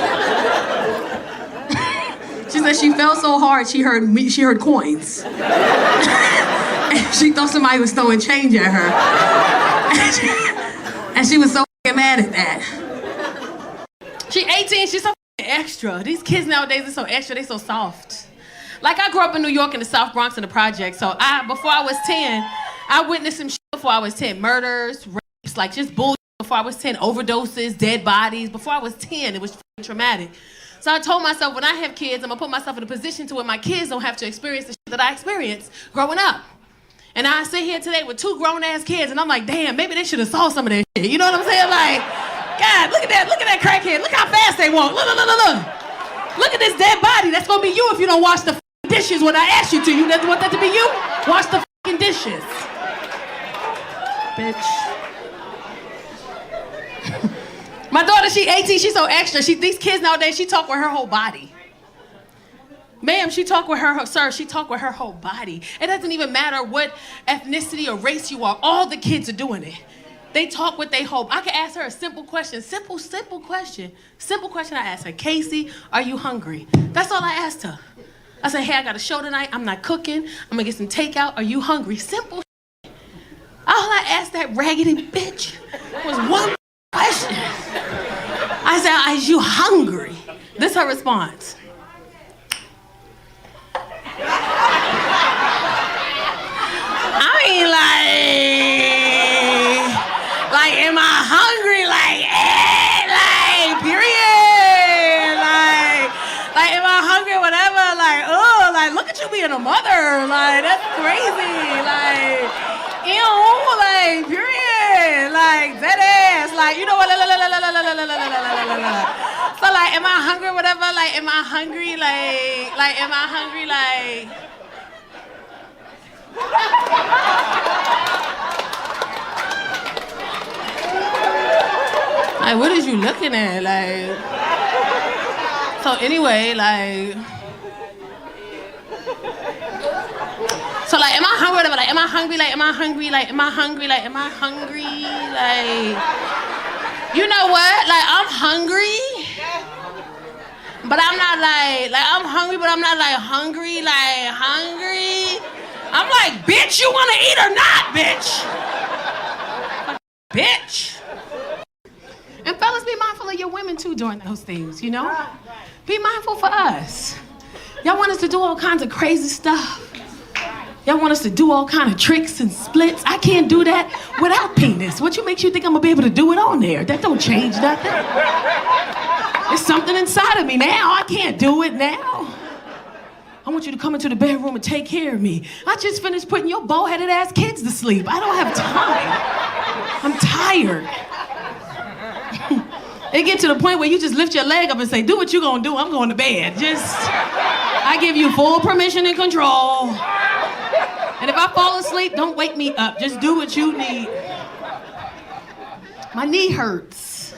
She said she fell so hard she heard coins. And she thought somebody was throwing change at her. And she was so mad at that. She 18, she's so extra. These kids nowadays are so extra, they so soft. Like I grew up in New York in the South Bronx in the project, so before I was 10, I witnessed some shit before I was 10. Murders, rapes, like just bullshit before I was 10, overdoses, dead bodies. Before I was 10, it was traumatic. So I told myself when I have kids, I'm gonna put myself in a position to where my kids don't have to experience the shit that I experienced growing up. And I sit here today with 2 grown-ass kids, and I'm like, damn, maybe they should have saw some of that shit. You know what I'm saying? Like, God, look at that crackhead. Look how fast they walk. Look. Look at this dead body. That's gonna be you if you don't wash the dishes when I ask you to. You want that to be you? Wash the dishes. Bitch. My daughter, she 18, she's so extra. These kids nowadays, she talk with her whole body. Ma'am, she talk with her whole body. It doesn't even matter what ethnicity or race you are. All the kids are doing it. They talk with their whole. I can ask her a simple question. Simple question. Simple question I asked her. Casey, are you hungry? That's all I asked her. I said, hey, I got a show tonight. I'm not cooking. I'm gonna get some takeout. Are you hungry? Simple shit. All I asked that raggedy bitch was one question. I said, are you hungry? This is her response. I mean, like, am I hungry? Like, period. Like, am I hungry? Whatever. Like, oh, like, look at you being a mother. Like, that's crazy. Like, ew. Like, period. Like, that ass. Like, you know what? So, like, am I hungry? Whatever. Like, am I hungry? Like, am I hungry? Like. Like, what is you looking at? Like, so anyway, like, so like, am I hungry? Whatever. Like, am I hungry? Like, am I hungry? Like, am I hungry? Like, am I hungry? Like, you know what? Like, I'm hungry, but I'm not like I'm hungry, but I'm not like hungry. I'm like, bitch, you wanna eat or not, bitch? Bitch. And fellas, be mindful of your women too during those things, you know? Be mindful for us. Y'all want us to do all kinds of crazy stuff. Y'all want us to do all kinds of tricks and splits. I can't do that without penis. What makes you think I'm gonna be able to do it on there? That don't change nothing. There's something inside of me now. I can't do it now. I want you to come into the bedroom and take care of me. I just finished putting your bald-headed ass kids to sleep. I don't have time. I'm tired. It get to the point where you just lift your leg up and say, do what you gonna do, I'm going to bed. I give you full permission and control. And if I fall asleep, don't wake me up. Just do what you need. My knee hurts.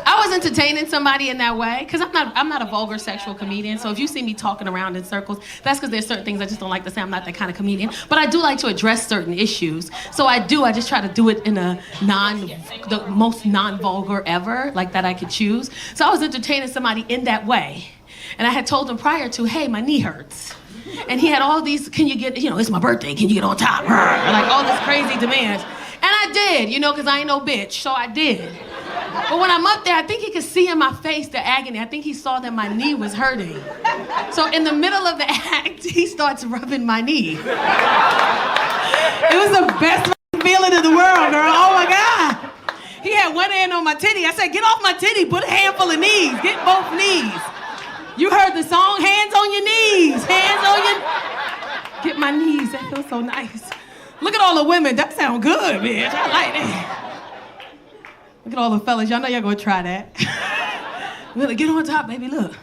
I was entertaining somebody in that way, because I'm not a vulgar sexual comedian, so if you see me talking around in circles, that's because there's certain things I just don't like to say. I'm not that kind of comedian. But I do like to address certain issues. So I just try to do it in the most non-vulgar ever, like that I could choose. So I was entertaining somebody in that way. And I had told him prior to, hey, my knee hurts. And he had all these, can you get, it's my birthday, can you get on top? Like all this crazy demands. And I did, because I ain't no bitch, so I did. But when I'm up there, I think he could see in my face the agony. I think he saw that my knee was hurting. So in the middle of the act, he starts rubbing my knee. It was the best feeling in the world, girl. Oh my God. He had one hand on my titty. I said, get off my titty, put a handful of knees, get both knees. You heard the song, hands on your knees, hands on your... Get my knees, that feels so nice. Look at all the women, that sound good, bitch, I like that. Look at all the fellas, y'all know y'all gonna try that. Get on top, baby, look.